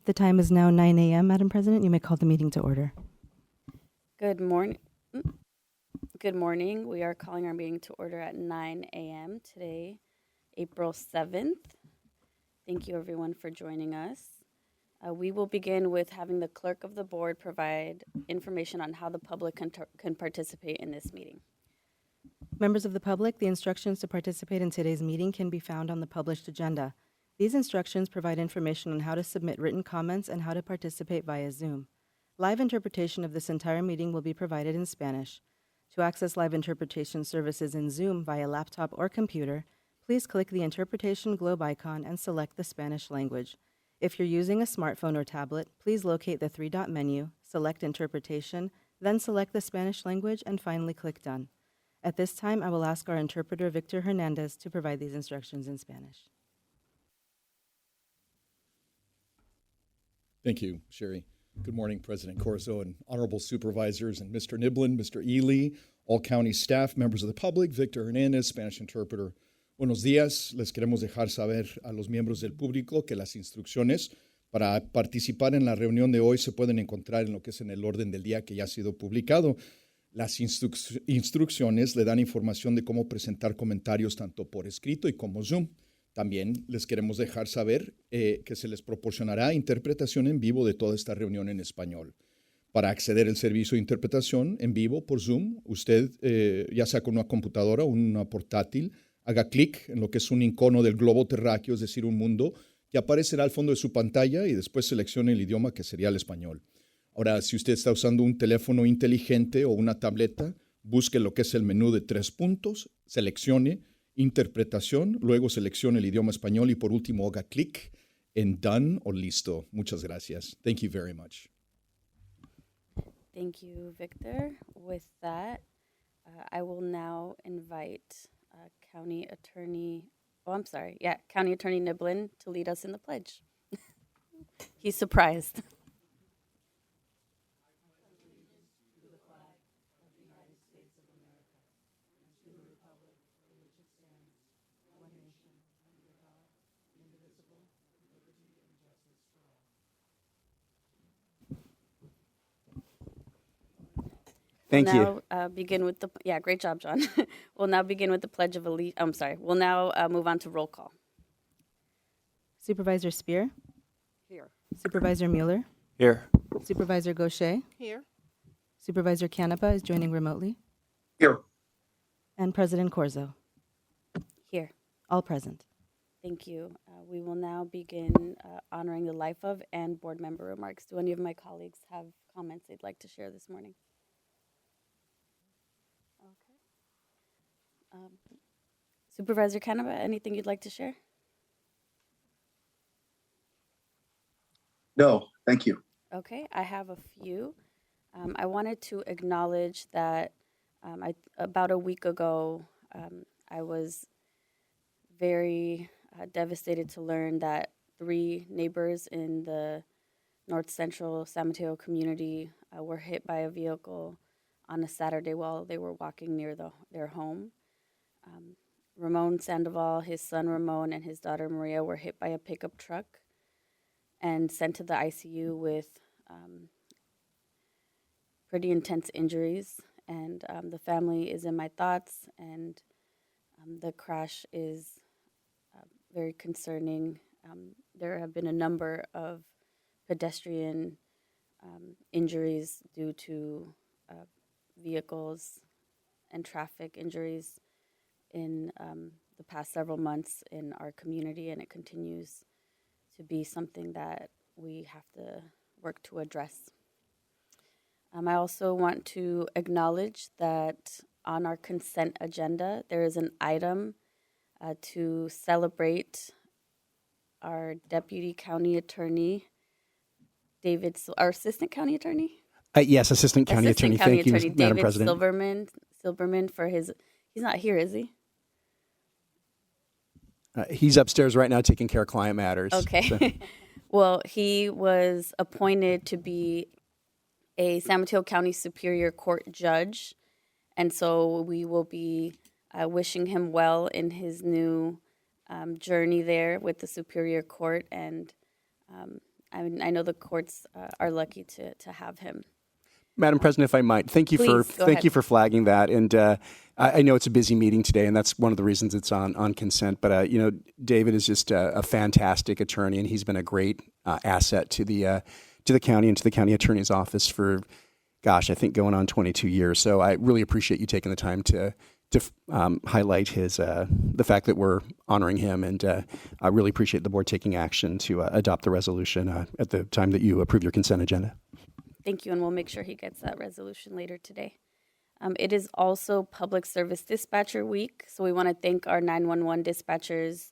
The time is now 9 a.m., Madam President. You may call the meeting to order. Good morning. Good morning. We are calling our meeting to order at 9 a.m. today, April 7th. Thank you, everyone, for joining us. We will begin with having the clerk of the board provide information on how the public can participate in this meeting. Members of the public, the instructions to participate in today's meeting can be found on the published agenda. These instructions provide information on how to submit written comments and how to participate via Zoom. Live interpretation of this entire meeting will be provided in Spanish. To access live interpretation services in Zoom via laptop or computer, please click the interpretation globe icon and select the Spanish language. If you're using a smartphone or tablet, please locate the three-dot menu, select interpretation, then select the Spanish language, and finally click done. At this time, I will ask our interpreter, Victor Hernandez, to provide these instructions in Spanish. Thank you, Sherry. Good morning, President Corzo and honorable supervisors and Mr. Niblin, Mr. Ely, all county staff, members of the public, Victor Hernandez, Spanish interpreter. Buenos días. Les queremos dejar saber a los miembros del público que las instrucciones para participar en la reunión de hoy se pueden encontrar en lo que es en el orden del día que ya ha sido publicado. Las instrucciones le dan información de cómo presentar comentarios tanto por escrito y como Zoom. También les queremos dejar saber que se les proporcionará interpretación en vivo de toda esta reunión en español. Para acceder al servicio de interpretación en vivo por Zoom, usted, ya sea con una computadora o una portátil, haga clic en lo que es un icono del globo terráqueo, es decir, un mundo, que aparecerá al fondo de su pantalla y después seleccione el idioma que sería el español. Ahora, si usted está usando un teléfono inteligente o una tableta, busque lo que es el menú de 3 puntos, seleccione interpretación, luego seleccione el idioma español y por último haga clic en done o listo. Muchas gracias. Thank you very much. Thank you, Victor. With that, I will now invite County Attorney Niblin to lead us in the pledge. He's surprised. Thank you. Now begin with great job, John. We'll now begin with the Pledge of Allegiance. We'll now move on to roll call. Supervisor Spear? Here. Supervisor Mueller? Here. Supervisor Gaucher? Here. Supervisor Canepa is joining remotely. Here. And President Corzo. Here. All present. Thank you. We will now begin honoring the life of and board member remarks. Do any of my colleagues have comments they'd like to share this morning? Okay. Supervisor Canepa, anything you'd like to share? No, thank you. Okay, I have a few. I wanted to acknowledge that about a week ago, I was very devastated to learn that 3 neighbors in the north central San Mateo community were hit by a vehicle on a Saturday while they were walking near their home. Ramon Sandoval, his son Ramon, and his daughter Maria were hit by a pickup truck and sent to the ICU with pretty intense injuries. And the family is in my thoughts, and the crash is very concerning. There have been a number of pedestrian injuries due to vehicles and traffic injuries in the past several months in our community, and it continues to be something that we have to work to address. I also want to acknowledge that on our consent agenda, there is an item to celebrate our Deputy County Attorney, our Assistant County Attorney? Yes, Assistant County Attorney. Thank you, Madam David President. Silberman for he's not here, is he? He's upstairs right now taking care of client matters. Okay. So. Well, he was appointed to be a San Mateo County Superior Court judge, and so we will be wishing him well in his new journey there with the Superior Court, and I know the courts are lucky to have him. Madam President, if I might, thank you Please, for flagging that. And I know it's a busy meeting today, and that's one of the reasons it's on consent. But David is just a fantastic attorney, and he's been a great asset to the county and to the county attorney's office for, gosh, I think going on 22 years. So I really appreciate you taking the time to highlight the fact that we're honoring him, and I really appreciate the board taking action to adopt the resolution at the time that you approve your consent agenda. Thank you, and we'll make sure he gets that resolution later today. It is also Public Service Dispatcher Week, so we want to thank our 911 dispatchers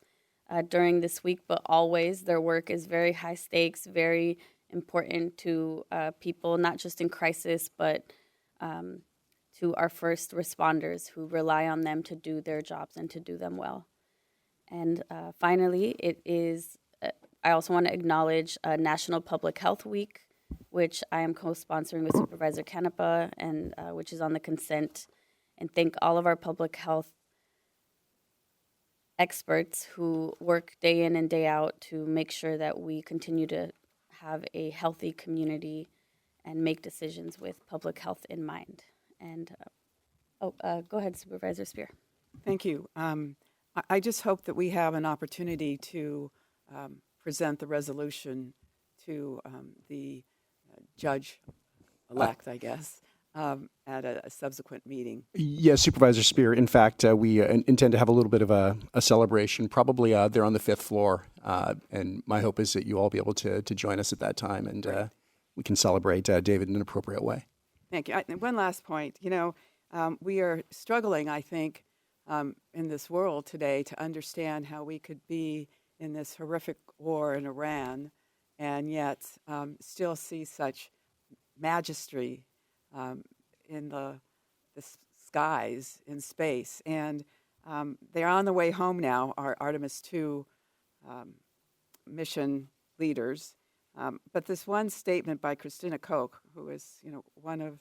during this week, but always. Their work is very high stakes, very important to people, not just in crisis, but to our first responders who rely on them to do their jobs and to do them well. And finally, I also want to acknowledge National Public Health Week, which I am co-sponsoring with Supervisor Canepa, and which is on the consent, and thank all of our public health experts who work day in and day out to make sure that we continue to have a healthy community and make decisions with public health in mind. And go ahead, Supervisor Spear. Thank you. I just hope that we have an opportunity to present the resolution to the judge-elect, I guess, at a subsequent meeting. Yes, Supervisor Spear. In fact, we intend to have a little bit of a celebration, probably there on the 5th floor. And my hope is that you all be able to join us at that time, and we can celebrate David in an appropriate way. Thank you. One last point. We are struggling, I think, in this world today to understand how we could be in this horrific war in Iran and yet still see such majesty in the skies, in space. And they're on the way home now, our Artemis II mission leaders. But this one statement by Christina Koch, who is, one of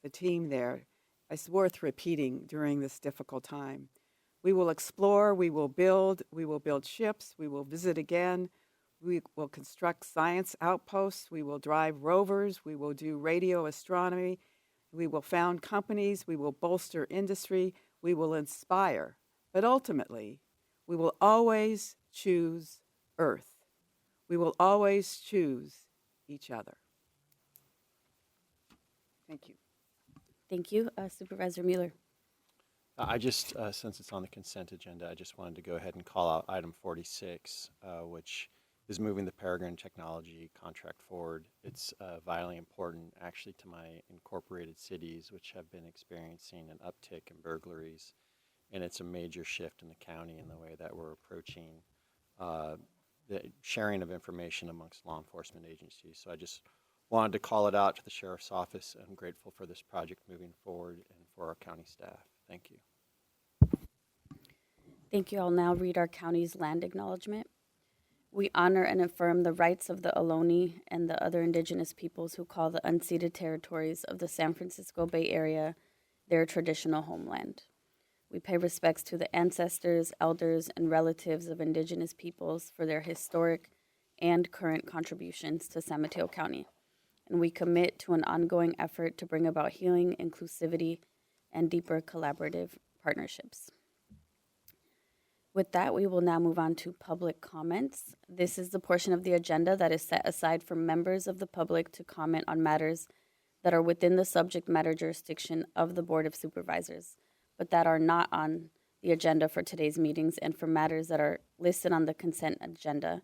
the team there, is worth repeating during this difficult time. We will explore, we will build ships, we will visit again, we will construct science outposts, we will drive rovers, we will do radio astronomy, we will found companies, we will bolster industry, we will inspire. But ultimately, we will always choose Earth. We will always choose each other. Thank you. Thank you. Supervisor Mueller. I just, since it's on the consent agenda, I just wanted to go ahead and call out item 46, which is moving the Peregrine Technology contract forward. It's vitally important, actually, to my incorporated cities, which have been experiencing an uptick in burglaries, and it's a major shift in the county in the way that we're approaching the sharing of information amongst law enforcement agencies. So I just wanted to call it out to the Sheriff's Office. I'm grateful for this project moving forward and for our county staff. Thank you. Thank you. I'll now read our county's land acknowledgement. We honor and affirm the rights of the Ohlone and the other indigenous peoples who call the unceded territories of the San Francisco Bay Area their traditional homeland. We pay respects to the ancestors, elders, and relatives of indigenous peoples for their historic and current contributions to San Mateo County. And we commit to an ongoing effort to bring about healing, inclusivity, and deeper collaborative partnerships. With that, we will now move on to public comments. This is the portion of the agenda that is set aside for members of the public to comment on matters that are within the subject matter jurisdiction of the Board of Supervisors, but that are not on the agenda for today's meetings, and for matters that are listed on the consent agenda,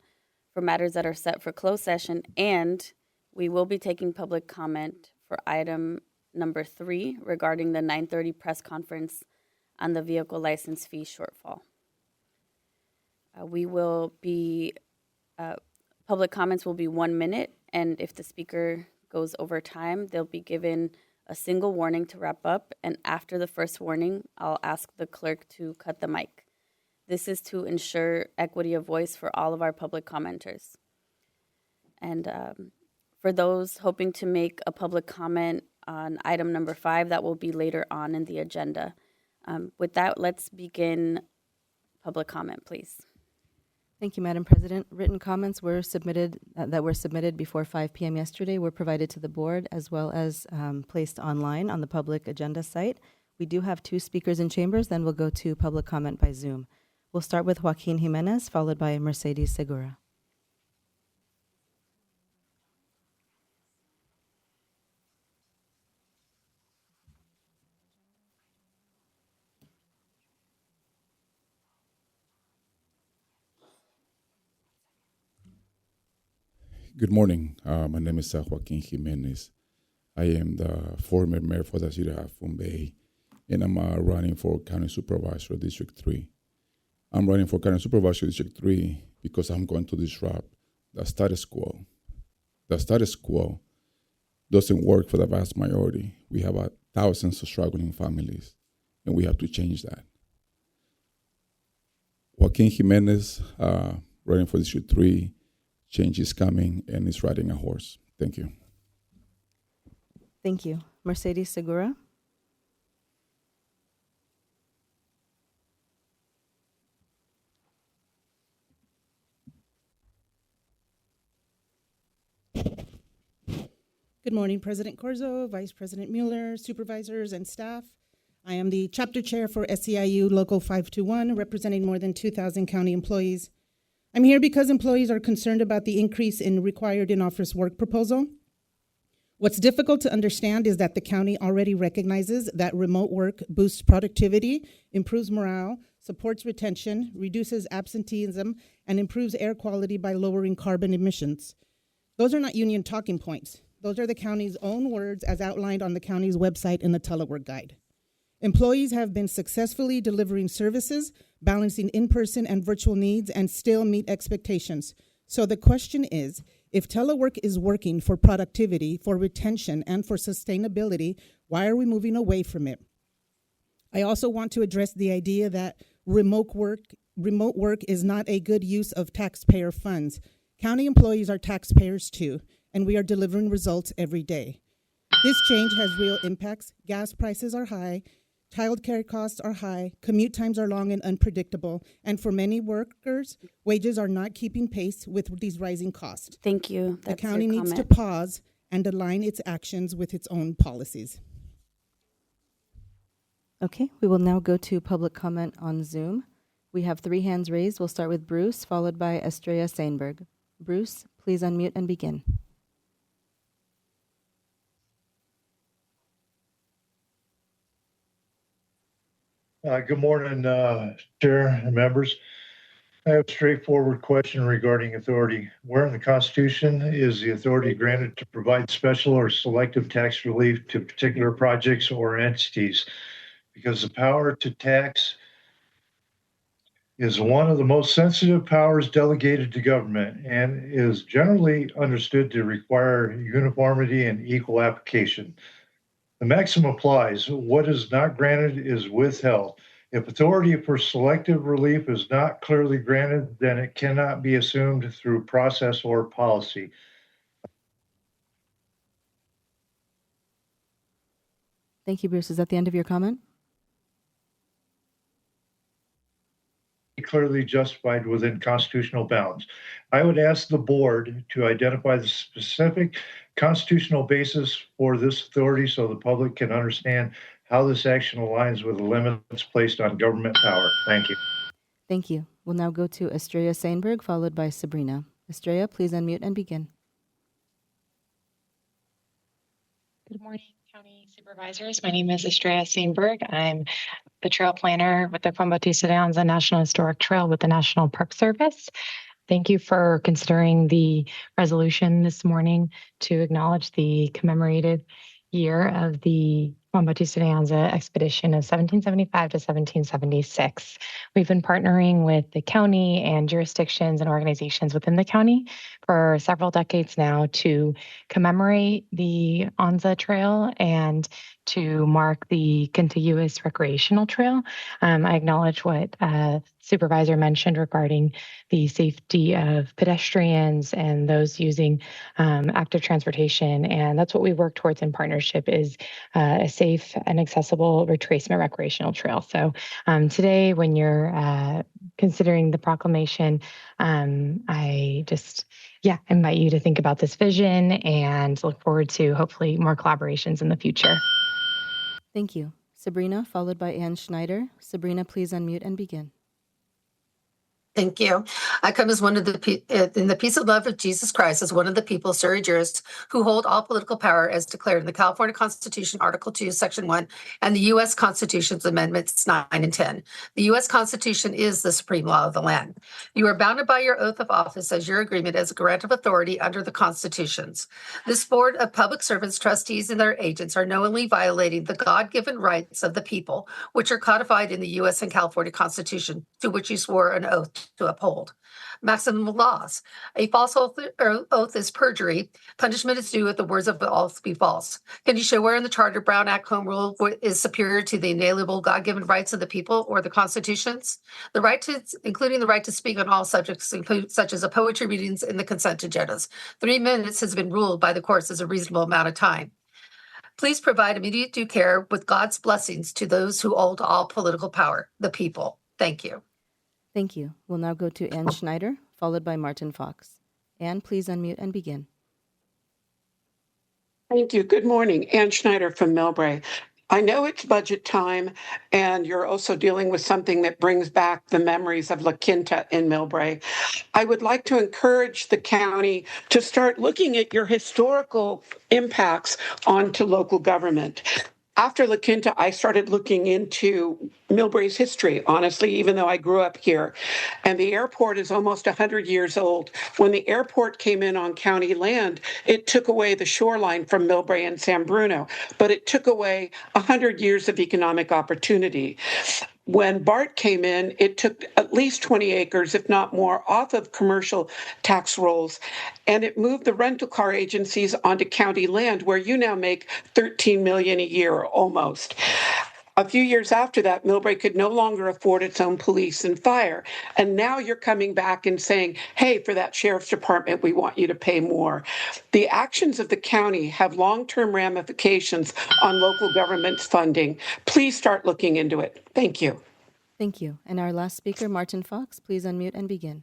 for matters that are set for closed session, and we will be taking public comment for item number 3 regarding the 9:30 press conference on the vehicle license fee shortfall. Public comments will be 1 minute, and if the speaker goes over time, they'll be given a single warning to wrap up, and after the first warning, I'll ask the clerk to cut the mic. This is to ensure equity of voice for all of our public commenters. And for those hoping to make a public comment on item number 5, that will be later on in the agenda. With that, let's begin public comment, please. Thank you, Madam President. Written comments were submitted that were submitted before 5 p.m. yesterday were provided to the board as well as placed online on the public agenda site. We do have 2 speakers in chambers, then we'll go to public comment by Zoom. We'll start with Joaquin Jimenez, followed by Mercedes Segura. Good morning. My name is Joaquin Jimenez. I am the former mayor for the city of Half Moon Bay, and I'm running for County Supervisor District 3. I'm running for County Supervisor District 3 because I'm going to disrupt the status quo. The status quo doesn't work for the vast majority. We have thousands of struggling families, and we have to change that. Joaquin Jimenez, running for District 3, change is coming and is riding a horse. Thank you. Thank you. Mercedes Segura. Good morning, President Corzo, Vice President Mueller, supervisors, and staff. I am the chapter chair for SEIU Local 521, representing more than 2,000 county employees. I'm here because employees are concerned about the increase in required in-office work proposal. What's difficult to understand is that the county already recognizes that remote work boosts productivity, improves morale, supports retention, reduces absenteeism, and improves air quality by lowering carbon emissions. Those are not union talking points. Those are the county's own words as outlined on the county's website in the telework guide. Employees have been successfully delivering services, balancing in-person and virtual needs, and still meet expectations. So the question is, if telework is working for productivity, for retention, and for sustainability, why are we moving away from it? I also want to address the idea that remote work is not a good use of taxpayer funds. County employees are taxpayers too, and we are delivering results every day. This change has real impacts. Gas prices are high. Childcare costs are high, commute times are long and unpredictable, and for many workers, wages are not keeping pace with these rising costs. Thank you. The That's county your needs to comment. pause and align its actions with its own policies. Okay, we will now go to public comment on Zoom. We have 3 hands raised. We'll start with Bruce, followed by Estrella Seinberg. Bruce, please unmute and begin. Good morning, Chair and members. I have a straightforward question regarding authority. Where in the Constitution is the authority granted to provide special or selective tax relief to particular projects or entities? Because the power to tax is one of the most sensitive powers delegated to government and is generally understood to require uniformity and equal application. The maxim applies. What is not granted is withheld. If authority for selective relief is not clearly granted, then it cannot be assumed through process or policy. Thank you, Bruce. Is that the end of your comment? Clearly justified within constitutional bounds. I would ask the board to identify the specific constitutional basis for this authority so the public can understand how this action aligns with the limits placed on government power. Thank you. Thank you. We'll now go to Estrella Seinberg, followed by Sabrina. Estrella, please unmute and begin. Good morning, County Supervisors. My name is Estrella Seinberg. I'm the trail planner with the Juan Bautista de Anza National Historic Trail with the National Park Service. Thank you for considering the resolution this morning to acknowledge the commemorated year of the Juan Bautista de Anza expedition of 1775 to 1776. We've been partnering with the county and jurisdictions and organizations within the county for several decades now to commemorate the Anza Trail and to mark the contiguous recreational trail. I acknowledge what Supervisor mentioned regarding the safety of pedestrians and those using active transportation, and that's what we work towards in partnership is a safe and accessible retracement recreational trail. So today, when you're considering the proclamation. I just, invite you to think about this vision and look forward to hopefully more collaborations in the future. Thank you. Sabrina, followed by Ann Schneider. Sabrina, please unmute and begin. Thank you. I come as one of in the peace and love of Jesus Christ, as one of the people, Surrey jurists, who hold all political power as declared in the California Constitution, Article 2, Section 1, and the U.S. Constitution's Amendments 9 and 10. The U.S. Constitution is the supreme law of the land. You are bounded by your oath of office as your agreement as a grant of authority under the Constitutions. This board of public servants, trustees, and their agents are knowingly violating the God-given rights of the people, which are codified in the U.S. and California Constitution, to which you swore an oath to uphold. Maximum laws. A false oath is perjury. Punishment is due if the words of the oath be false. Can you show where in the Charter, Brown Act, Home Rule is superior to the inalienable God-given rights of the people or the constitutions? The right to, including the right to speak on all subjects, such as a poetry readings in the consent agendas. 3 minutes has been ruled by the courts as a reasonable amount of time. Please provide immediate due care with God's blessings to those who hold all political power, the people. Thank you. Thank you. We'll now go to Ann Schneider, followed by Martin Fox. Ann, please unmute and begin. Thank you. Good morning. Ann Schneider from Millbrae. I know it's budget time, and you're also dealing with something that brings back the memories of La Quinta in Millbrae. I would like to encourage the county to start looking at your historical impacts onto local government. After La Quinta, I started looking into Millbrae's history, honestly, even though I grew up here. And the airport is almost 100 years old. When the airport came in on county land, it took away the shoreline from Millbrae and San Bruno, but it took away 100 years of economic opportunity. When BART came in, it took at least 20 acres, if not more, off of commercial tax rolls, and it moved the rental car agencies onto county land, where you now make $13 million a year, almost. A few years after that, Millbrae could no longer afford its own police and fire. And now you're coming back and saying, hey, for that sheriff's department, we want you to pay more. The actions of the county have long-term ramifications on local government's funding. Please start looking into it. Thank you. Thank you. And our last speaker, Martin Fox, please unmute and begin.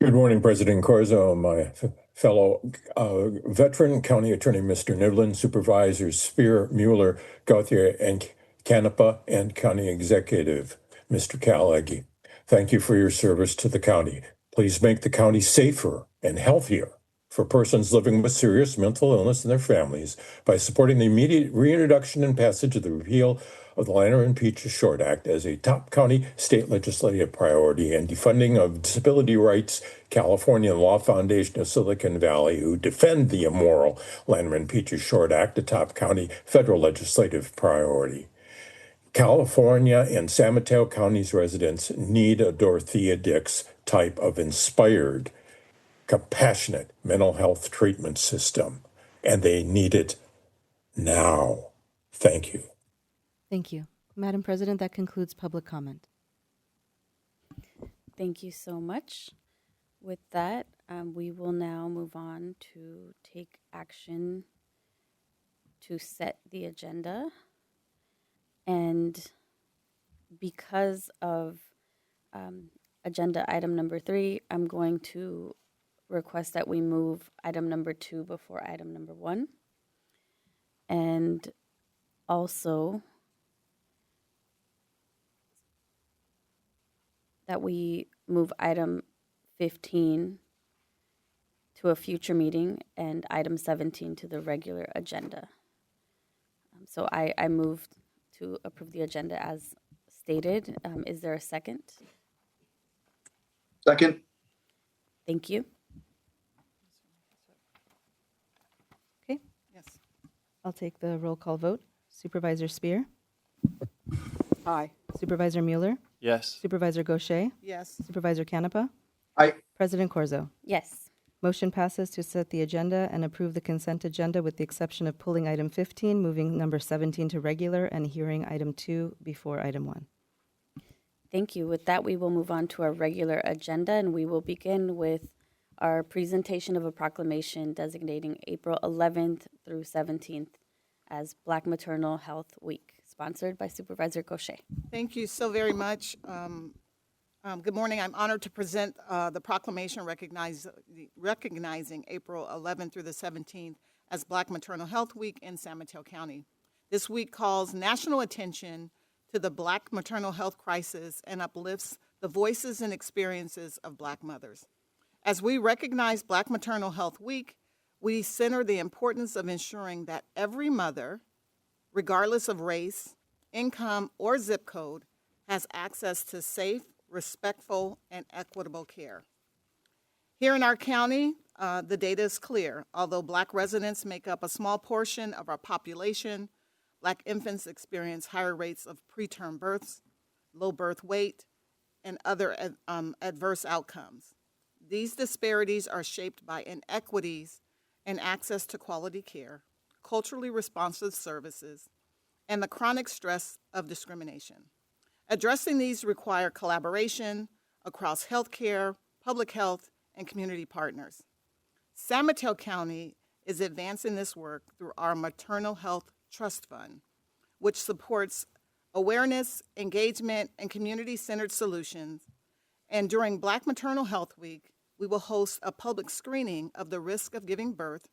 Good morning, President Corzo, my fellow veteran county attorney, Mr. Niblin, supervisors Spear, Mueller, Gauthier, and Canepa, and county executive, Mr. Caleggi. Thank you for your service to the county. Please make the county safer and healthier for persons living with serious mental illness and their families by supporting the immediate reintroduction and passage of the repeal of the Lanner and Peaches Short Act as a top county state legislative priority, and defunding of disability rights, California Law Foundation of Silicon Valley, who defend the immoral Lanner and Peaches Short Act, a top county federal legislative priority. California and San Mateo counties residents need a Dorothea Dix type of inspired, compassionate mental health treatment system, and they need it now. Thank you. Thank you. Madam President, that concludes public comment. Thank you so much. With that, we will now move on to take action to set the agenda. And because of agenda item number 3, I'm going to request that we move item number 2 before item number 1. And also that we move item 15 to a future meeting and item 17 to the regular agenda. So I moved to approve the agenda as stated. Is there a second? Second. Thank you. Okay. Yes. I'll take the roll call vote. Supervisor Spear, Aye. Supervisor Mueller, Yes. Supervisor Gaucher, Yes. Supervisor Canepa, Aye. President Corzo. Yes. Motion passes to set the agenda and approve the consent agenda with the exception of pulling item 15, moving number 17 to regular, and hearing item 2 before item 1. Thank you. With that, we will move on to our regular agenda, and we will begin with our presentation of a proclamation designating April 11th through 17th as Black Maternal Health Week, sponsored by Supervisor Gaucher. Thank you so very much. Good morning. I'm honored to present the proclamation recognizing April 11th through the 17th as Black Maternal Health Week in San Mateo County. This week calls national attention to the Black maternal health crisis and uplifts the voices and experiences of Black mothers. As we recognize Black Maternal Health Week, we center the importance of ensuring that every mother, regardless of race, income, or zip code, has access to safe, respectful, and equitable care. Here in our county, the data is clear. Although Black residents make up a small portion of our population, Black infants experience higher rates of preterm births, low birth weight, and other adverse outcomes. These disparities are shaped by inequities in access to quality care, culturally responsive services, and the chronic stress of discrimination. Addressing these require collaboration across healthcare, public health, and community partners. San Mateo County is advancing this work through our Maternal Health Trust Fund, which supports awareness, engagement, and community-centered solutions. And during Black Maternal Health Week, we will host a public screening of the risk of giving birth,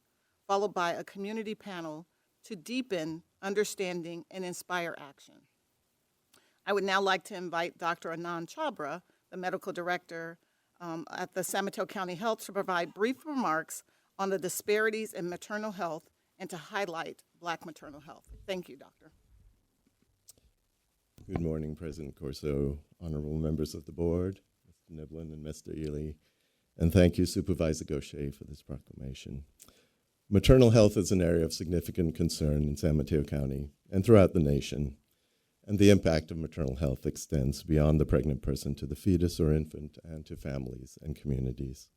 followed by a community panel to deepen understanding and inspire action. I would now like to invite Dr. Anand Chabra, the medical director at the San Mateo County Health, to provide brief remarks on the disparities in maternal health and to highlight Black maternal health. Thank you, Doctor. Good morning, President Corso, honorable members of the board, Mr. Niblin and Mr. Ely, and thank you, Supervisor Gaucher, for this proclamation. Maternal health is an area of significant concern in San Mateo County and throughout the nation, and the impact of maternal health extends beyond the pregnant person to the fetus or infant and to families and communities.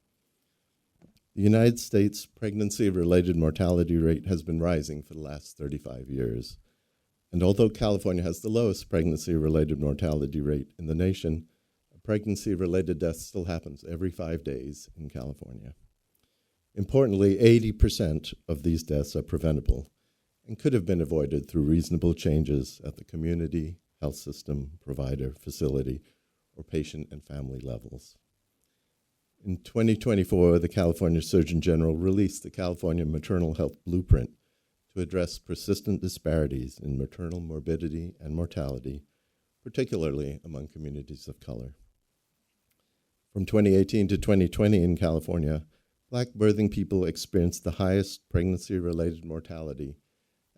The United States pregnancy-related mortality rate has been rising for the last 35 years. And although California has the lowest pregnancy-related mortality rate in the nation, a pregnancy-related death still happens every 5 days in California. Importantly, 80% of these deaths are preventable and could have been avoided through reasonable changes at the community, health system, provider, facility, or patient and family levels. In 2024, the California Surgeon General released the California Maternal Health Blueprint to address persistent disparities in maternal morbidity and mortality, particularly among communities of color. From 2018 to 2020 in California, Black birthing people experienced the highest pregnancy-related mortality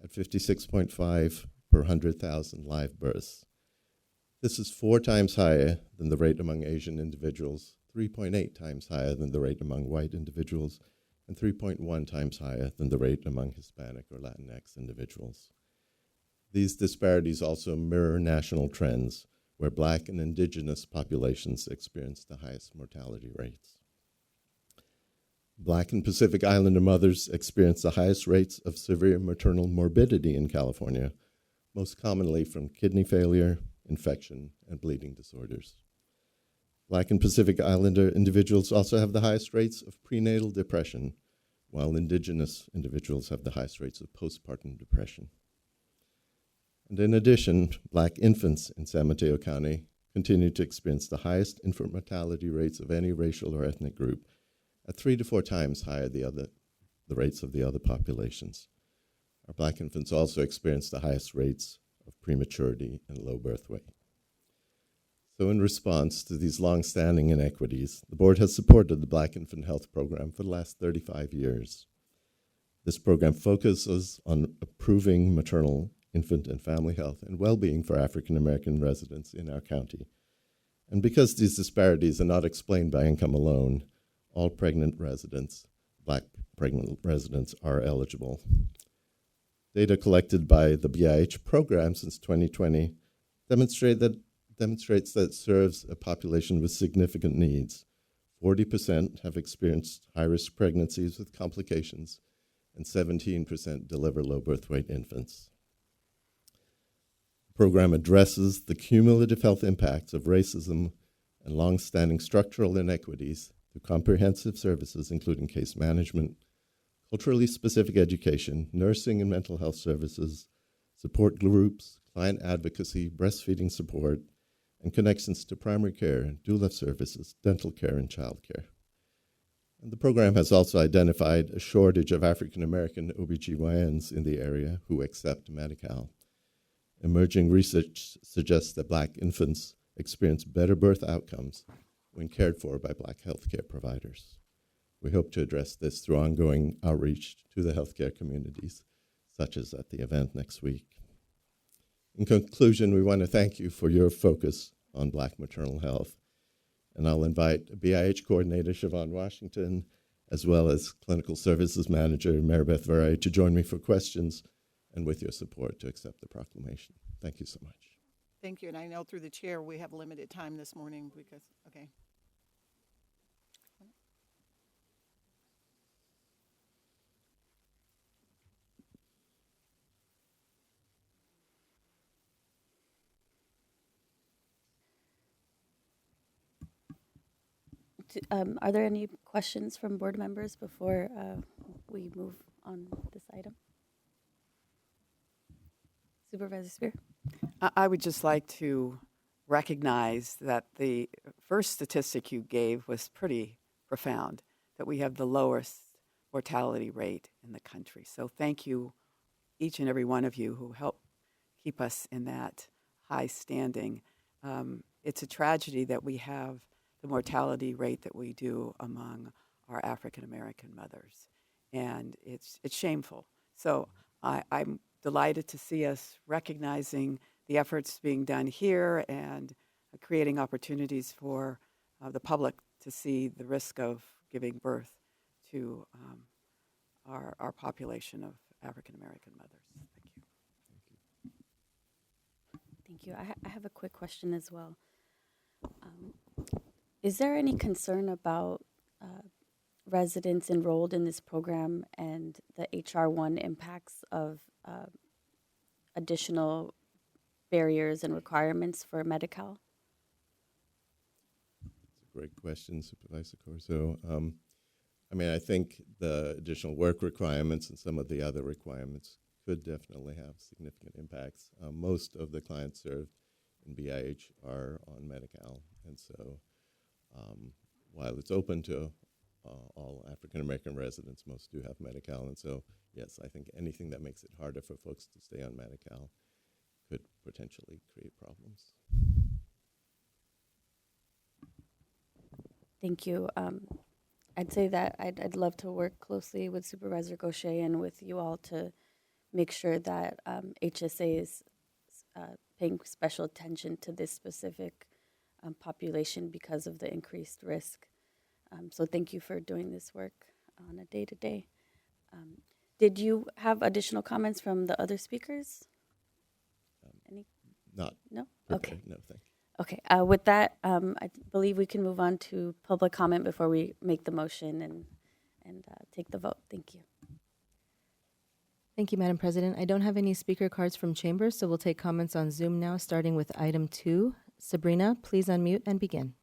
at 56.5 per 100,000 live births. This is 4 times higher than the rate among Asian individuals, 3.8 times higher than the rate among white individuals, and 3.1 times higher than the rate among Hispanic or Latinx individuals. These disparities also mirror national trends where Black and indigenous populations experience the highest mortality rates. Black and Pacific Islander mothers experience the highest rates of severe maternal morbidity in California, most commonly from kidney failure, infection, and bleeding disorders. Black and Pacific Islander individuals also have the highest rates of prenatal depression, while indigenous individuals have the highest rates of postpartum depression. And in addition, Black infants in San Mateo County continue to experience the highest infant mortality rates of any racial or ethnic group, at 3 to 4 times higher the rates of the other populations. Our Black infants also experience the highest rates of prematurity and low birth weight. So in response to these long-standing inequities, the board has supported the Black Infant Health Program for the last 35 years. This program focuses on improving maternal, infant, and family health and well-being for African American residents in our county. And because these disparities are not explained by income alone, all pregnant residents, Black pregnant residents, are eligible. Data collected by the BIH program since 2020 demonstrates that it serves a population with significant needs. 40% have experienced high-risk pregnancies with complications, and 17% deliver low birth weight infants. The program addresses the cumulative health impacts of racism and long-standing structural inequities through comprehensive services, including case management, culturally specific education, nursing and mental health services, support groups, client advocacy, breastfeeding support, and connections to primary care, doula services, dental care, and childcare. And the program has also identified a shortage of African American OBGYNs in the area who accept Medi-Cal. Emerging research suggests that Black infants experience better birth outcomes when cared for by Black healthcare providers. We hope to address this through ongoing outreach to the healthcare communities, such as at the event next week. In conclusion, we want to thank you for your focus on Black maternal health. And I'll invite BIH Coordinator Siobhan Washington, as well as Clinical Services Manager Maribeth Varay, to join me for questions and with your support to accept the proclamation. Thank you so much. Thank you, and I know through the chair we have limited time this morning because, okay. Are there any questions from board members before we move on this item? Supervisor Spear? I would just like to recognize that the first statistic you gave was pretty profound, that we have the lowest mortality rate in the country. So thank you, each and every one of you who helped keep us in that high standing. It's a tragedy that we have the mortality rate that we do among our African American mothers, and it's shameful. So I'm delighted to see us recognizing the efforts being done here and creating opportunities for the public to see the risk of giving birth to our population of African American mothers. Thank you. Thank you. I have a quick question as well. Is there any concern about residents enrolled in this program and the HR1 impacts of additional barriers and requirements for Medi-Cal? That's a great question, Supervisor Corso. I think the additional work requirements and some of the other requirements could definitely have significant impacts. Most of the clients served in BIH are on Medi-Cal, and so while it's open to all African American residents, most do have Medi-Cal, and so yes, I think anything that makes it harder for folks to stay on Medi-Cal could potentially create problems. Thank you. I'd say that I'd love to work closely with Supervisor Gaucher and with you all to make sure that HSA is paying special attention to this specific population because of the increased risk. So thank you for doing this work on a day-to-day. Did you have additional comments from the other speakers? Any? Not. No? Prepared. Okay. No, thank you. Okay. With that, I believe we can move on to public comment before we make the motion and take the vote. Thank you. Thank you, Madam President. I don't have any speaker cards from chambers, so we'll take comments on Zoom now, starting with item 2. Sabrina, please unmute and begin.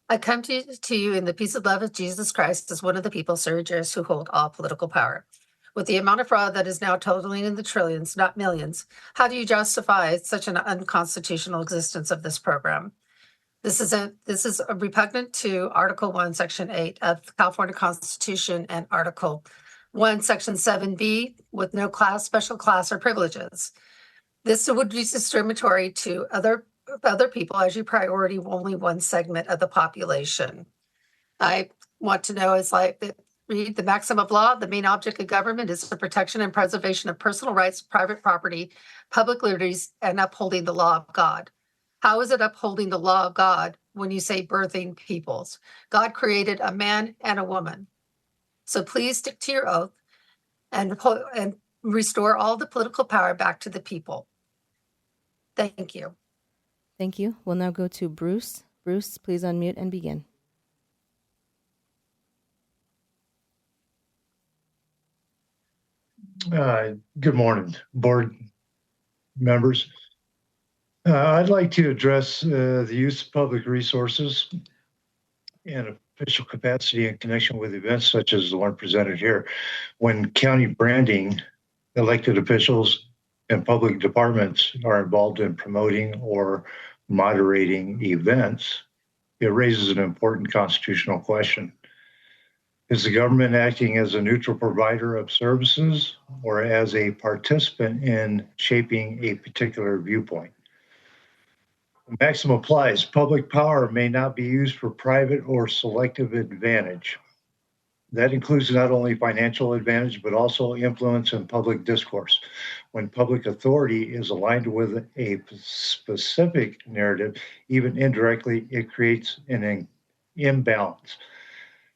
I come to you in the peace and love of Jesus Christ as one of the people, surrogers, who hold all political power. With the amount of fraud that is now totaling in the trillions, not millions, how do you justify such an unconstitutional existence of this program? This is a repugnant to Article 1, Section 8 of the California Constitution and Article 1, Section 7B with no class, special class, or privileges. This would be discriminatory to other people as you priority only one segment of the population. I want to know read the maxim of law. The main object of government is the protection and preservation of personal rights, private property, public liberties, and upholding the law of God. How is it upholding the law of God when you say birthing peoples? God created a man and a woman. So please stick to your oath and restore all the political power back to the people. Thank you. Thank you. We'll now go to Bruce. Bruce, please unmute and begin. Good morning, board members. I'd like to address the use of public resources in official capacity in connection with events such as the one presented here, when county branding elected officials and public departments are involved in promoting or moderating events, it raises an important constitutional question. Is the government acting as a neutral provider of services or as a participant in shaping a particular viewpoint? The maxim applies. Public power may not be used for private or selective advantage. That includes not only financial advantage, but also influence in public discourse. When public authority is aligned with a specific narrative, even indirectly, it creates an imbalance.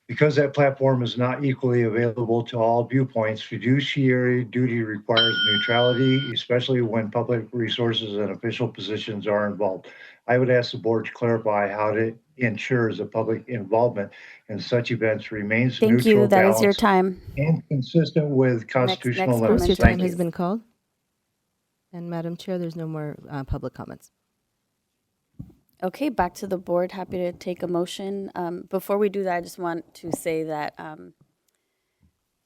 Because that platform is not equally available to all viewpoints, fiduciary duty requires neutrality, especially when public resources and official positions are involved. I would ask the board to clarify how it ensures that public involvement in such events remains Thank neutral, you. That is your balanced, time. and consistent with constitutional next limits. Bruce, your comment, time Thank has you. been called. And Madam Chair, there's no more public comments. Okay, back to the board. Happy to take a motion. Before we do that, I just want to say that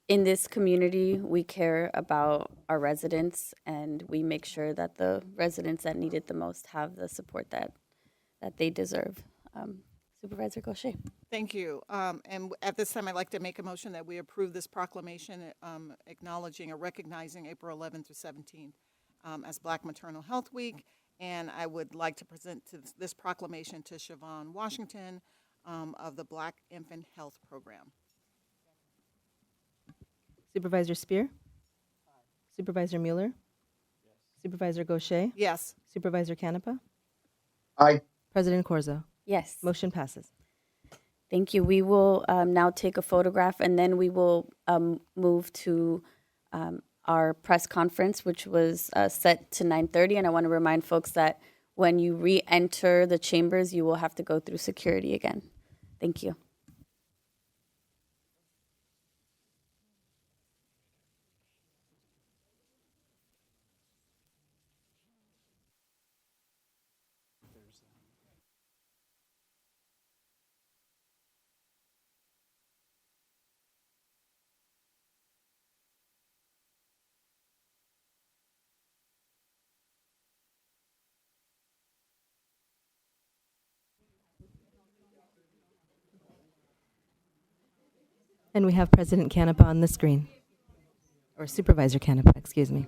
in this community, we care about our residents, and we make sure that the residents that need it the most have the support that they deserve. Supervisor Gaucher. Thank you. And at this time, I'd like to make a motion that we approve this proclamation acknowledging or recognizing April 11th through 17th as Black Maternal Health Week. And I would like to present this proclamation to Siobhan Washington of the Black Infant Health Program. Supervisor Spear? Supervisor Mueller? Supervisor Gaucher? Yes. Supervisor Canepa? Aye. President Corzo? Yes. Motion passes. Thank you. We will now take a photograph, and then we will move to our press conference, which was set to 9:30. And I want to remind folks that when you re-enter the chambers, you will have to go through security again. Thank you. And we have President Canepa on the screen. Or Supervisor Canepa, excuse me.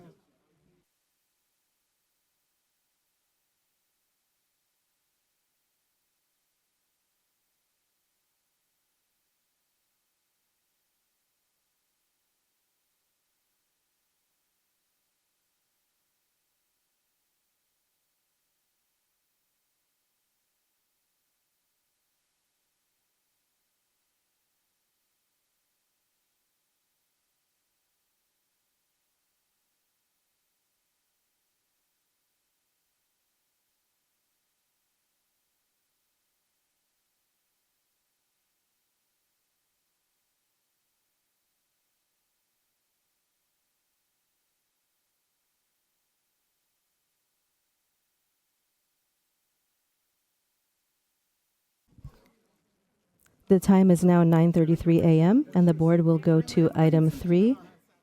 The time is now 9:33 a.m., and the board will go to item 3,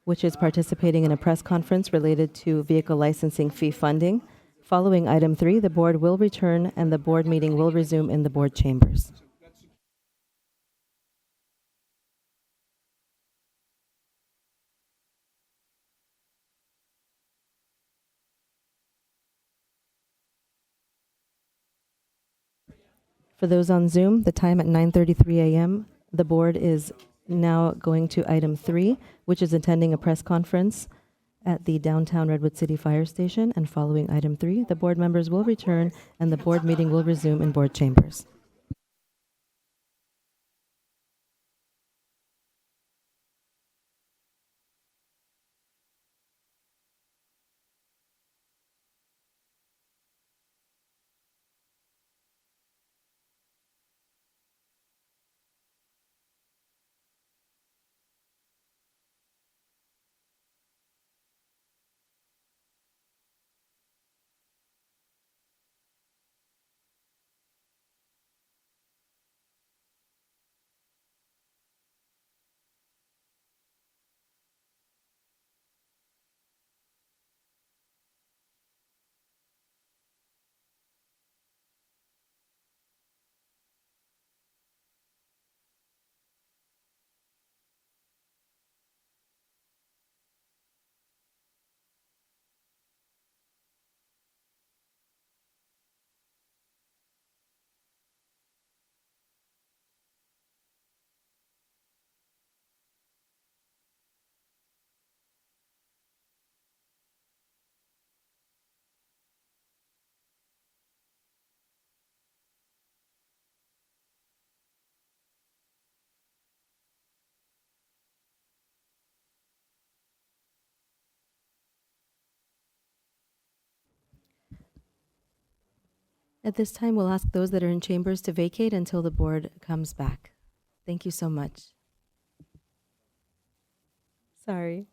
which is participating in a press conference related to vehicle licensing fee funding. Following item 3, the board will return, and the board meeting will resume in the board chambers. For those on Zoom, the time at 9:33 a.m., the board is now going to item 3, which is attending a press conference at the downtown Redwood City Fire Station. And following item 3, the board members will return and the board meeting will resume in board chambers. At this time, we'll ask those that are in chambers to vacate until the board comes back. Thank you so much. Sorry.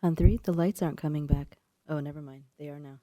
On three, the lights aren't coming back. Oh, never mind. They are now.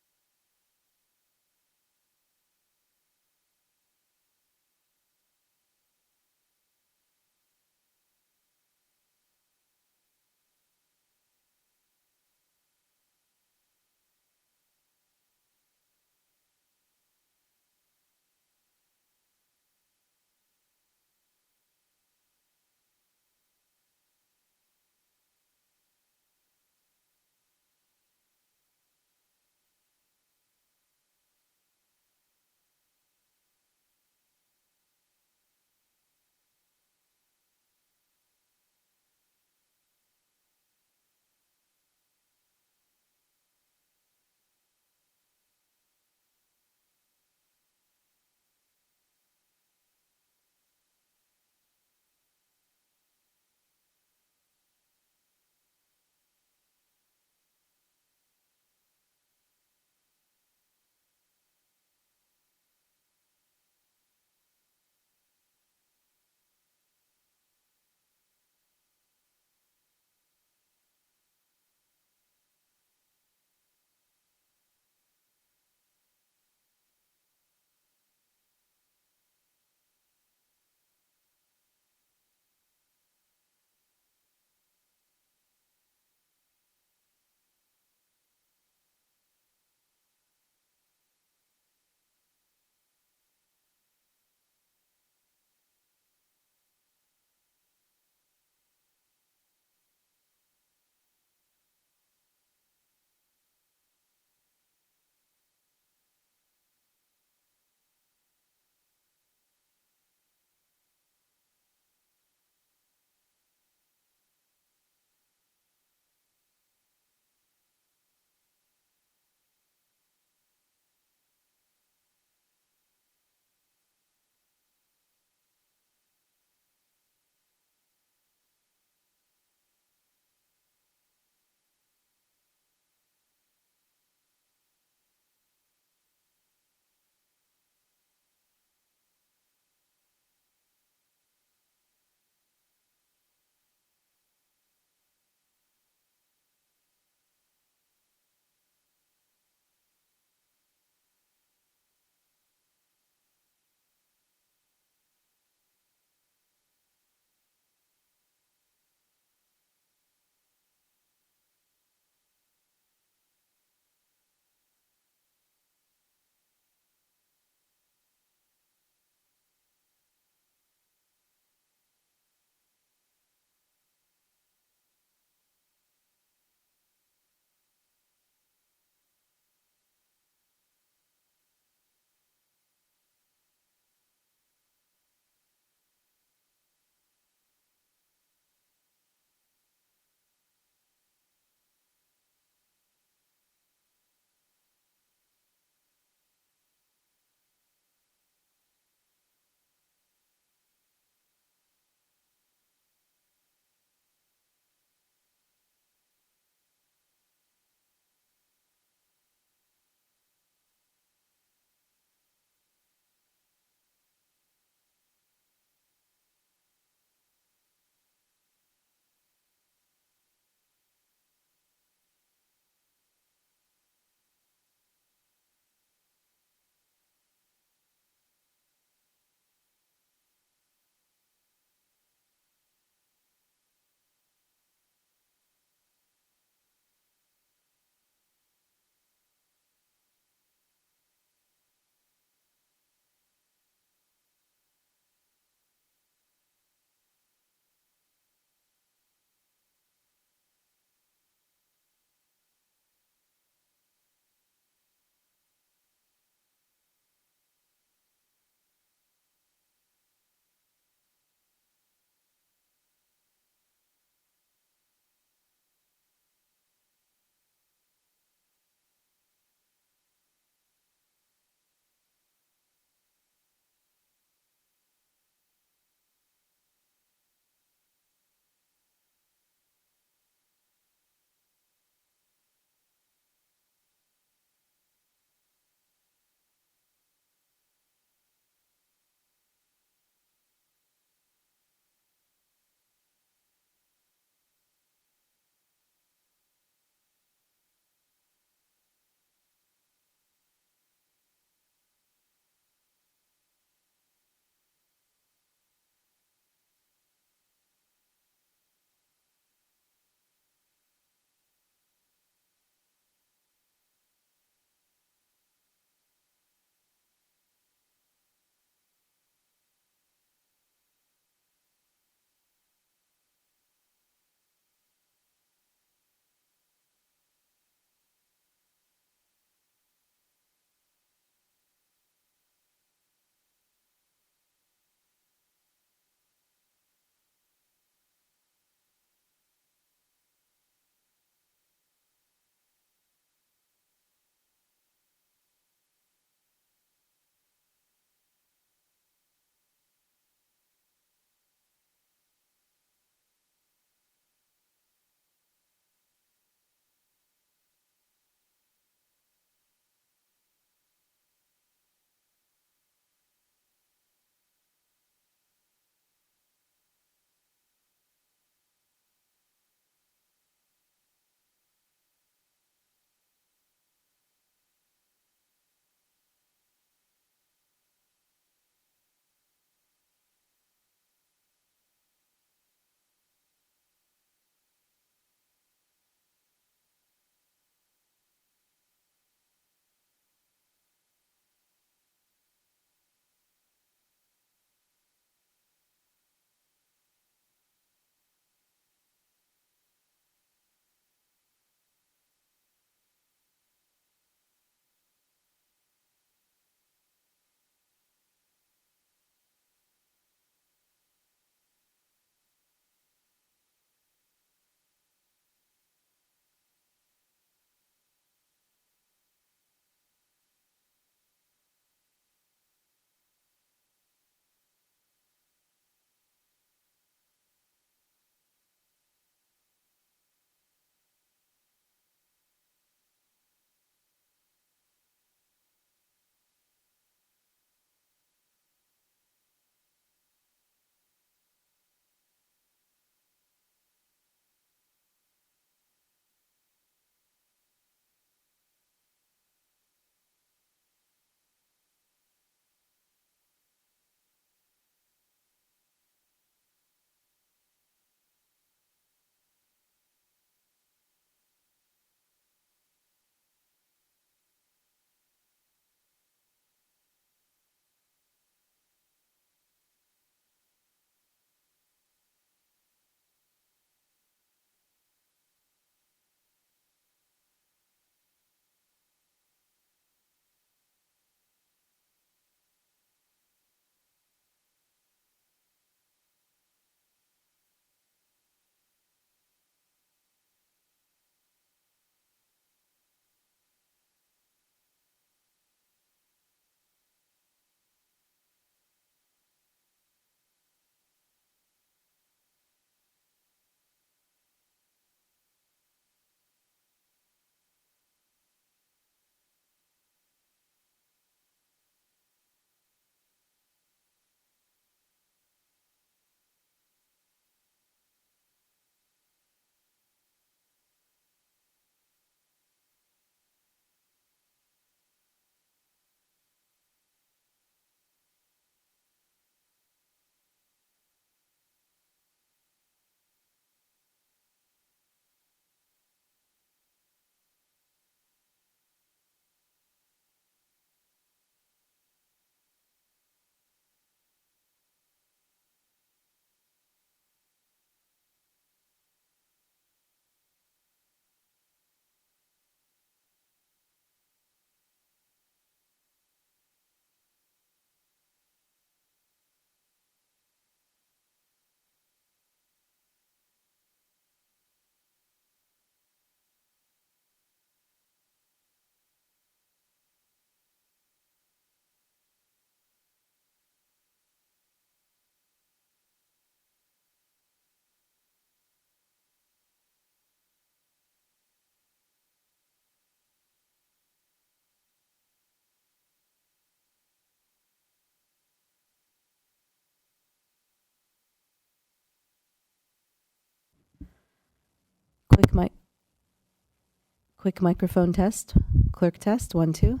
Quick microphone test. Clerk test, 1, 2.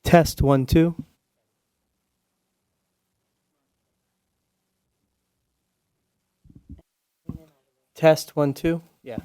Test 1, 2. Test 1, 2. Yeah.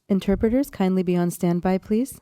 Interpreters, kindly be on standby, please.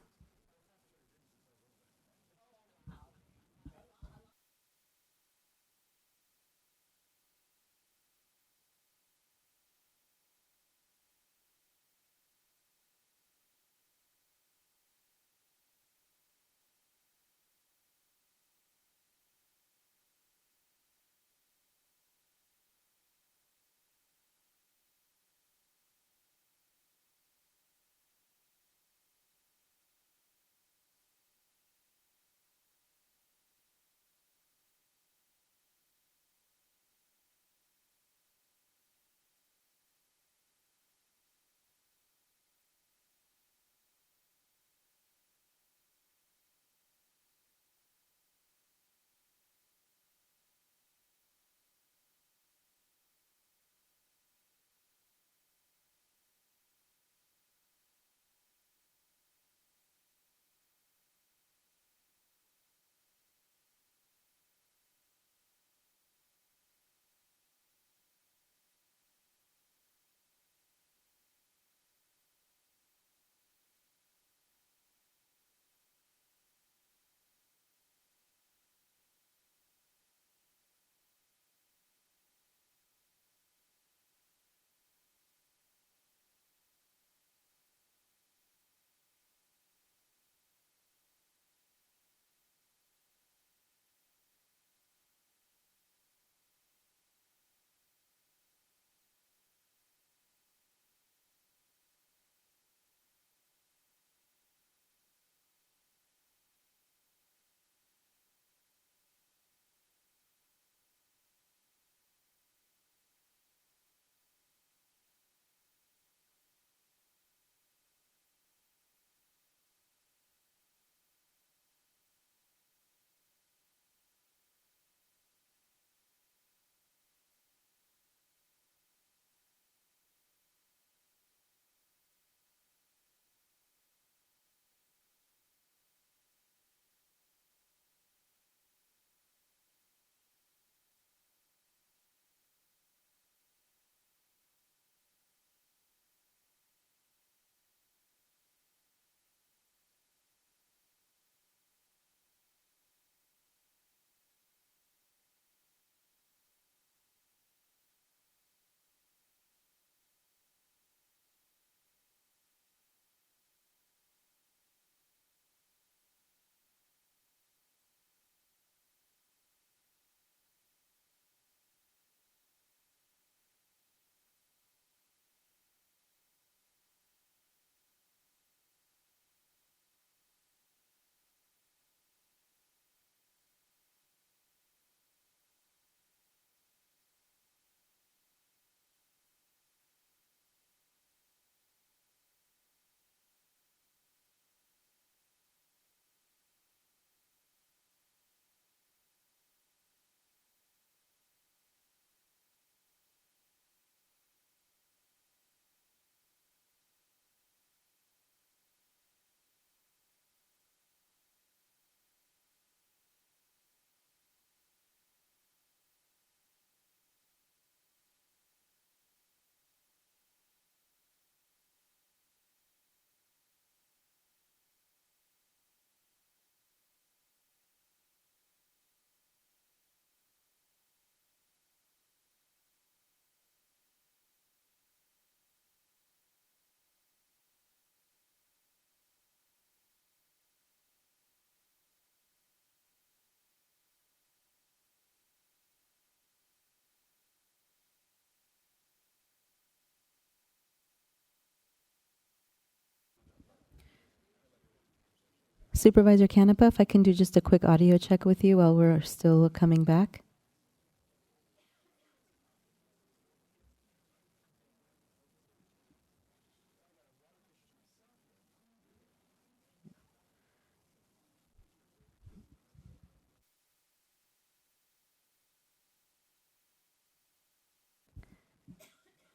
Supervisor Canepa, if I can do just a quick audio check with you while we're still coming back.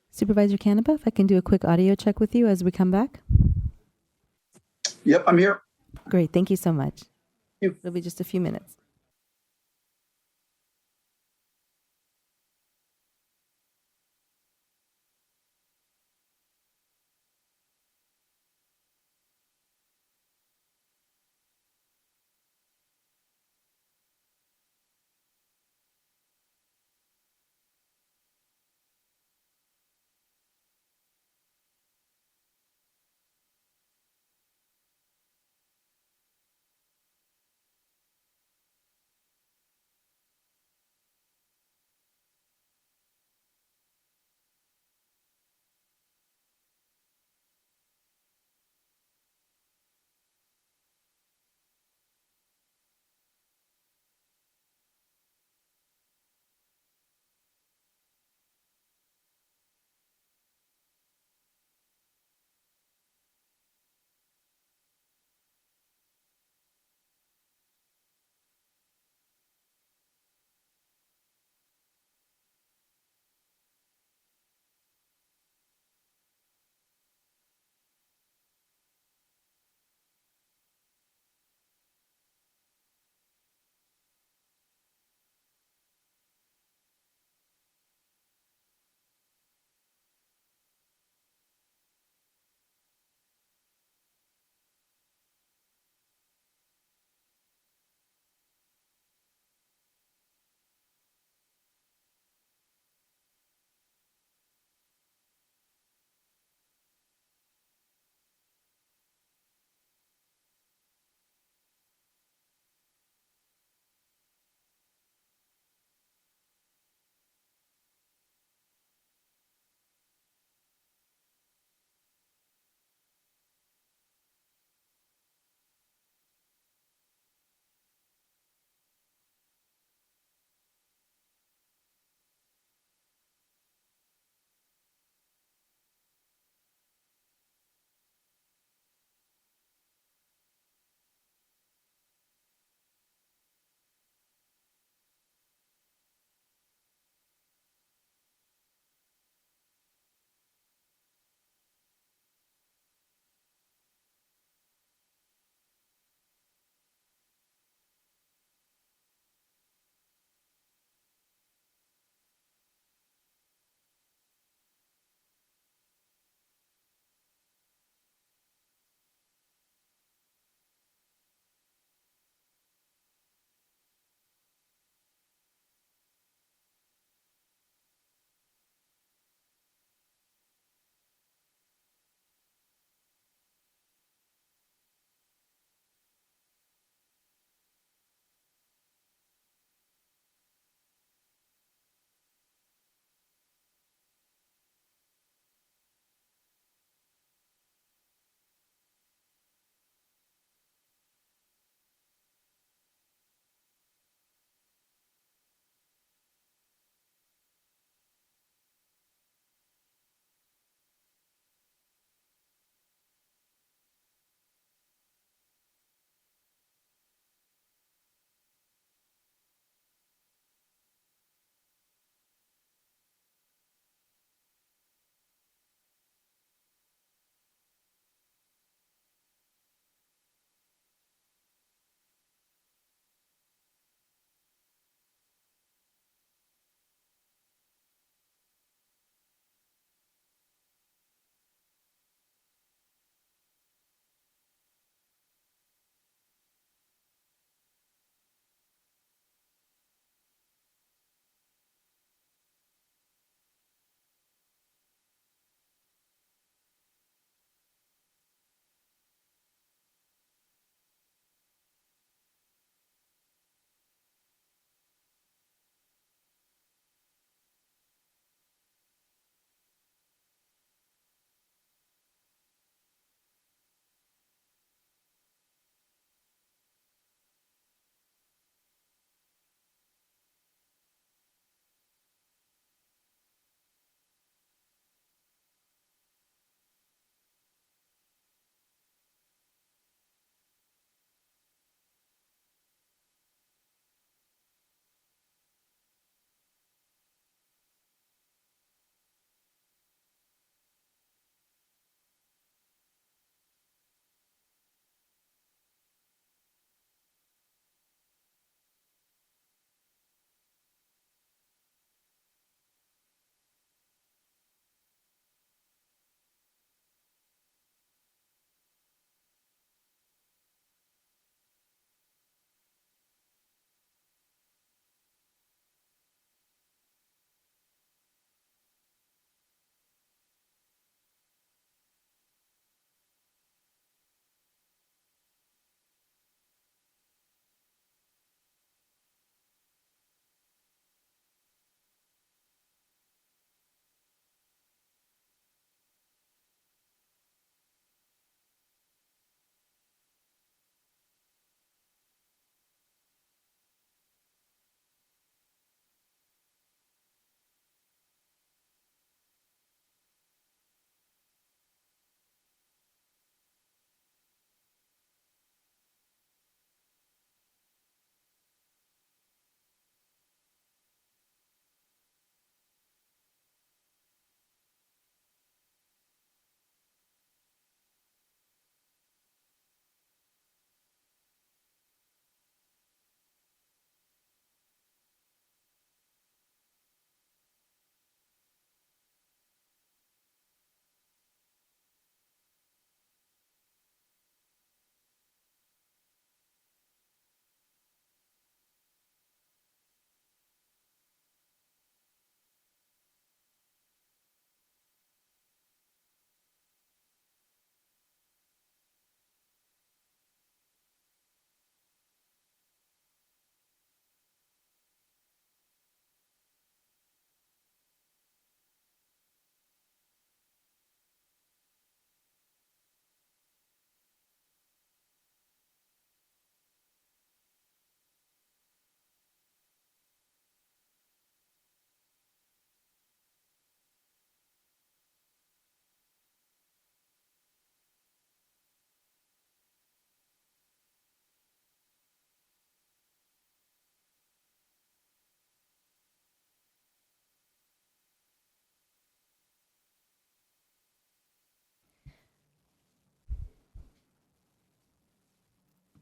Supervisor Canepa, if I can do a quick audio check with you as we come back. Yep, I'm here. Great, thank you so much. Thank you. It'll be just a few minutes.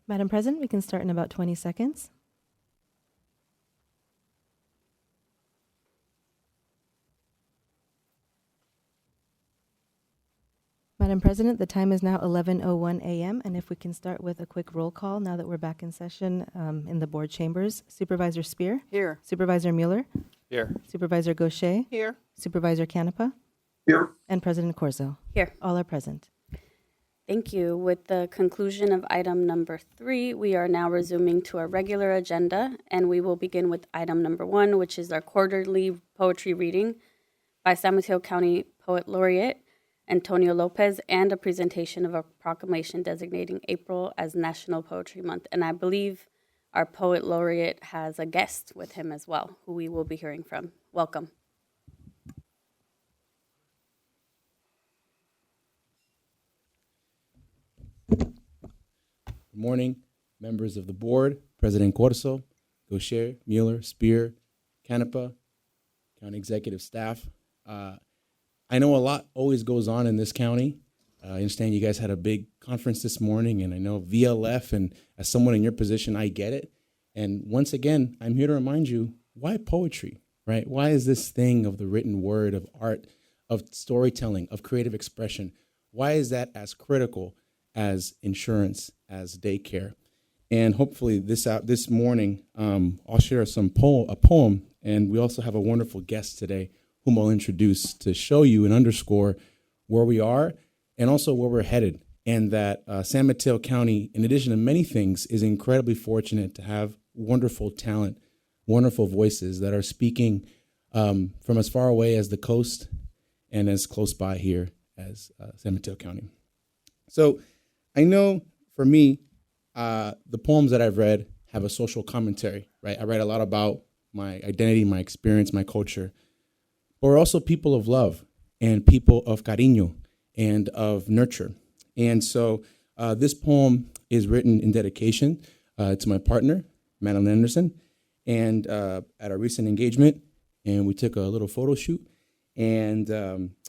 Madam President, we can start in about 20 seconds. Madam President, the time is now 11:01 a.m., and if we can start with a quick roll call now that we're back in session in the board chambers. Supervisor Spear? Here. Supervisor Mueller? Here. Supervisor Gaucher? Here. Supervisor Canepa? Here. And President Corzo? Here. All are present. Thank you. With the conclusion of item number 3, we are now resuming to our regular agenda, and we will begin with item number 1, which is our quarterly poetry reading by San Mateo County Poet Laureate Antonio Lopez, and a presentation of a proclamation designating April as National Poetry Month. And I believe our Poet Laureate has a guest with him as well, who we will be hearing from. Welcome. Good morning, members of the board, President Corzo, Gaucher, Mueller, Spear, Canepa, county executive staff. I know a lot always goes on in this county. I understand you guys had a big conference this morning, and I know VLF, and as someone in your position, I get it. And once again, I'm here to remind you, why poetry, right? Why is this thing of the written word, of art, of storytelling, of creative expression, why is that as critical as insurance, as daycare? And hopefully this morning, I'll share a poem, and we also have a wonderful guest today whom I'll introduce to show you and underscore where we are and also where we're headed. And that San Mateo County, in addition to many things, is incredibly fortunate to have wonderful talent, wonderful voices that are speaking from as far away as the coast and as close by here as San Mateo County. So I know for me, the poems that I've read have a social commentary, right? I write a lot about my identity, my experience, my culture. But we're also people of love and people of cariño and of nurture. And so this poem is written in dedication to my partner, Madeline Anderson, and at our recent engagement, and we took a little photo shoot. And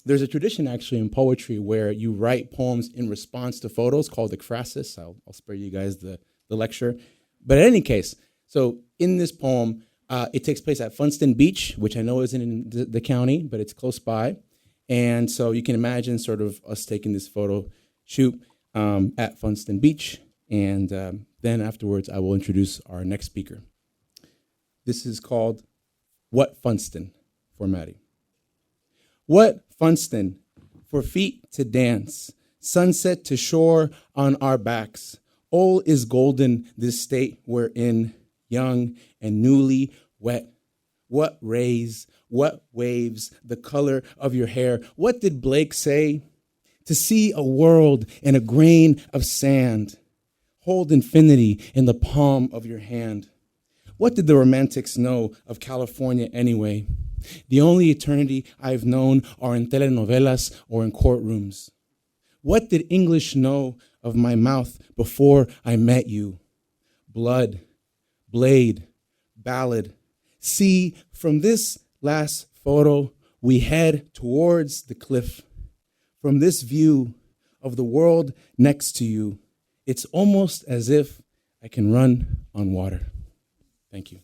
there's a tradition actually in poetry where you write poems in response to photos called ekphrasis. I'll spare you guys the lecture. But in any case, so in this poem, it takes place at Funston Beach, which I know isn't in the county, but it's close by. And so you can imagine sort of us taking this photo shoot at Funston Beach. And then afterwards, I will introduce our next speaker. This is called What Funston for Maddie. What Funston for feet to dance, sunset to shore on our backs. All is golden this state we're in, young and newly wet. What rays, what waves, the color of your hair. What did Blake say? To see a world in a grain of sand. Hold infinity in the palm of your hand. What did the romantics know of California anyway? The only eternity I've known are in telenovelas or in courtrooms. What did English know of my mouth before I met you? Blood, blade, ballad. See, from this last photo, we head towards the cliff. From this view of the world next to you, it's almost as if I can run on water. Thank you.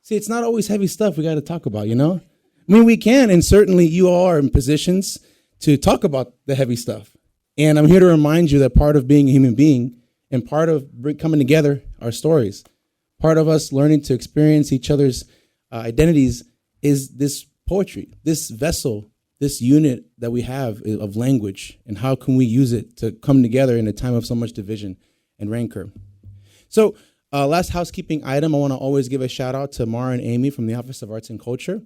See, it's not always heavy stuff we got to talk about, you know? I mean, we can, and certainly you all are in positions to talk about the heavy stuff. And I'm here to remind you that part of being a human being and part of coming together are stories. Part of us learning to experience each other's identities is this poetry, this vessel, this unit that we have of language, and how can we use it to come together in a time of so much division and rancor. So last housekeeping item, I want to always give a shout out to Mara and Amy from the Office of Arts and Culture.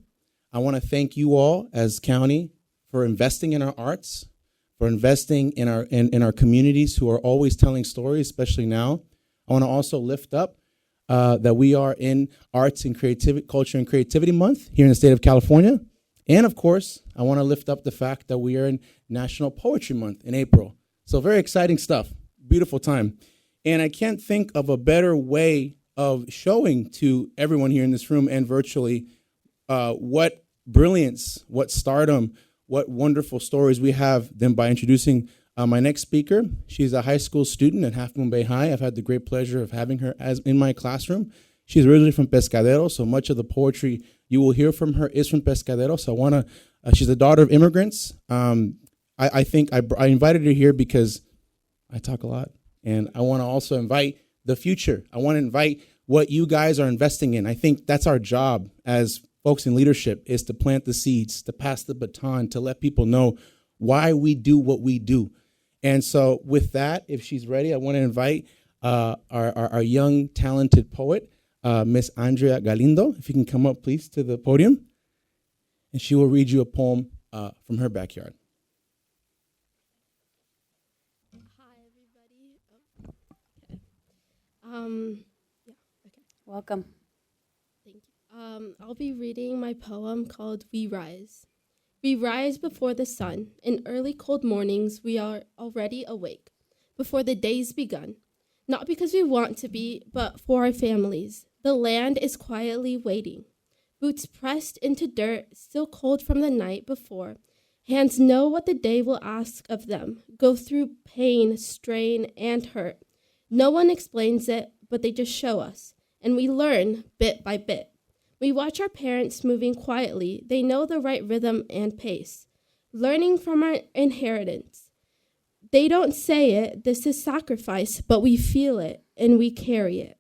I want to thank you all as county for investing in our arts, for investing in our communities who are always telling stories, especially now. I want to also lift up that we are in Arts and Creativity, Culture and Creativity Month here in the state of California. And of course, I want to lift up the fact that we are in National Poetry Month in April. So very exciting stuff, beautiful time. And I can't think of a better way of showing to everyone here in this room and virtually what brilliance, what stardom, what wonderful stories we have than by introducing my next speaker. She's a high school student at Half Moon Bay High. I've had the great pleasure of having her as in my classroom. She's originally from Pescadero, so much of the poetry you will hear from her is from Pescadero. So she's the daughter of immigrants. I think I invited her here because I talk a lot, and I want to also invite the future. I want to invite what you guys are investing in. I think that's our job as folks in leadership, is to plant the seeds, to pass the baton, to let people know why we do what we do. And so with that, if she's ready, I want to invite our young, talented poet, Miss Andrea Galindo, if you can come up, please, to the podium. And she will read you a poem from her backyard. Hi, everybody. Okay. Welcome. Thank you. I'll be reading my poem called We Rise. We rise before the sun. In early cold mornings, we are already awake, before the day's begun. Not because we want to be, but for our families. The land is quietly waiting. Boots pressed into dirt, still cold from the night before. Hands know what the day will ask of them. Go through pain, strain, and hurt. No one explains it, but they just show us. And we learn bit by bit. We watch our parents moving quietly. They know the right rhythm and pace. Learning from our inheritance. They don't say it, this is sacrifice, but we feel it and we carry it.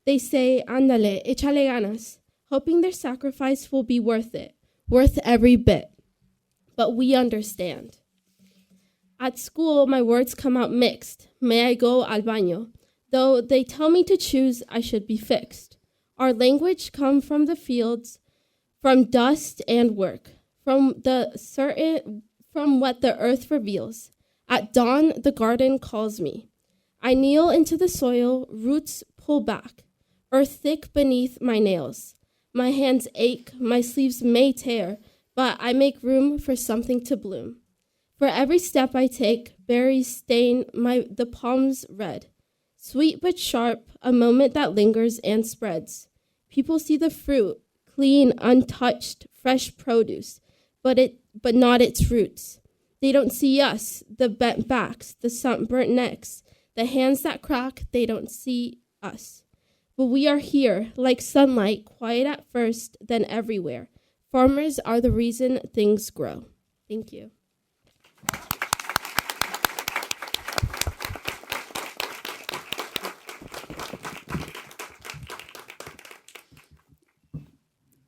They say, ándale, échale ganas, hoping their sacrifice will be worth it, worth every bit. But we understand. At school, my words come out mixed. May I go al baño? Though they tell me to choose, I should be fixed. Our language comes from the fields, from dust and work, from what the earth reveals. At dawn, the garden calls me. I kneel into the soil, roots pull back, earth thick beneath my nails. My hands ache, my sleeves may tear, but I make room for something to bloom. For every step I take, berries stain the palms red. Sweet but sharp, a moment that lingers and spreads. People see the fruit, clean, untouched, fresh produce, but not its roots. They don't see us, the bent backs, the sunburnt necks, the hands that crack, they don't see us. But we are here, like sunlight, quiet at first, then everywhere. Farmers are the reason things grow. Thank you.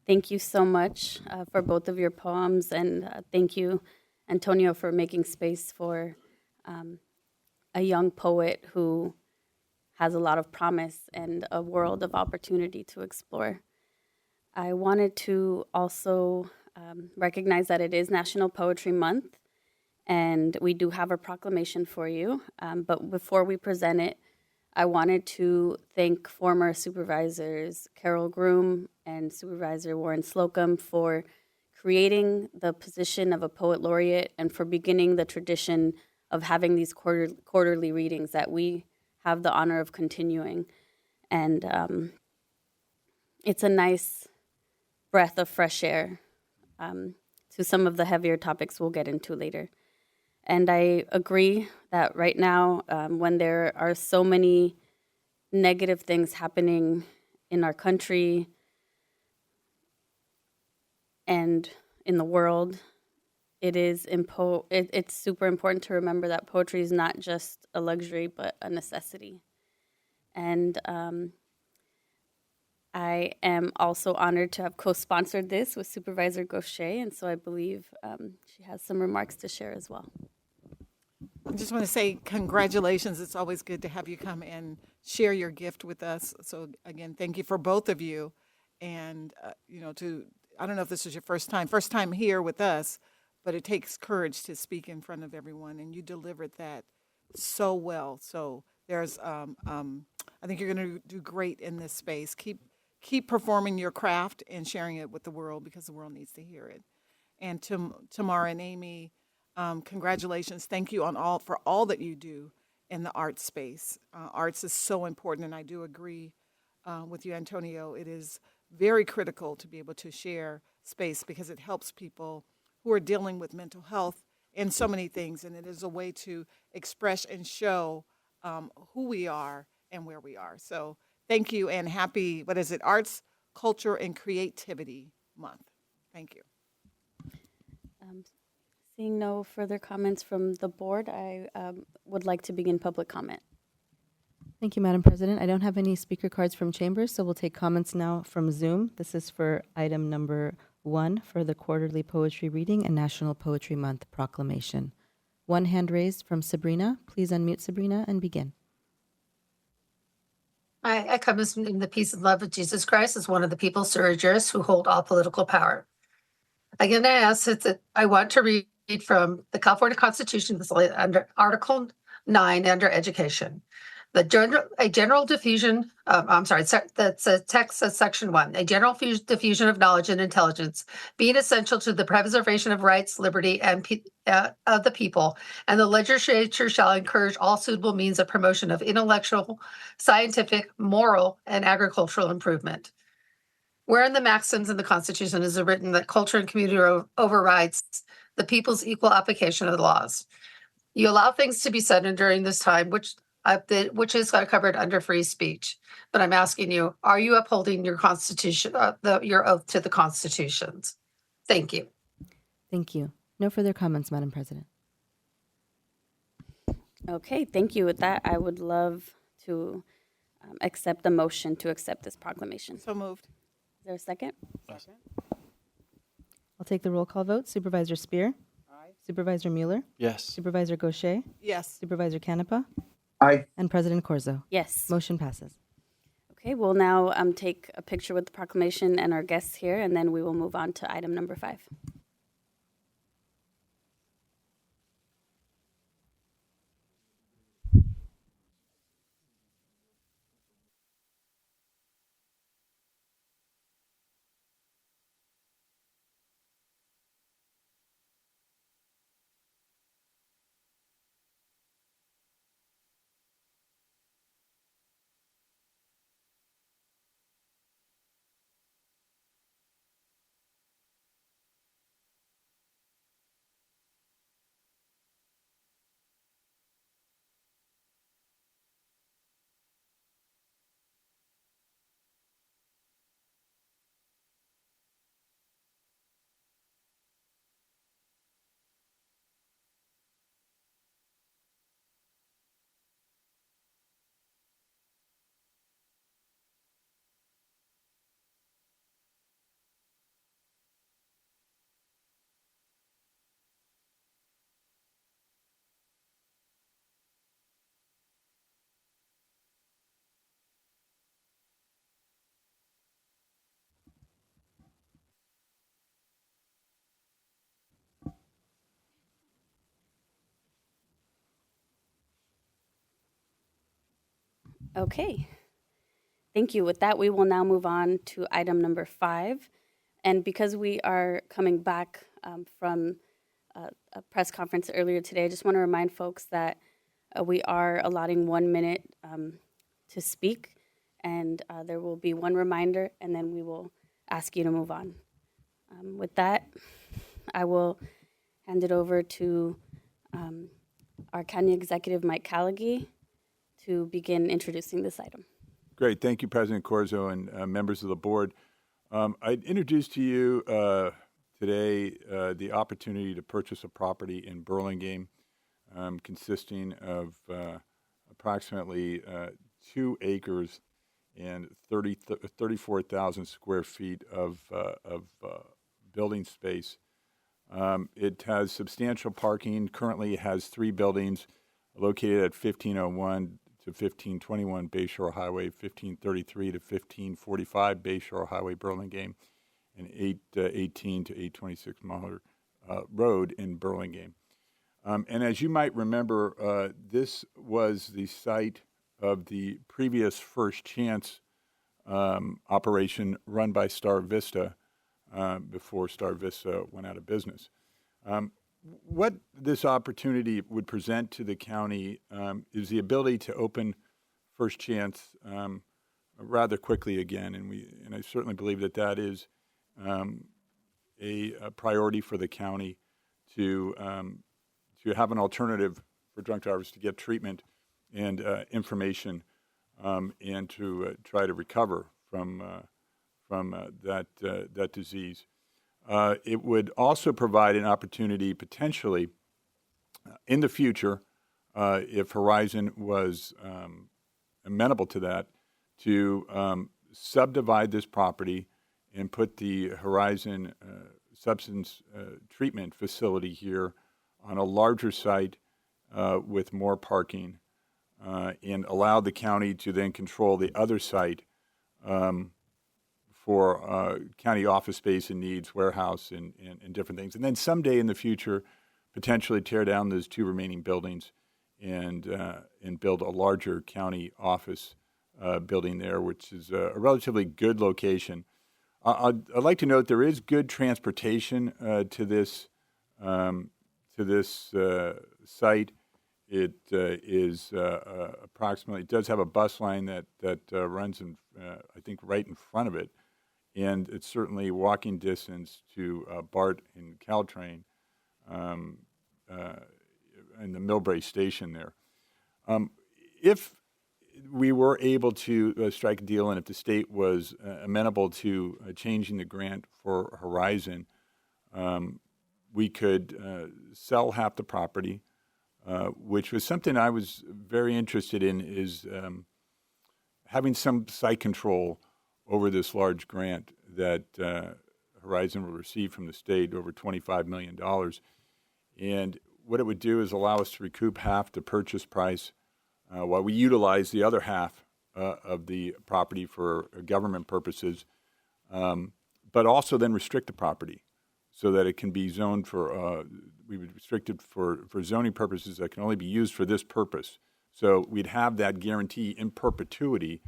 Thank you so much for both of your poems, and thank you, Antonio, for making space for a young poet who has a lot of promise and a world of opportunity to explore. I wanted to also recognize that it is National Poetry Month, and we do have a proclamation for you. But before we present it, I wanted to thank former supervisors Carol Groom and Supervisor Warren Slocum for creating the position of a poet laureate and for beginning the tradition of having these quarterly readings that we have the honor of continuing. And it's a nice breath of fresh air to some of the heavier topics we'll get into later. And I agree that right now, when there are so many negative things happening in our country and in the world, it's super important to remember that poetry is not just a luxury, but a necessity. And I am also honored to have co-sponsored this with Supervisor Gaucher, and so I believe she has some remarks to share as well. I just want to say congratulations. It's always good to have you come and share your gift with us. So again, thank you for both of you. And, I don't know if this is your first time here with us, but it takes courage to speak in front of everyone, and you delivered that so well. So there's, I think you're going to do great in this space. Keep performing your craft and sharing it with the world, because the world needs to hear it. And to Tamara and Amy, congratulations. Thank you for all that you do in the arts space. Arts is so important, and I do agree with you, Antonio. It is very critical to be able to share space because it helps people who are dealing with mental health and so many things. And it is a way to express and show who we are and where we are. So thank you, and happy, Arts, Culture, and Creativity Month. Thank you. Seeing no further comments from the board, I would like to begin public comment. Thank you, Madam President. I don't have any speaker cards from chambers, so we'll take comments now from Zoom. This is for item number 1 for the quarterly poetry reading and National Poetry Month proclamation. One hand raised from Sabrina. Please unmute Sabrina and begin. I come in the peace and love of Jesus Christ as one of the people, surrogers, who hold all political power. Again, I want to read from the California Constitution, under Article 9 under education. A general diffusion, that's a text of Section 1, a general diffusion of knowledge and intelligence being essential to the preservation of rights, liberty, and of the people, and the legislature shall encourage all suitable means of promotion of intellectual, scientific, moral, and agricultural improvement. Wherein the maxims in the Constitution is written that culture and community overrides the people's equal application of the laws. You allow things to be said during this time, which is covered under free speech. But I'm asking you, are you upholding your Constitution, your oath to the Constitutions? Thank you. Thank you. No further comments, Madam President. Okay, thank you. With that, I would love to accept the motion to accept this proclamation. So moved. Is there a second? Second. I'll take the roll call vote. Supervisor Spear? Aye. Supervisor Mueller? Yes. Supervisor Gaucher? Yes. Supervisor Canepa? Aye. And President Corzo? Yes. Motion passes. Okay, we'll now take a picture with the proclamation and our guests here, and then we will move on to item number 5. Okay. Thank you. With that, we will now move on to item number 5. And because we are coming back from a press conference earlier today, I just want to remind folks that we are allotting 1 minute to speak, and there will be one reminder, and then we will ask you to move on. With that, I will hand it over to our County Executive, Mike Callaghy, to begin introducing this item. Great. Thank you, President Corzo and members of the board. I'd introduce to you today the opportunity to purchase a property in Burlingame consisting of approximately 2 acres and 34,000 square feet of building space. It has substantial parking. Currently, it has 3 buildings located at 1501 to 1521 Bayshore Highway, 1533 to 1545 Bayshore Highway, Burlingame, and 818 to 826 Mahler Road in Burlingame. And as you might remember, this was the site of the previous First Chance operation run by Star Vista before Star Vista went out of business. What this opportunity would present to the county is the ability to open First Chance rather quickly again, and I certainly believe that is a priority for the county to have an alternative for drunk drivers to get treatment and information and to try to recover from that disease. It would also provide an opportunity potentially in the future, if Horizon was amenable to that, to subdivide this property and put the Horizon substance treatment facility here on a larger site with more parking and allow the county to then control the other site for county office space and needs, warehouse, and different things. And then someday in the future, potentially tear down those two remaining buildings and build a larger county office building there, which is a relatively good location. I'd like to note there is good transportation to this site. It is approximately, it does have a bus line that runs I think right in front of it, and it's certainly walking distance to BART and Caltrain and the Millbrae station there. If we were able to strike a deal, and if the state was amenable to changing the grant for Horizon, we could sell half the property, which was something I was very interested in, is having some site control over this large grant that Horizon will receive from the state, over $25 million. And what it would do is allow us to recoup half the purchase price while we utilize the other half of the property for government purposes, but also then restrict the property so that it can be zoned for, we would restrict it for zoning purposes that can only be used for this purpose. So we'd have that guarantee in perpetuity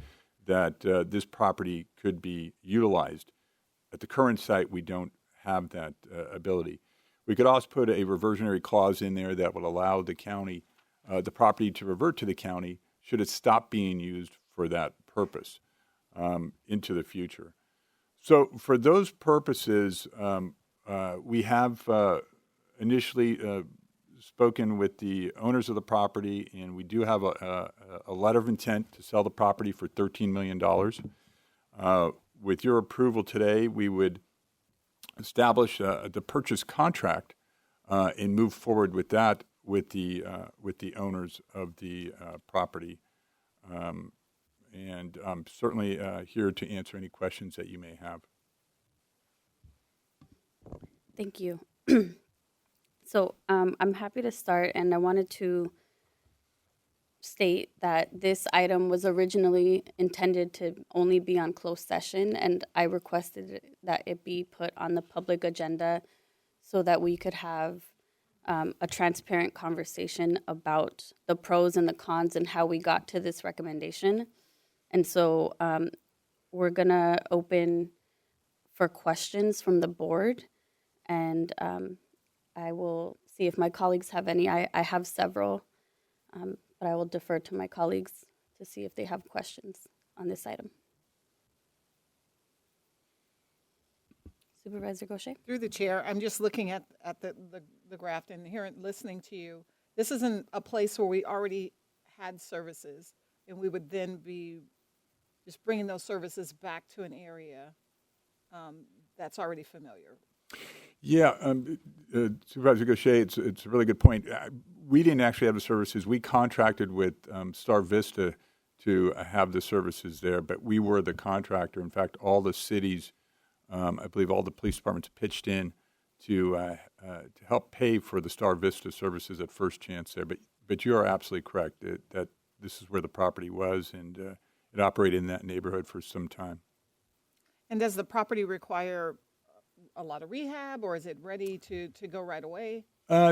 that this property could be utilized. At the current site, we don't have that ability. We could also put a reversionary clause in there that would allow the county, the property to revert to the county should it stop being used for that purpose into the future. So for those purposes, we have initially spoken with the owners of the property, and we do have a letter of intent to sell the property for $13 million. With your approval today, we would establish the purchase contract and move forward with that with the owners of the property. And I'm certainly here to answer any questions that you may have. Thank you. So I'm happy to start, and I wanted to state that this item was originally intended to only be on closed session, and I requested that it be put on the public agenda so that we could have a transparent conversation about the pros and the cons and how we got to this recommendation. And so we're going to open for questions from the board, and I will see if my colleagues have any. I have several, but I will defer to my colleagues to see if they have questions on this item. Supervisor Gaucher? Through the chair, I'm just looking at the graph and listening to you. This isn't a place where we already had services, and we would then be just bringing those services back to an area that's already familiar. Yeah, Supervisor Gaucher, it's a really good point. We didn't actually have the services. We contracted with Star Vista to have the services there, but we were the contractor. In fact, all the cities, I believe all the police departments pitched in to help pay for the Star Vista services at First Chance there. But you are absolutely correct that this is where the property was, and it operated in that neighborhood for some time. And does the property require a lot of rehab, or is it ready to go right away?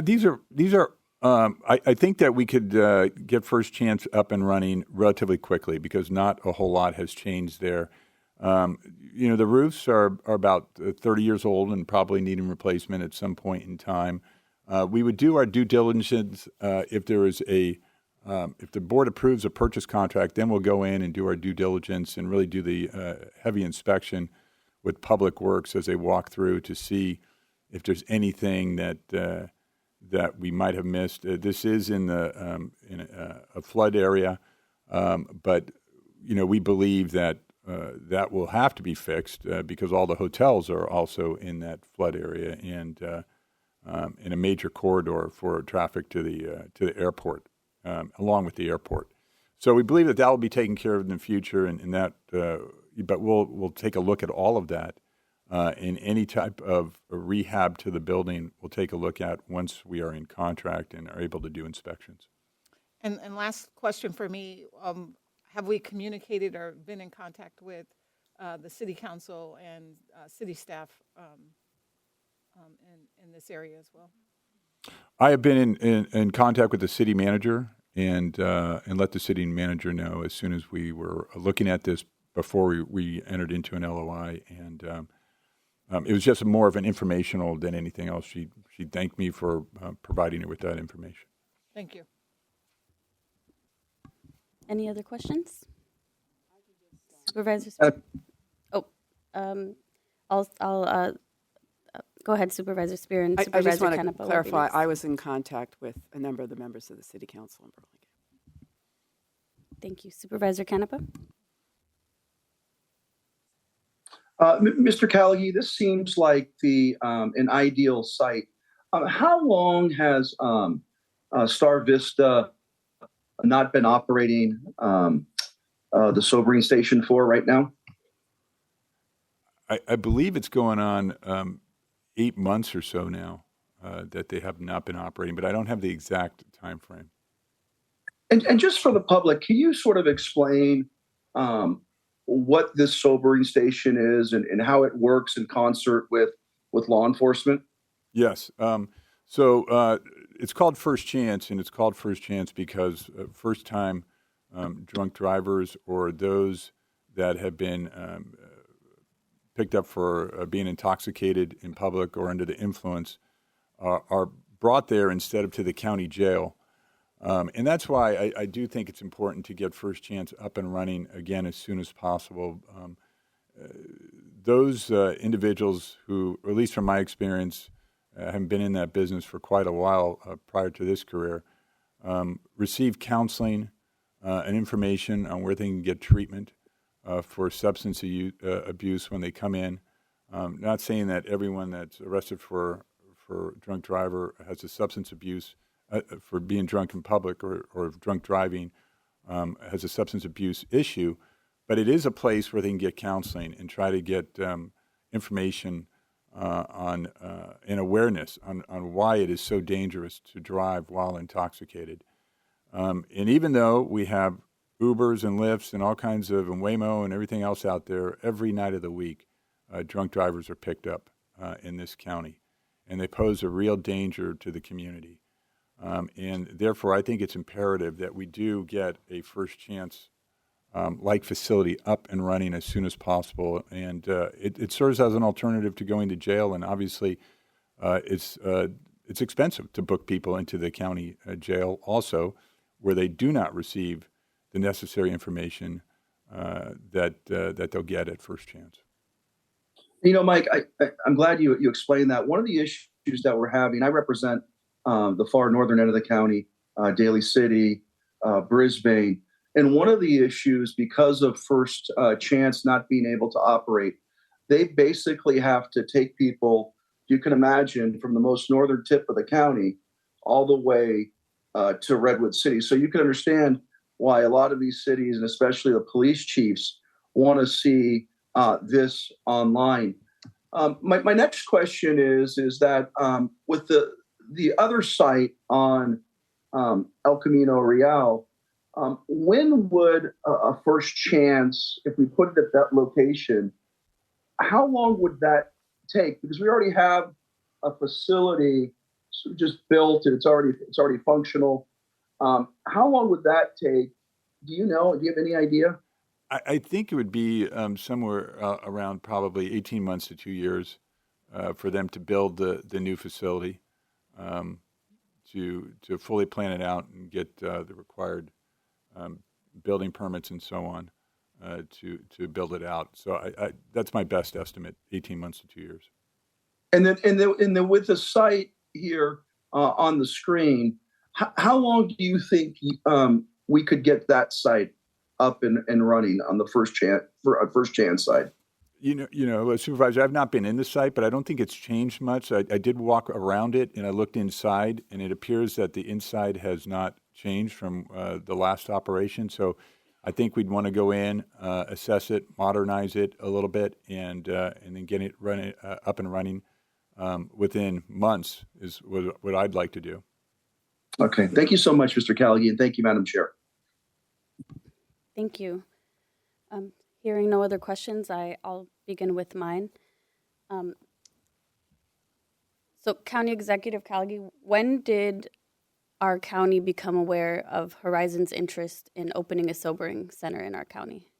These are. I think that we could get First Chance up and running relatively quickly because not a whole lot has changed there. The roofs are about 30 years old and probably needing replacement at some point in time. We would do our due diligence if there is if the board approves a purchase contract, then we'll go in and do our due diligence and really do the heavy inspection with Public Works as they walk through to see if there's anything that we might have missed. This is in a flood area, but we believe that that will have to be fixed because all the hotels are also in that flood area and in a major corridor for traffic to the airport, along with the airport. So we believe that will be taken care of in the future, and that. But we'll take a look at all of that. In any type of rehab to the building, we'll take a look at once we are in contract and are able to do inspections. And last question for me, have we communicated or been in contact with the city council and city staff in this area as well? I have been in contact with the city manager and let the city manager know as soon as we were looking at this before we entered into an LOI, and it was just more of an informational than anything else. She thanked me for providing her with that information. Thank you. Any other questions? Supervisors? I'll go ahead, Supervisor Spear and I Supervisor just want to Canepa will be clarify, next. I was in contact with a number of the members of the city council in Burlingame. Thank you. Supervisor Canepa? Mr. Callaghy, this seems like an ideal site. How long has Star Vista not been operating the sobering station for right now? I believe it's going on 8 months or so now that they have not been operating, but I don't have the exact time frame. And just for the public, can you sort of explain what this sobering station is and how it works in concert with law enforcement? Yes. So it's called First Chance, and it's called First Chance because first-time drunk drivers or those that have been picked up for being intoxicated in public or under the influence are brought there instead of to the county jail. And that's why I do think it's important to get First Chance up and running again as soon as possible. Those individuals who, or at least from my experience, have been in that business for quite a while prior to this career, receive counseling and information on where they can get treatment for substance abuse when they come in. Not saying that everyone that's arrested for drunk driver has a substance abuse for being drunk in public or drunk driving has a substance abuse issue, but it is a place where they can get counseling and try to get information on and awareness on why it is so dangerous to drive while intoxicated. And even though we have Ubers and Lyfts and all kinds of, and Waymo and everything else out there, every night of the week, drunk drivers are picked up in this county, and they pose a real danger to the community. And therefore, I think it's imperative that we do get a First Chance like facility up and running as soon as possible. And it serves as an alternative to going to jail. And obviously, it's expensive to book people into the county jail also, where they do not receive the necessary information that they'll get at First Chance. Mike, I'm glad you explained that. One of the issues that we're having, I represent the far northern end of the county, Daly City, Brisbane. And one of the issues, because of First Chance not being able to operate, they basically have to take people, you can imagine, from the most northern tip of the county all the way to Redwood City. So you can understand why a lot of these cities, and especially the police chiefs, want to see this online. My next question is that with the other site on El Camino Real, when would a First Chance, if we put it at that location, how long would that take? Because we already have a facility just built and it's already functional. How long would that take? Do you know? Do you have any idea? I think it would be somewhere around probably 18 months to 2 years for them to build the new facility, to fully plan it out and get the required building permits and so on to build it out. So that's my best estimate, 18 months to 2 years. And then with the site here on the screen, how long do you think we could get that site up and running on the first chance side? Supervisor, I've not been in the site, but I don't think it's changed much. I did walk around it and I looked inside, and it appears that the inside has not changed from the last operation. So I think we'd want to go in, assess it, modernize it a little bit, and then get it up and running within months is what I'd like to do. Okay. Thank you so much, Mr. Callaghan, and thank you, Madam Chair. Thank you. Hearing no other questions, I'll begin with mine. So County Executive Callaghan, when did our county become aware of Horizon's interest in opening a sobering center in our county?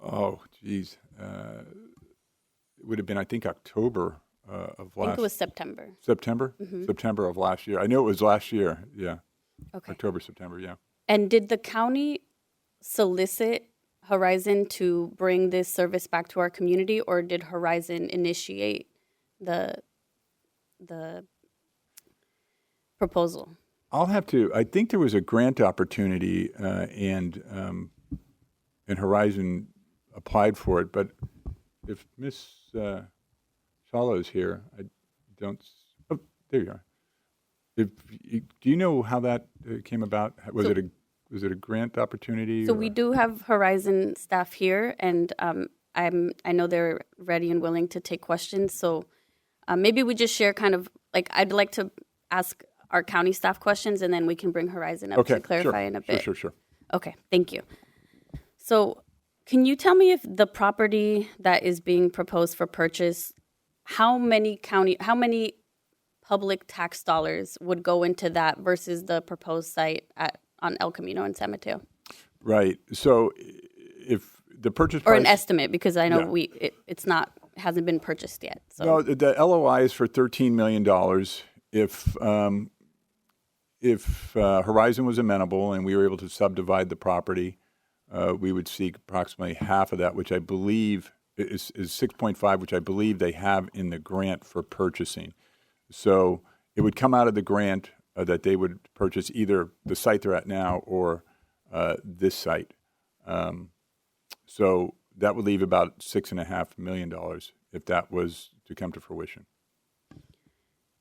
Oh, geez. It would have been, I think, October of last. I think it was September. September? Mm-hmm. September of last year. I knew it was last year. Yeah. Okay. October, September. Yeah. And did the county solicit Horizon to bring this service back to our community, or did Horizon initiate the proposal? I think there was a grant opportunity, and Horizon applied for it. But if Miss Shala is here, I don't. Oh, there you are. Do you know how that came about? Was it a grant opportunity? So we do have Horizon staff here, and I know they're ready and willing to take questions. So maybe we just share kind of like I'd like to ask our county staff questions, and then we can bring Horizon up to clarify in a bit. Sure. Okay, thank you. So can you tell me if the property that is being proposed for purchase, how many public tax dollars would go into that versus the proposed site on El Camino in San Mateo? Right. So if the purchase or price, an estimate, because I know hasn't been purchased yet. So. No, the LOI is for $13 million. If Horizon was amenable and we were able to subdivide the property, we would seek approximately half of that, which I believe is 6.5, which I believe they have in the grant for purchasing. So it would come out of the grant that they would purchase either the site they're at now or this site. So that would leave about $6.5 million if that was to come to fruition.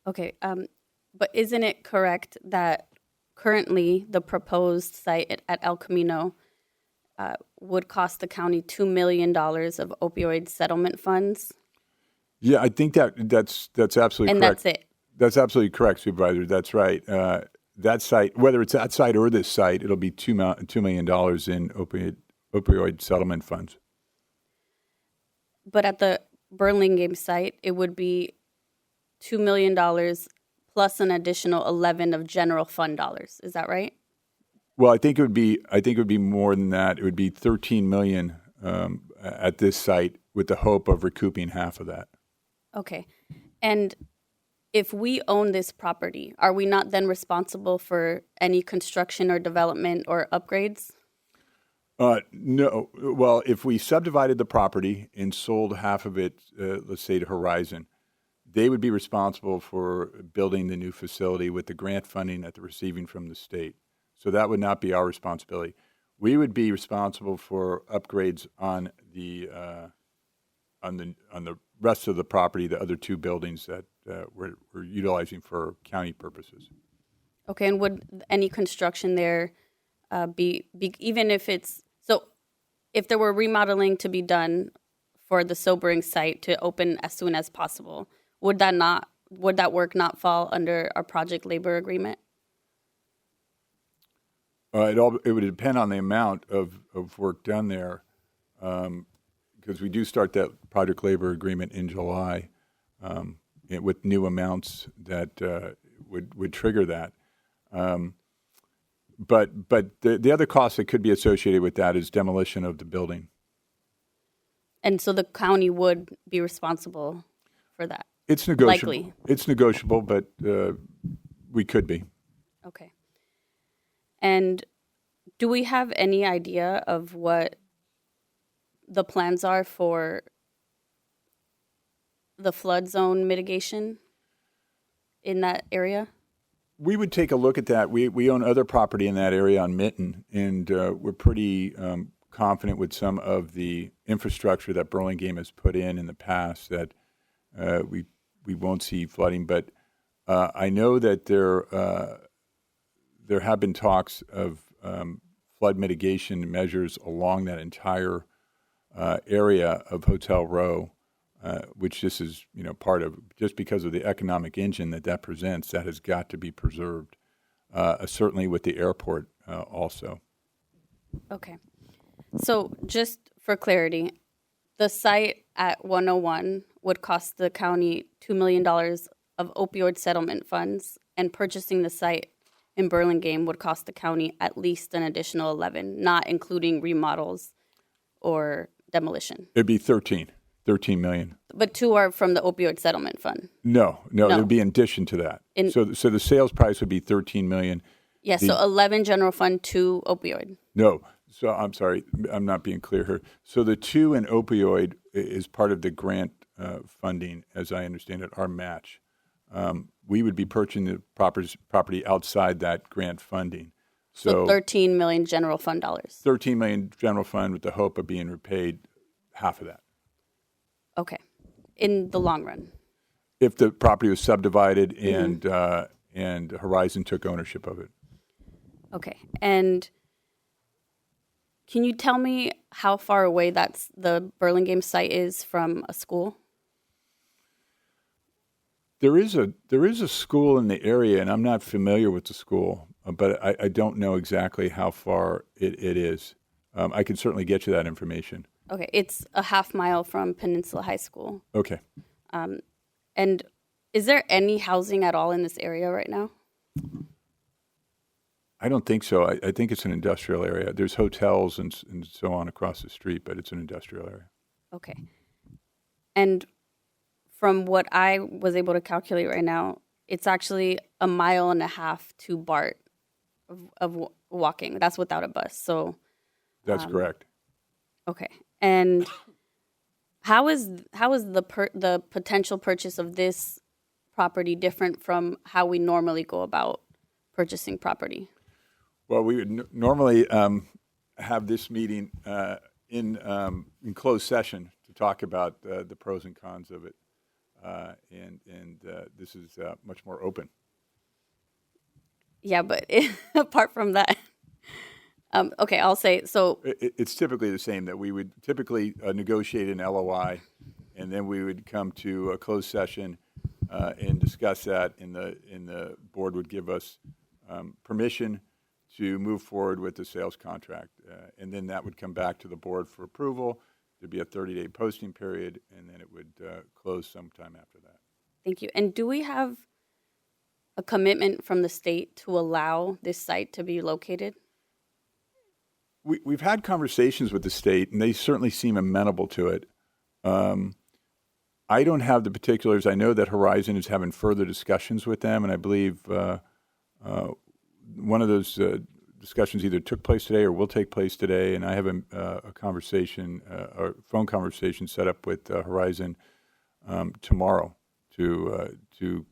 Okay, but isn't it correct that currently the proposed site at El Camino would cost the county $2 million of opioid settlement funds? Yeah, I think that's absolutely and correct. And that's it? That's absolutely correct, Supervisor. That's right. That site, whether it's that site or this site, it'll be $2 million in opioid settlement funds. But at the Burlingame site, it would be $2 million plus an additional 11 of general fund dollars. Is that right? Well, I think it would be more than that. It would be $13 million at this site, with the hope of recouping half of that. Okay, and if we own this property, are we not then responsible for any construction or development or upgrades? No. Well, if we subdivided the property and sold half of it, let's say to Horizon, they would be responsible for building the new facility with the grant funding that they're receiving from the state. So that would not be our responsibility. We would be responsible for upgrades on the rest of the property, the other two buildings that we're utilizing for county purposes. Okay, and would any construction there be even if it's so? If there were remodeling to be done for the sobering site to open as soon as possible, would that work not fall under our project labor agreement? It would depend on the amount of work done there, because we do start that project labor agreement in July with new amounts that would trigger that. But the other cost that could be associated with that is demolition of the building. And so the county would be responsible for that? It's negotiable. Likely. It's negotiable, but we could be. Okay. And do we have any idea of what the plans are for the flood zone mitigation in that area? We would take a look at that. We own other property in that area on Mitten, and we're pretty confident with some of the infrastructure that Burlingame has put in the past that we won't see flooding. But I know that there have been talks of flood mitigation measures along that entire area of Hotel Row, which this is part of, just because of the economic engine that presents, that has got to be preserved. Certainly with the airport also. Okay. So just for clarity, the site at 101 would cost the county $2 million of opioid settlement funds, and purchasing the site in Burlingame would cost the county at least an additional 11, not including remodels or demolition. It'd be 13 million. But 2 are from the opioid settlement fund. No, it would be in addition to that. So the sales price would be 13 million. Yes, so 11 general fund, 2 opioid. No, so I'm sorry, I'm not being clear here. So the 2 in opioid is part of the grant funding, as I understand it, our match. We would be purchasing the property outside that grant funding. So 13 million general fund dollars. 13 million general fund with the hope of being repaid half of that. Okay, in the long run. If the property was subdivided and Horizon took ownership of it. Okay, and can you tell me how far away the Burlingame site is from a school? There is a school in the area, and I'm not familiar with the school, but I don't know exactly how far it is. I can certainly get you that information. Okay, it's a half mile from Peninsula High School. Okay. And is there any housing at all in this area right now? I don't think so. I think it's an industrial area. There's hotels and so on across the street, but it's an industrial area. Okay. And from what I was able to calculate right now, it's actually 1.5 miles to BART of walking. That's without a bus. So that's correct. Okay. And how is the potential purchase of this property different from how we normally go about purchasing property? Well, we would normally have this meeting in closed session to talk about the pros and cons of it, and this is much more open. Yeah, but apart from that, okay, I'll say so. It's typically the same, that we would typically negotiate an LOI, and then we would come to a closed session and discuss that, and the board would give us permission to move forward with the sales contract. And then that would come back to the board for approval. There'd be a 30-day posting period, and then it would close sometime after that. Thank you. And do we have a commitment from the state to allow this site to be located? We've had conversations with the state, and they certainly seem amenable to it. I don't have the particulars. I know that Horizon is having further discussions with them, and I believe one of those discussions either took place today or will take place today. And I have a conversation, a phone conversation set up with Horizon tomorrow to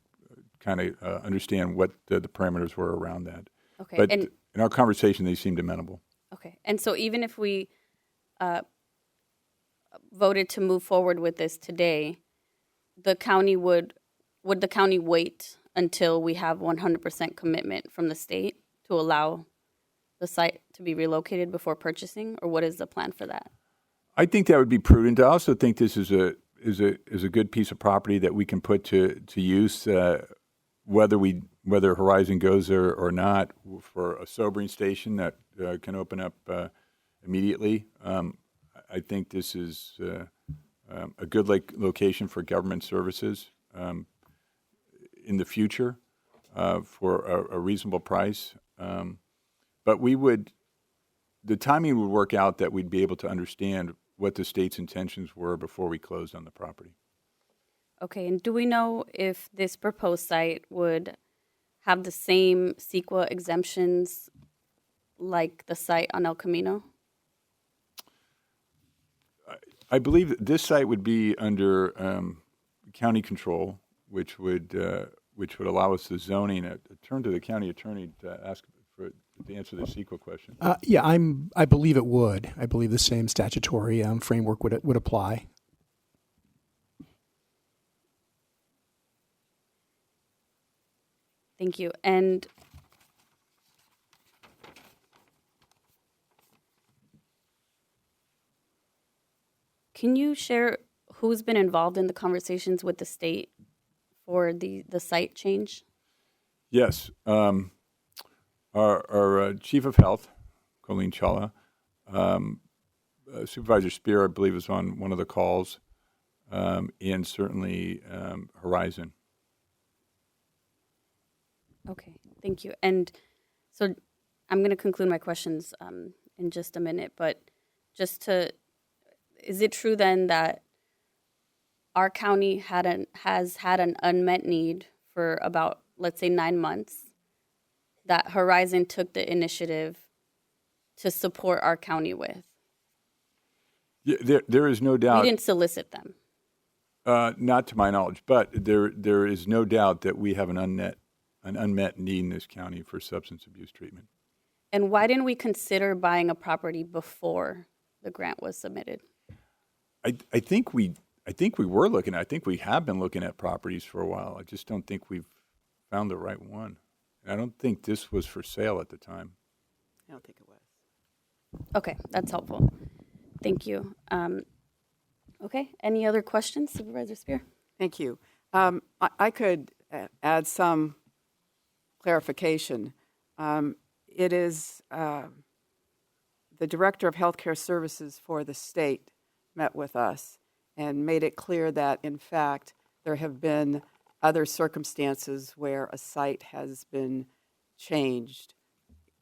kind of understand what the parameters were around that. Okay. But in our conversation, they seemed amenable. Okay. And so even if we voted to move forward with this today, the county would the county wait until we have 100% commitment from the state to allow the site to be relocated before purchasing, or what is the plan for that? I think that would be prudent. I also think this is a good piece of property that we can put to use, whether Horizon goes there or not, for a sobering station that can open up immediately. I think this is a good location for government services in the future for a reasonable price. But the timing would work out that we'd be able to understand what the state's intentions were before we closed on the property. Okay, and do we know if this proposed site would have the same CEQA exemptions like the site on El Camino? I believe that this site would be under county control, which would allow us the zoning. A turn to the county attorney to ask for to answer the CEQA question. Yeah, I believe it would. I believe the same statutory framework would apply. Thank you. And can you share who's been involved in the conversations with the state for the site change? Yes. Our chief of health, Colleen Chawla, Supervisor Spear, I believe, was on one of the calls, and certainly Horizon. Okay, thank you. And so I'm going to conclude my questions in just a minute, but is it true then that our county has had an unmet need for about, let's say, 9 months, that Horizon took the initiative to support our county with? Yeah, there is no doubt. We didn't solicit them. Not to my knowledge, but there is no doubt that we have an unmet need in this county for substance abuse treatment. And why didn't we consider buying a property before the grant was submitted? I think we were looking. I think we have been looking at properties for a while. I just don't think we've found the right one. I don't think this was for sale at the time. I don't think it was. Okay, that's helpful. Thank you. Okay, any other questions, Supervisor Spear? Thank you. I could add some clarification. It is the Director of Healthcare Services for the state met with us and made it clear that, in fact, there have been other circumstances where a site has been changed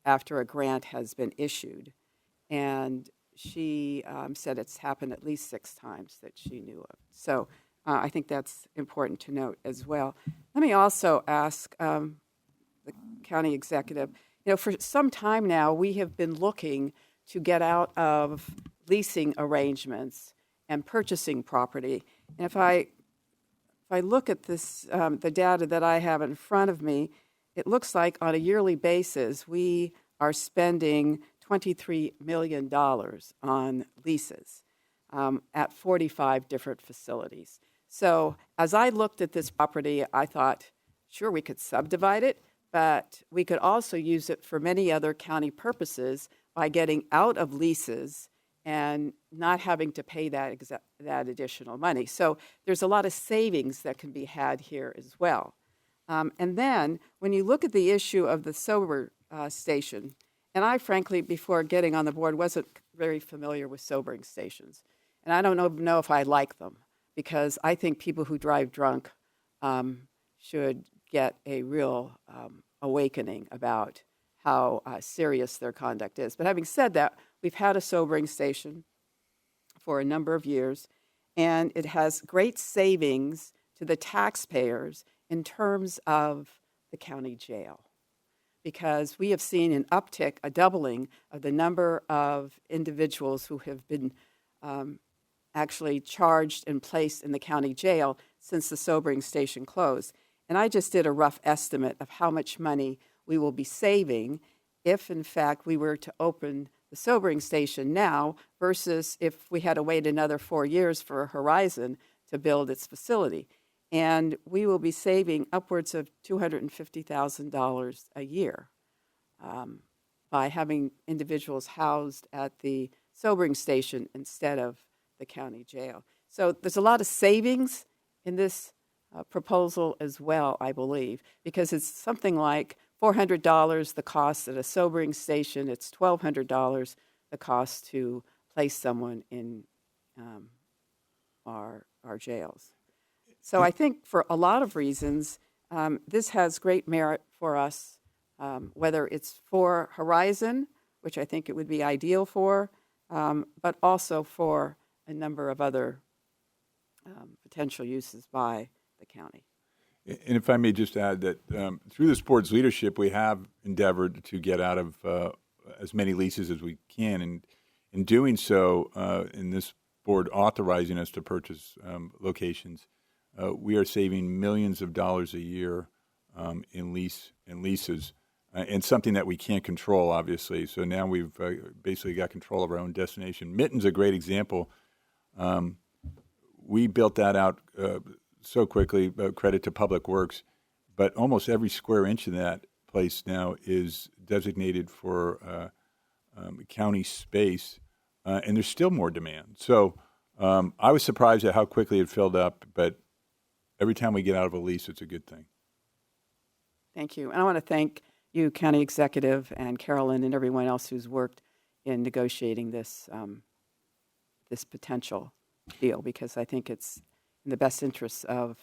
after a grant has been issued. And she said it's happened at least 6 times that she knew of. So I think that's important to note as well. Let me also ask the county executive, for some time now, we have been looking to get out of leasing arrangements and purchasing property. And if I look at this, the data that I have in front of me, it looks like on a yearly basis, we are spending $23 million on leases at 45 different facilities. So as I looked at this property, I thought, sure, we could subdivide it, but we could also use it for many other county purposes by getting out of leases and not having to pay that additional money. So there's a lot of savings that can be had here as well. And then when you look at the issue of the sober station, and I frankly, before getting on the board, wasn't very familiar with sobering stations. And I don't know if I like them, because I think people who drive drunk should get a real awakening about how serious their conduct is. But having said that, we've had a sobering station for a number of years, and it has great savings to the taxpayers in terms of the county jail, because we have seen an uptick, a doubling of the number of individuals who have been actually charged and placed in the county jail since the sobering station closed. And I just did a rough estimate of how much money we will be saving if, in fact, we were to open the sobering station now versus if we had to wait another 4 years for Horizon to build its facility. And we will be saving upwards of $250,000 a year by having individuals housed at the sobering station instead of the county jail. So there's a lot of savings in this proposal as well, I believe, because it's something like $400 the cost at a sobering station. It's $1,200 the cost to place someone in our jails. So I think for a lot of reasons, this has great merit for us, whether it's for Horizon, which I think it would be ideal for, but also for a number of other potential uses by the county. And if I may just add that through this board's leadership, we have endeavored to get out of as many leases as we can. And in doing so, in this board authorizing us to purchase locations, we are saving millions of dollars a year in leases, and something that we can't control, obviously. So now we've basically got control of our own destination. Mitten's a great example. We built that out so quickly, credit to Public Works, but almost every square inch of that place now is designated for county space, and there's still more demand. So I was surprised at how quickly it filled up, but every time we get out of a lease, it's a good thing. Thank you. And I want to thank you, County Executive, and Carolyn, and everyone else who's worked in negotiating this this potential deal, because I think it's in the best interests of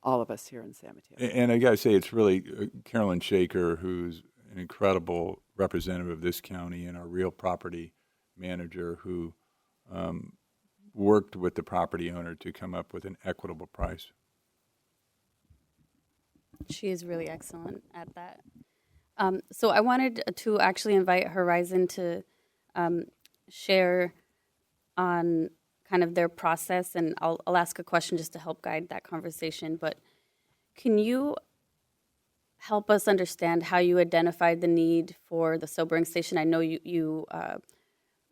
all of us here in San Mateo. And I got to say, it's really Carolyn Shaker, who's an incredible representative of this county and our real property manager, who worked with the property owner to come up with an equitable price. She is really excellent at that. So I wanted to actually invite Horizon to share on kind of their process, and I'll ask a question just to help guide that conversation. But can you help us understand how you identified the need for the sobering station? I know you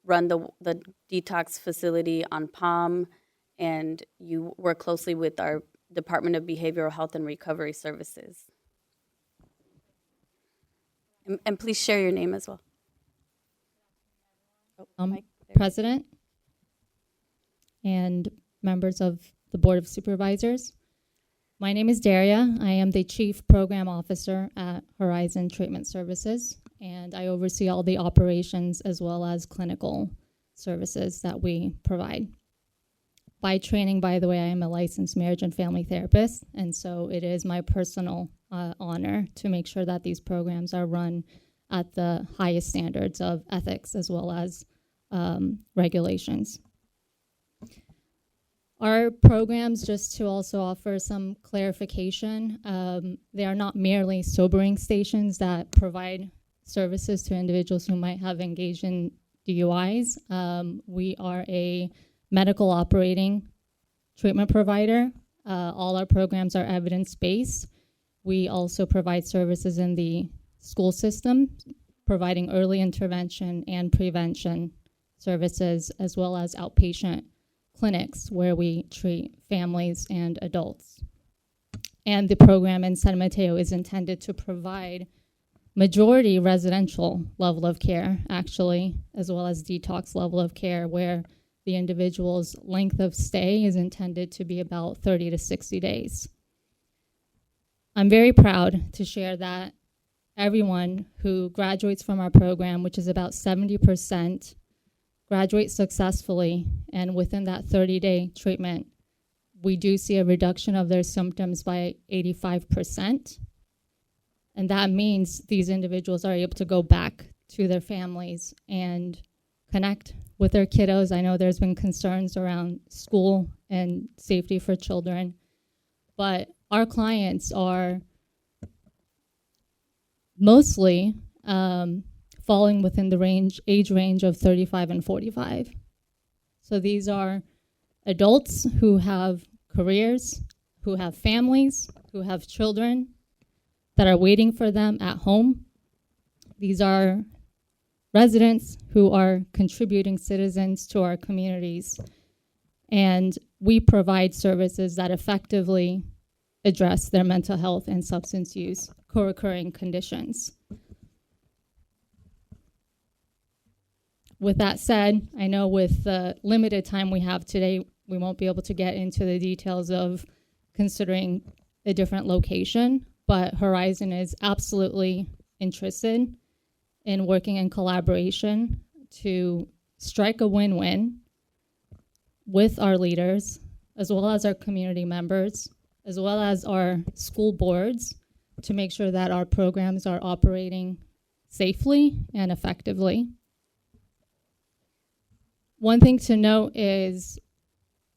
run the detox facility on Palm, and you work closely with our Department of Behavioral Health and Recovery Services. And please share your name as well. President and members of the Board of Supervisors. My name is Daria. I am the Chief Program Officer at Horizon Treatment Services, and I oversee all the operations as well as clinical services that we provide. By training, by the way, I am a licensed marriage and family therapist, and so it is my personal honor to make sure that these programs are run at the highest standards of ethics as well as regulations. Our programs, just to also offer some clarification, they are not merely sobering stations that provide services to individuals who might have engaged in DUIs. We are a medical operating treatment provider. All our programs are evidence-based. We also provide services in the school system, providing early intervention and prevention services, as well as outpatient clinics where we treat families and adults. And the program in San Mateo is intended to provide majority residential level of care, actually, as well as detox level of care, where the individual's length of stay is intended to be about 30 to 60 days. I'm very proud to share that everyone who graduates from our program, which is about 70%, graduate successfully, and within that 30-day treatment, we do see a reduction of their symptoms by 85%. And that means these individuals are able to go back to their families and connect with their kiddos. I know there's been concerns around school and safety for children, but our clients are mostly falling within the age range of 35 and 45. So these are adults who have careers, who have families, who have children that are waiting for them at home. These are residents who are contributing citizens to our communities. And we provide services that effectively address their mental health and substance use co-occurring conditions. With that said, I know with the limited time we have today, we won't be able to get into the details of considering a different location, but Horizon is absolutely interested in working in collaboration to strike a win-win with our leaders, as well as our community members, as well as our school boards, to make sure that our programs are operating safely and effectively. One thing to note is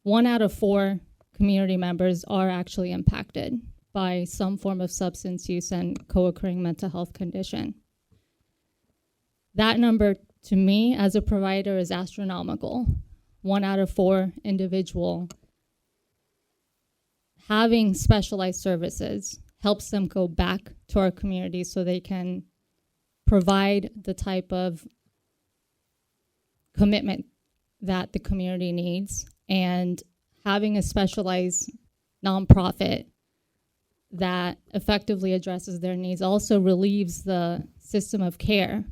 1 out of 4 community members are actually impacted by some form of substance use and co-occurring mental health condition. That number, to me, as a provider, is astronomical. 1 out of 4 individual having specialized services helps them go back to our community so they can provide the type of commitment that the community needs. And having a specialized nonprofit that effectively addresses their needs also relieves the system of care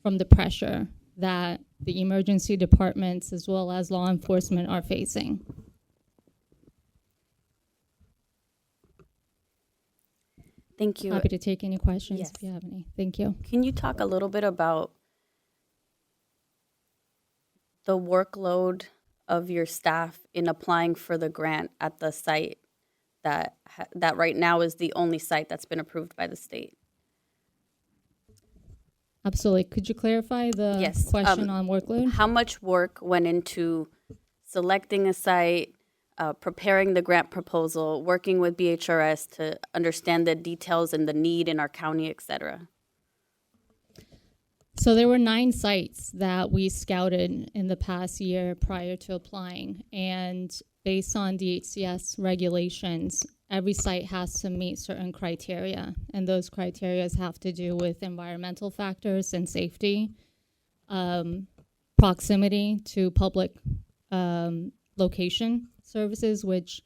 from the pressure that the emergency departments as well as law enforcement are facing. Thank you. Happy to take any questions Yes. if you have any. Thank you. Can you talk a little bit about the workload of your staff in applying for the grant at the site that right now is the only site that's been approved by the state? Absolutely. Could you clarify the Yes. question on workload? How much work went into selecting a site, preparing the grant proposal, working with BHRS to understand the details and the need in our county, et cetera? So there were 9 sites that we scouted in the past year prior to applying. And based on DHCS regulations, every site has to meet certain criteria. And those criteria have to do with environmental factors and safety, proximity to public location services, which,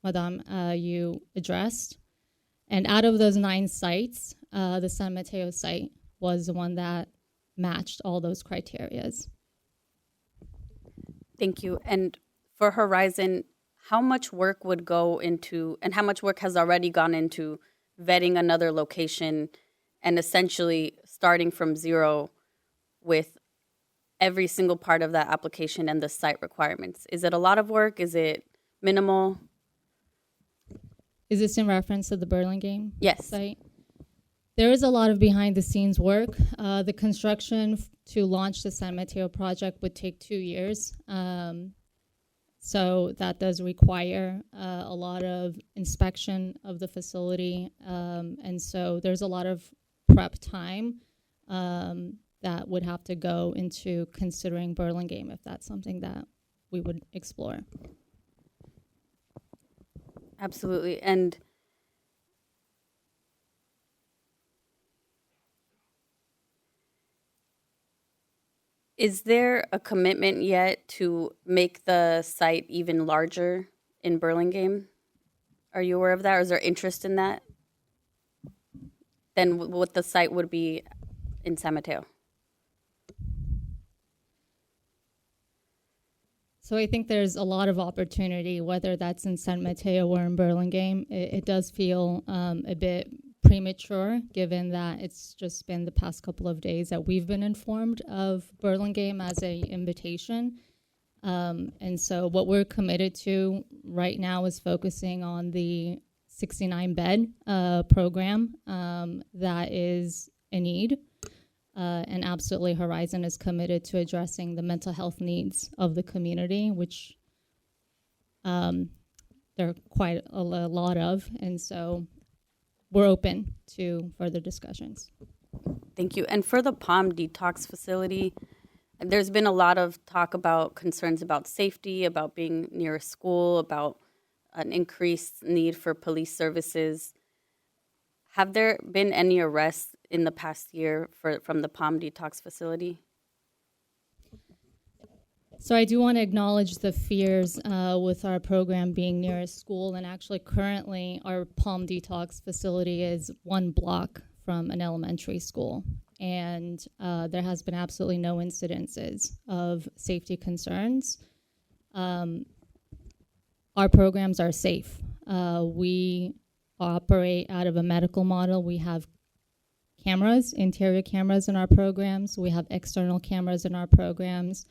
Madame, you addressed. And out of those 9 sites, the San Mateo site was the one that matched all those criterias. Thank you. And for Horizon, how much work would go into, and how much work has already gone into vetting another location and essentially starting from zero with every single part of that application and the site requirements? Is it a lot of work? Is it minimal? Is this in reference to the Burlingame Yes. site? There is a lot of behind the scenes work. The construction to launch the San Mateo project would take 2 years. So that does require a lot of inspection of the facility. And so there's a lot of prep time that would have to go into considering Burlingame if that's something that we would explore. Absolutely. And is there a commitment yet to make the site even larger in Burlingame? Are you aware of that, or is there interest in that than what the site would be in San Mateo? So I think there's a lot of opportunity, whether that's in San Mateo or in Burlingame. It does feel a bit premature, given that it's just been the past couple of days that we've been informed of Burlingame as an invitation. And so what we're committed to right now is focusing on the 69-bed program that is in need. And absolutely, Horizon is committed to addressing the mental health needs of the community, which there are quite a lot of. And so we're open to further discussions. Thank you. And for the Palm Detox facility, there's been a lot of talk about concerns about safety, about being near a school, about an increased need for police services. Have there been any arrests in the past year from the Palm Detox facility? So I do want to acknowledge the fears with our program being near a school, and actually currently our Palm Detox facility is 1 block from an elementary school, and there has been absolutely no incidences of safety concerns. Our programs are safe. We operate out of a medical model. We have cameras, interior cameras in our programs. We have external cameras in our programs.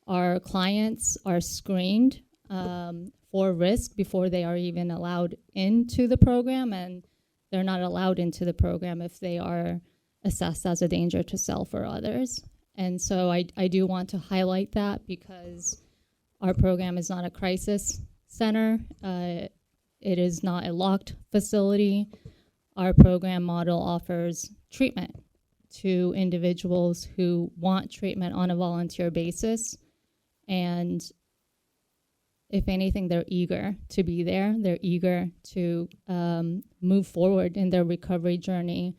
Our clients are screened for risk before they are even allowed into the program, and they're not allowed into the program if they are assessed as a danger to self or others. And so I do want to highlight that because our program is not a crisis center. It is not a locked facility. Our program model offers treatment to individuals who want treatment on a volunteer basis. And if anything, they're eager to be there. They're eager to move forward in their recovery journey.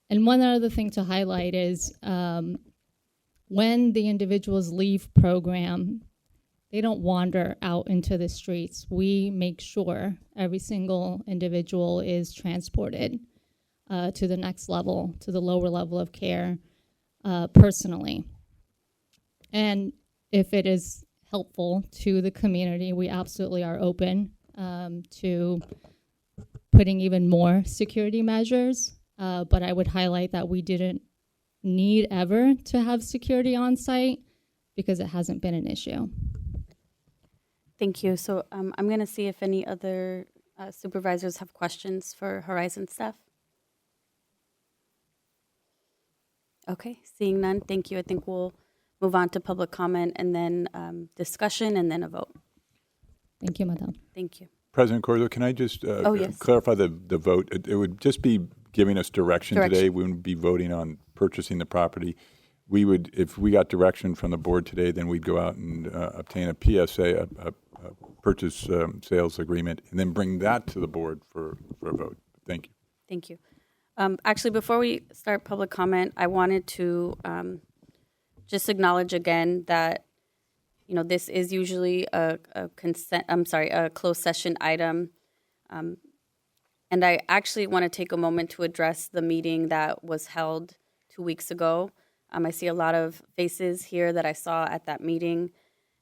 And one other thing to highlight is when the individuals leave program, they don't wander out into the streets. We make sure every single individual is transported to the next level, to the lower level of care personally. And if it is helpful to the community, we absolutely are open to putting even more security measures. But I would highlight that we didn't need ever to have security on site because it hasn't been an issue. Thank you. So I'm going to see if any other supervisors have questions for Horizon staff. Okay, seeing none, thank you. I think we'll move on to public comment and then discussion and then a vote. Thank you, Madam. Thank you. President Corzo, can I just yes. clarify the vote? It would just be giving us direction today. We wouldn't be voting on purchasing the property. We would, if we got direction from the board today, then we'd go out and obtain a PSA, a purchase sales agreement, and then bring that to the board for a vote. Thank you. Thank you. Actually, before we start public comment, I wanted to just acknowledge again that, you know, this is usually a closed session item. And I actually want to take a moment to address the meeting that was held 2 weeks ago. I see a lot of faces here that I saw at that meeting.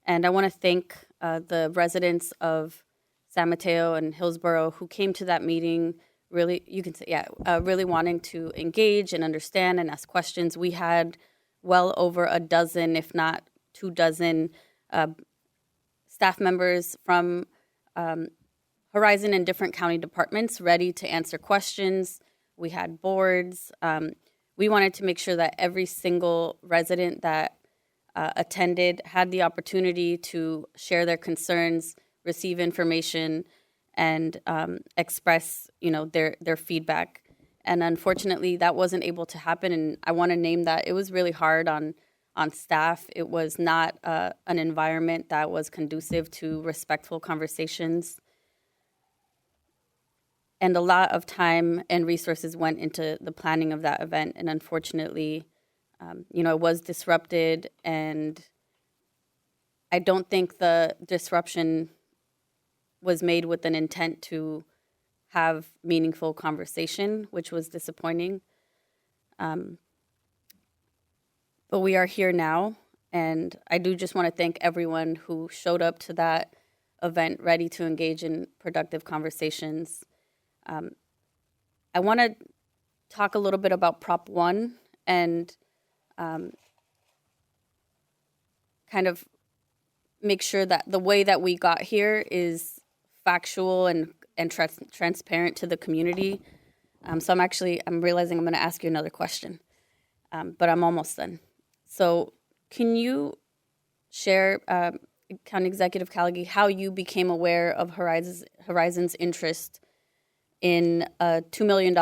And I want to thank the residents of San Mateo and Hillsborough who came to that meeting really, you can say, really wanting to engage and understand and ask questions. We had well over a dozen, if not 24, staff members from Horizon and different county departments ready to answer questions. We had boards. We wanted to make sure that every single resident that attended had the opportunity to share their concerns, receive information, and express, you know, their feedback. And unfortunately, that wasn't able to happen. And I want to name that. It was really hard on staff. It was not an environment that was conducive to respectful conversations. And a lot of time and resources went into the planning of that event. And unfortunately, you know, it was disrupted. And I don't think the disruption was made with an intent to have meaningful conversation, which was disappointing. But we are here now, and I do just want to thank everyone who showed up to that event ready to engage in productive conversations. I want to talk a little bit about Prop 1 and kind of make sure that the way that we got here is factual and transparent to the community. So I'm realizing I'm going to ask you another question, but I'm almost done. So can you share, County Executive Callaghy, how you became aware of Horizon's interest in a $2 million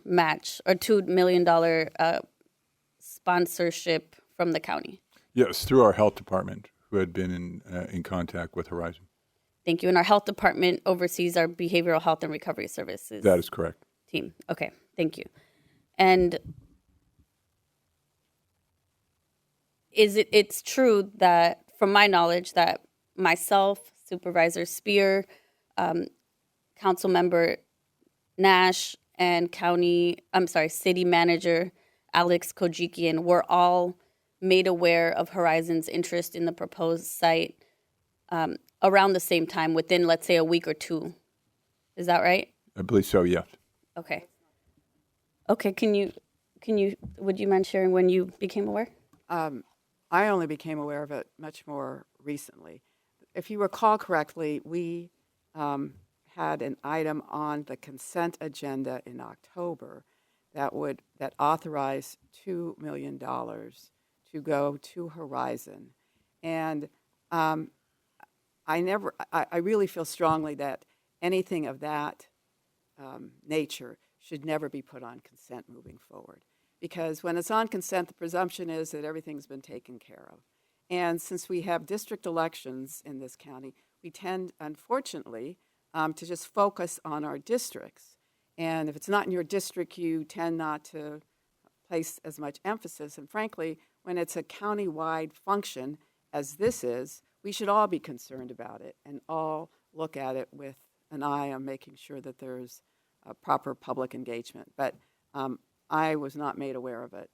match or $2 million sponsorship from the county? Yes, through our health department, who had been in contact with Horizon. Thank you. And our health department oversees our behavioral health and recovery services. That is correct. Team. Okay, thank you. And it's true that, from my knowledge, that myself, Supervisor Spear, Council Member Nash, and City Manager Alex Kojikian were all made aware of Horizon's interest in the proposed site around the same time, within, let's say, a week or two. Is that right? I believe so, yes. Okay. Okay, would you mind sharing when you became aware? I only became aware of it much more recently. If you recall correctly, we had an item on the consent agenda in October that authorized $2 million to go to Horizon. And I really feel strongly that anything of that nature should never be put on consent moving forward. Because when it's on consent, the presumption is that everything's been taken care of. And since we have district elections in this county, we tend, unfortunately, to just focus on our districts. And if it's not in your district, you tend not to place as much emphasis. And frankly, when it's a county-wide function, as this is, we should all be concerned about it and all look at it with an eye on making sure that there's proper public engagement. But I was not made aware of it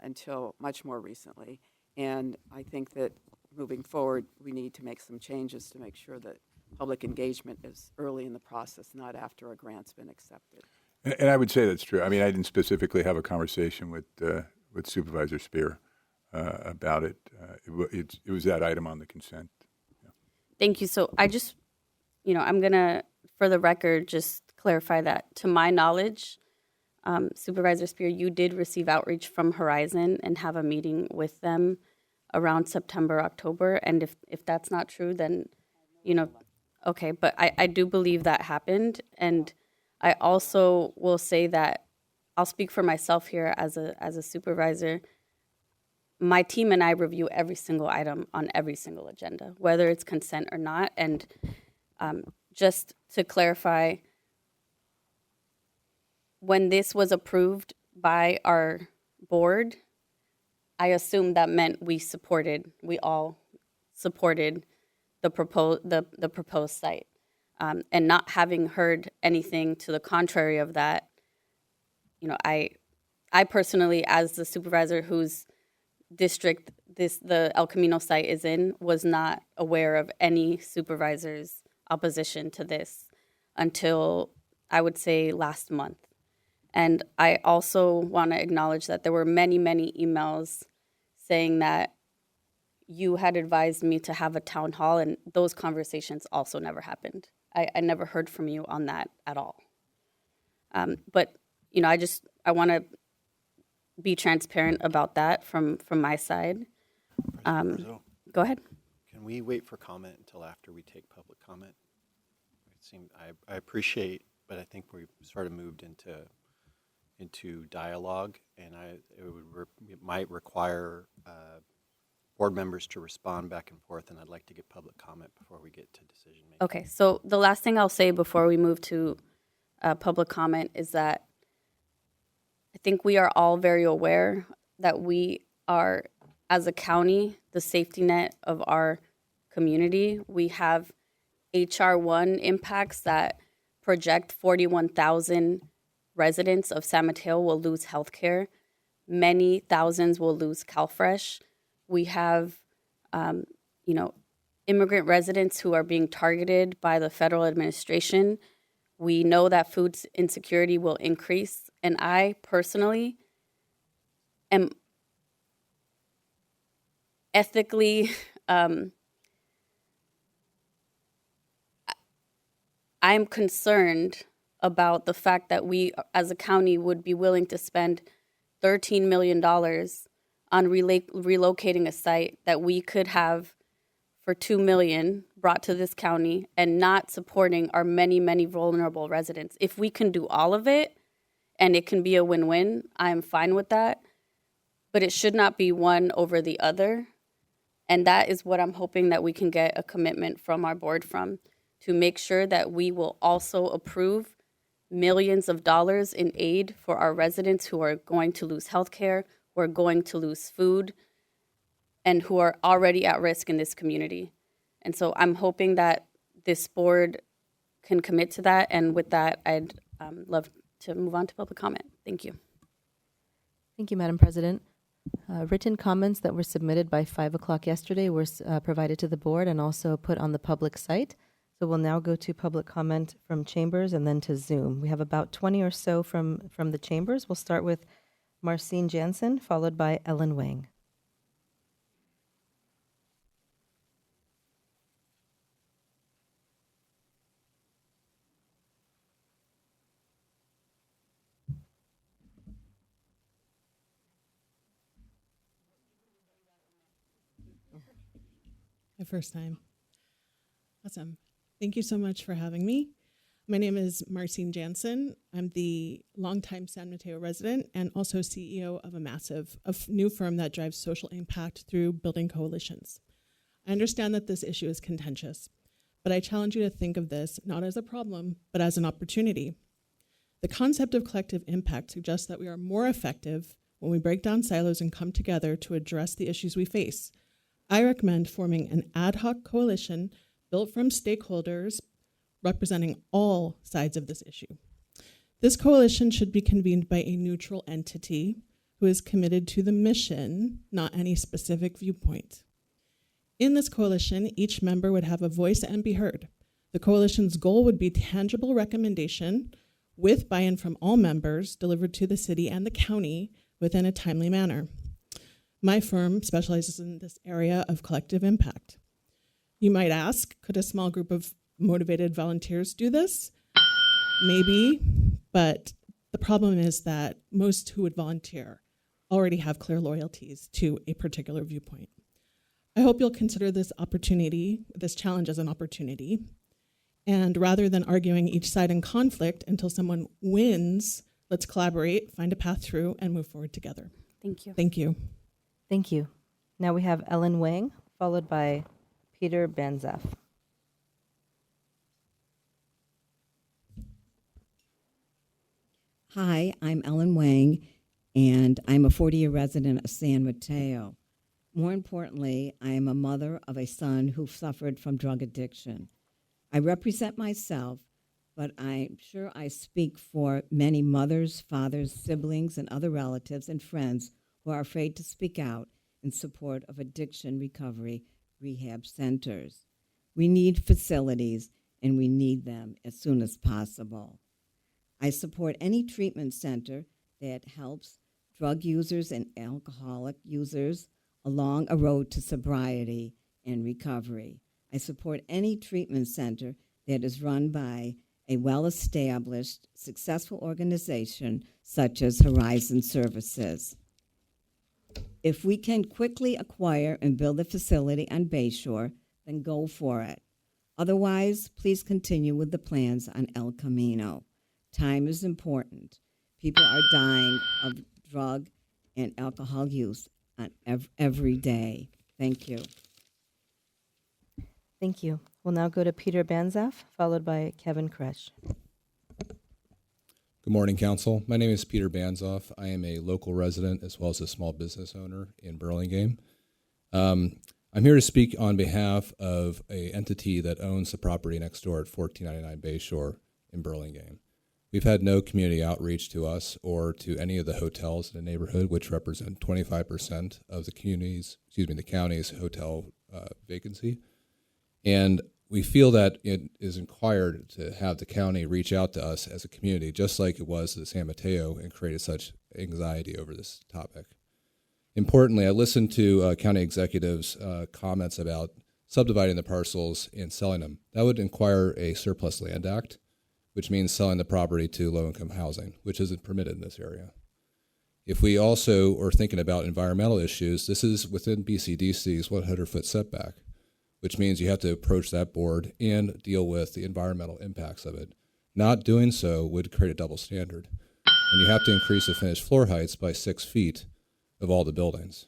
until much more recently. And I think that moving forward, we need to make some changes to make sure that public engagement is early in the process, not after a grant's been accepted. And I would say that's true. I mean, I didn't specifically have a conversation with Supervisor Spear about it. It was that item on the consent. Thank you. So I just, I'm going to, for the record, just clarify that to my knowledge, Supervisor Spear, you did receive outreach from Horizon and have a meeting with them around September, October. And if that's not true, then, okay. But I do believe that happened. And I also will say that I'll speak for myself here as a supervisor. My team and I review every single item on every single agenda, whether it's consent or not. And just to clarify, when this was approved by our board, I assumed that meant we all supported the proposed site. And not having heard anything to the contrary of that, I personally, as the supervisor whose district the El Camino site is in, was not aware of any supervisor's opposition to this until, I would say, last month. And I also want to acknowledge that there were many, many emails saying that you had advised me to have a town hall, and those conversations also never happened. I never heard from you on that at all. But, I want to be transparent about that from my side. Go ahead. Can we wait for comment until after we take public comment? I appreciate, but I think we've sort of moved into dialogue, and it might require board members to respond back and forth, and I'd like to get public comment before we get to decision making. Okay, so the last thing I'll say before we move to public comment is that I think we are all very aware that we are, as a county, the safety net of our community. We have HR 1 impacts that project 41,000 residents of San Mateo will lose health care. Many thousands will lose CalFresh. We have, immigrant residents who are being targeted by the federal administration. We know that food insecurity will increase. And I personally am ethically, I'm concerned about the fact that we, as a county, would be willing to spend $13 million on relocating a site that we could have for $2 million brought to this county and not supporting our many, many vulnerable residents. If we can do all of it and it can be a win-win, I'm fine with that. But it should not be one over the other. And that is what I'm hoping that we can get a commitment from our board from, to make sure that we will also approve millions of dollars in aid for our residents who are going to lose health care, who are going to lose food, and who are already at risk in this community. And so I'm hoping that this board can commit to that. And with that, I'd love to move on to public comment. Thank you. Thank you, Madam President. Written comments that were submitted by 5 o'clock yesterday were provided to the board and also put on the public site. So we'll now go to public comment from chambers and then to Zoom. We have about 20 or so from the chambers. We'll start with Marcine Jansen, followed by Ellen Wang. My first time. Awesome. Thank you so much for having me. My name is Marcine Jansen. I'm the longtime San Mateo resident and also CEO of a new firm that drives social impact through building coalitions. I understand that this issue is contentious, but I challenge you to think of this not as a problem, but as an opportunity. The concept of collective impact suggests that we are more effective when we break down silos and come together to address the issues we face. I recommend forming an ad hoc coalition built from stakeholders representing all sides of this issue. This coalition should be convened by a neutral entity who is committed to the mission, not any specific viewpoint. In this coalition, each member would have a voice and be heard. The coalition's goal would be tangible recommendation with buy-in from all members delivered to the city and the county within a timely manner. My firm specializes in this area of collective impact. You might ask, could a small group of motivated volunteers do this? Maybe, but the problem is that most who would volunteer already have clear loyalties to a particular viewpoint. I hope you'll consider this challenge as an opportunity. And rather than arguing each side in conflict until someone wins, let's collaborate, find a path through, and move forward together. Thank you. Thank you. Thank you. Now we have Ellen Wang, followed by Peter Banzaf. Hi, I'm Ellen Wang, and I'm a 40-year resident of San Mateo. More importantly, I am a mother of a son who suffered from drug addiction. I represent myself, but I'm sure I speak for many mothers, fathers, siblings, and other relatives and friends who are afraid to speak out in support of addiction recovery rehab centers. We need facilities, and we need them as soon as possible. I support any treatment center that helps drug users and alcoholic users along a road to sobriety and recovery. I support any treatment center that is run by a well-established, successful organization such as Horizon Services. If we can quickly acquire and build a facility on Bayshore, then go for it. Otherwise, please continue with the plans on El Camino. Time is important. People are dying of drug and alcohol use on every day. Thank you. Thank you. We'll now go to Peter Banzaf, followed by Kevin Kresh. Good morning, Council. My name is Peter Banzoff. I am a local resident as well as a small business owner in Burlingame. I'm here to speak on behalf of an entity that owns the property next door at 1499 Bayshore in Burlingame. We've had no community outreach to us or to any of the hotels in the neighborhood, which represent 25% of the the county's hotel vacancy. And we feel that it is required to have the county reach out to us as a community, just like it was to San Mateo, and created such anxiety over this topic. Importantly, I listened to county executives' comments about subdividing the parcels and selling them. That would require a surplus land act, which means selling the property to low-income housing, which isn't permitted in this area. If we also are thinking about environmental issues, this is within BCDC's 100-foot setback, which means you have to approach that board and deal with the environmental impacts of it. Not doing so would create a double standard. And you have to increase the finished floor heights by 6 feet of all the buildings.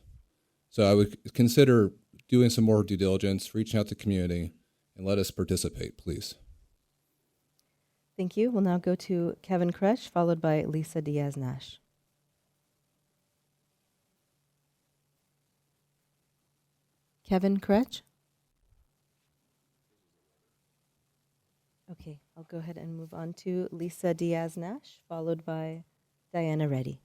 So I would consider doing some more due diligence, reaching out to the community, and let us participate, please. Thank you. We'll now go to Kevin Kresh, followed by Lisa Diaz-Nash. Kevin Kresh? Okay, I'll go ahead and move on to Lisa Diaz-Nash, followed by Diana Reddy.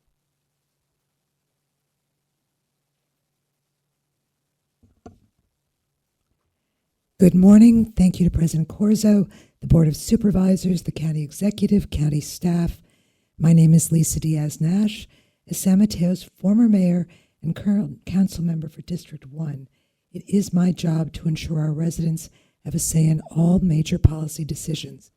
Good morning. Thank you to President Corzo, the Board of Supervisors, the County Executive, County staff. My name is Lisa Diaz-Nash. As San Mateo's former mayor and current council member for District 1, it is my job to ensure our residents have a say in all major policy decisions.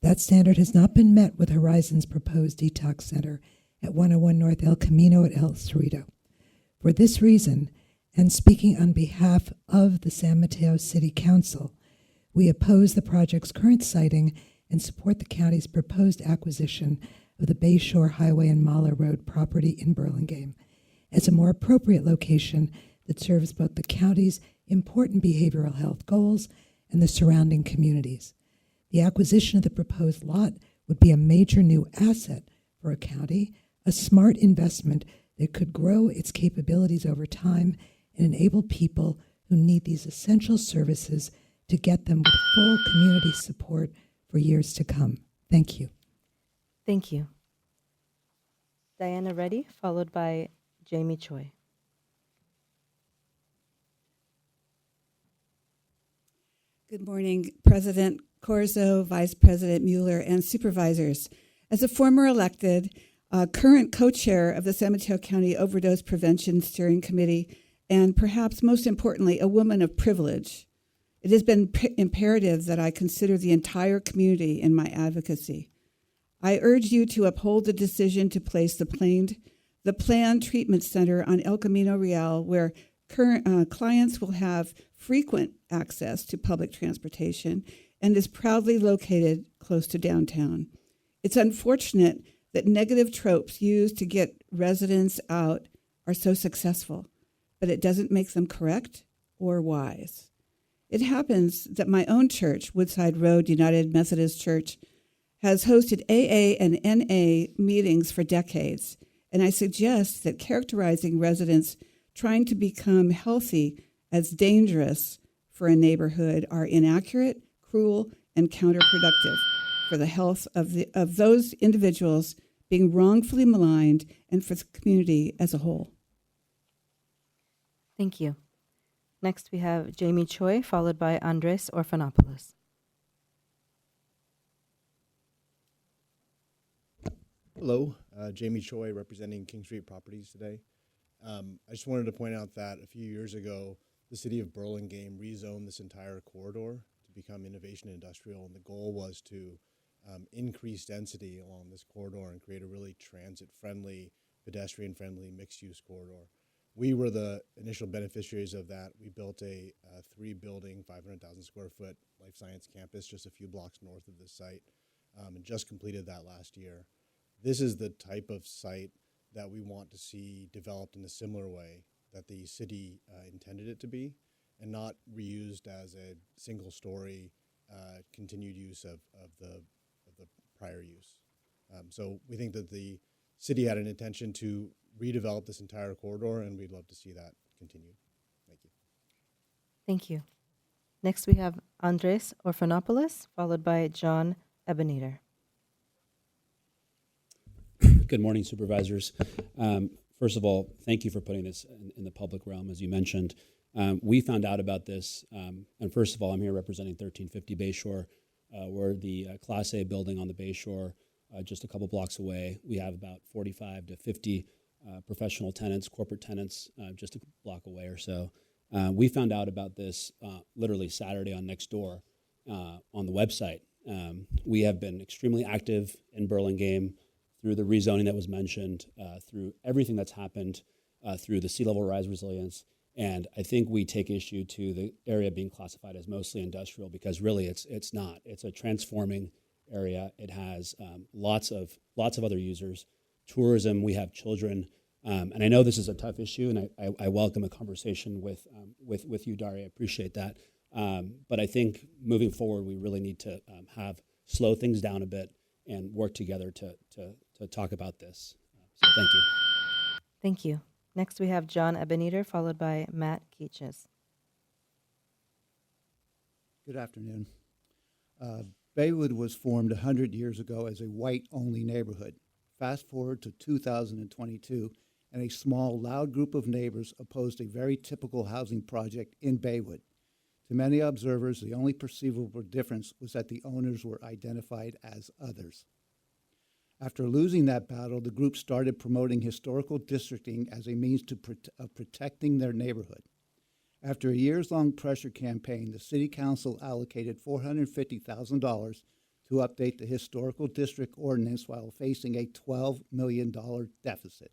That standard has not been met with Horizon's proposed detox center at 101 North El Camino at El Cerrito. For this reason, and speaking on behalf of the San Mateo City Council, we oppose the project's current siting and support the county's proposed acquisition of the Bayshore Highway and Mahler Road property in Burlingame as a more appropriate location that serves both the county's important behavioral health goals and the surrounding communities. The acquisition of the proposed lot would be a major new asset for a county, a smart investment that could grow its capabilities over time and enable people who need these essential services to get them with full community support for years to come. Thank you. Thank you. Diana Reddy, followed by Jamie Choi. Good morning, President Corzo, Vice President Mueller, and supervisors. As a former elected, current co-chair of the San Mateo County Overdose Prevention Steering Committee, and perhaps most importantly, a woman of privilege, it has been imperative that I consider the entire community in my advocacy. I urge you to uphold the decision to place the planned treatment center on El Camino Real, where current clients will have frequent access to public transportation and is proudly located close to downtown. It's unfortunate that negative tropes used to get residents out are so successful, but it doesn't make them correct or wise. It happens that my own church, Woodside Road United Methodist Church, has hosted AA and NA meetings for decades, and I suggest that characterizing residents trying to become healthy as dangerous for a neighborhood are inaccurate, cruel, and counterproductive for the health of those individuals being wrongfully maligned and for the community as a whole. Thank you. Next, we have Jamie Choi, followed by Andres Orfanopoulos. Hello, Jamie Choi representing King Street Properties today. I just wanted to point out that a few years ago, the city of Burlingame rezoned this entire corridor to become innovation industrial, and the goal was to increase density along this corridor and create a really transit-friendly, pedestrian-friendly, mixed-use corridor. We were the initial beneficiaries of that. We built a three-building, 500,000 square foot life science campus just a few blocks north of this site, and just completed that last year. This is the type of site that we want to see developed in a similar way that the city intended it to be, and not reused as a single-story continued use of the prior use. So we think that the city had an intention to redevelop this entire corridor, and we'd love to see that continue. Thank you. Thank you. Next, we have Andres Orfanopoulos, followed by John Ebeneter. Good morning, supervisors. First of all, thank you for putting this in the public realm, as you mentioned. We found out about this, and first of all, I'm here representing 1350 Bayshore. We're the Class A building on the Bayshore, just a couple blocks away. We have about 45 to 50 professional tenants, corporate tenants, just a block away or so. We found out about this literally Saturday on Nextdoor on the website. We have been extremely active in Burlingame through the rezoning that was mentioned, through everything that's happened, through the sea level rise resilience. And I think we take issue to the area being classified as mostly industrial, because really it's not. It's a transforming area. It has lots of other users. Tourism, we have children. And I know this is a tough issue, and I welcome a conversation with you, Daria. I appreciate that. But I think moving forward, we really need to slow things down a bit and work together to talk about this. So thank you. Thank you. Next, we have John Ebeneter, followed by Matt Keaches. Good afternoon. Baywood was formed 100 years ago as a white-only neighborhood. Fast forward to 2022, and a small, loud group of neighbors opposed a very typical housing project in Baywood. To many observers, the only perceivable difference was that the owners were identified as others. After losing that battle, the group started promoting historical districting as a means of protecting their neighborhood. After a years-long pressure campaign, the City Council allocated $450,000 to update the historical district ordinance while facing a $12 million deficit.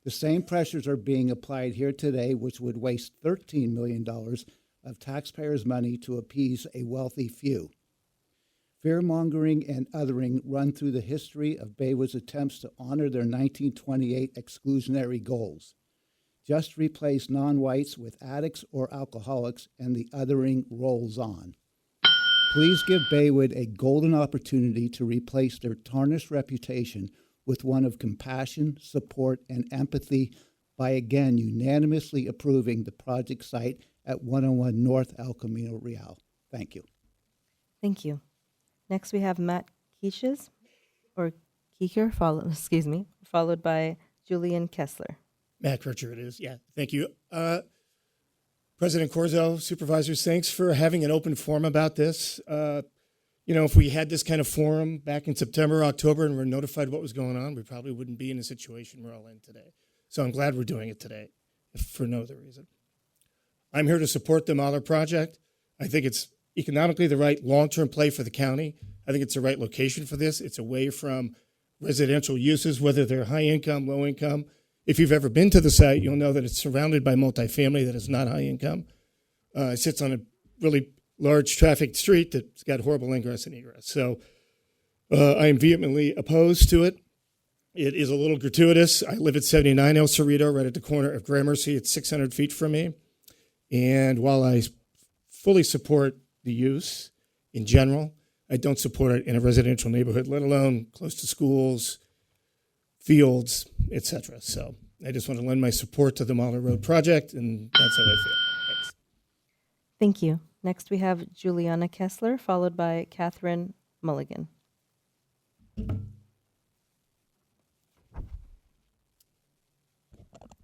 The same pressures are being applied here today, which would waste $13 million of taxpayers' money to appease a wealthy few. Fear-mongering and othering run through the history of Baywood's attempts to honor their 1928 exclusionary goals. Just replace non-whites with addicts or alcoholics, and the othering rolls on. Please give Baywood a golden opportunity to replace their tarnished reputation with one of compassion, support, and empathy by again unanimously approving the project site at 101 North El Camino Real. Thank you. Thank you. Next, we have Matt Keishes, or Keeker, followed by Julian Kessler. Matt Kircher it is. Yeah, thank you. President Corzo, supervisors, thanks for having an open forum about this. If we had this kind of forum back in September, October, and we're notified what was going on, we probably wouldn't be in the situation we're all in today. So I'm glad we're doing it today, if for no other reason. I'm here to support the Mahler project. I think it's economically the right long-term play for the county. I think it's the right location for this. It's away from residential uses, whether they're high income, low income. If you've ever been to the site, you'll know that it's surrounded by multifamily that is not high income. It sits on a really large trafficked street that's got horrible ingress and egress. So I am vehemently opposed to it. It is a little gratuitous. I live at 79 El Cerrito, right at the corner of Gramercy. It's 600 feet from me. And while I fully support the use in general, I don't support it in a residential neighborhood, let alone close to schools, fields, etc. So I just want to lend my support to the Mahler Road project, and that's how I feel. Thanks. Thank you. Next, we have Juliana Kessler, followed by Catherine Mulligan.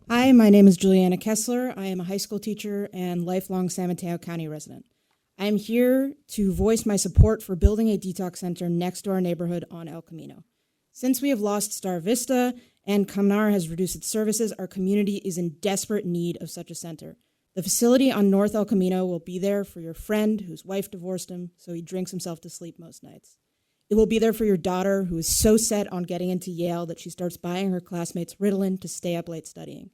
Hi, my name is Juliana Kessler. I am a high school teacher and lifelong San Mateo County resident. I am here to voice my support for building a detox center next to our neighborhood on El Camino. Since we have lost Star Vista and Camnar has reduced its services, our community is in desperate need of such a center. The facility on North El Camino will be there for your friend whose wife divorced him, so he drinks himself to sleep most nights. It will be there for your daughter who is so set on getting into Yale that she starts buying her classmates Ritalin to stay up late studying.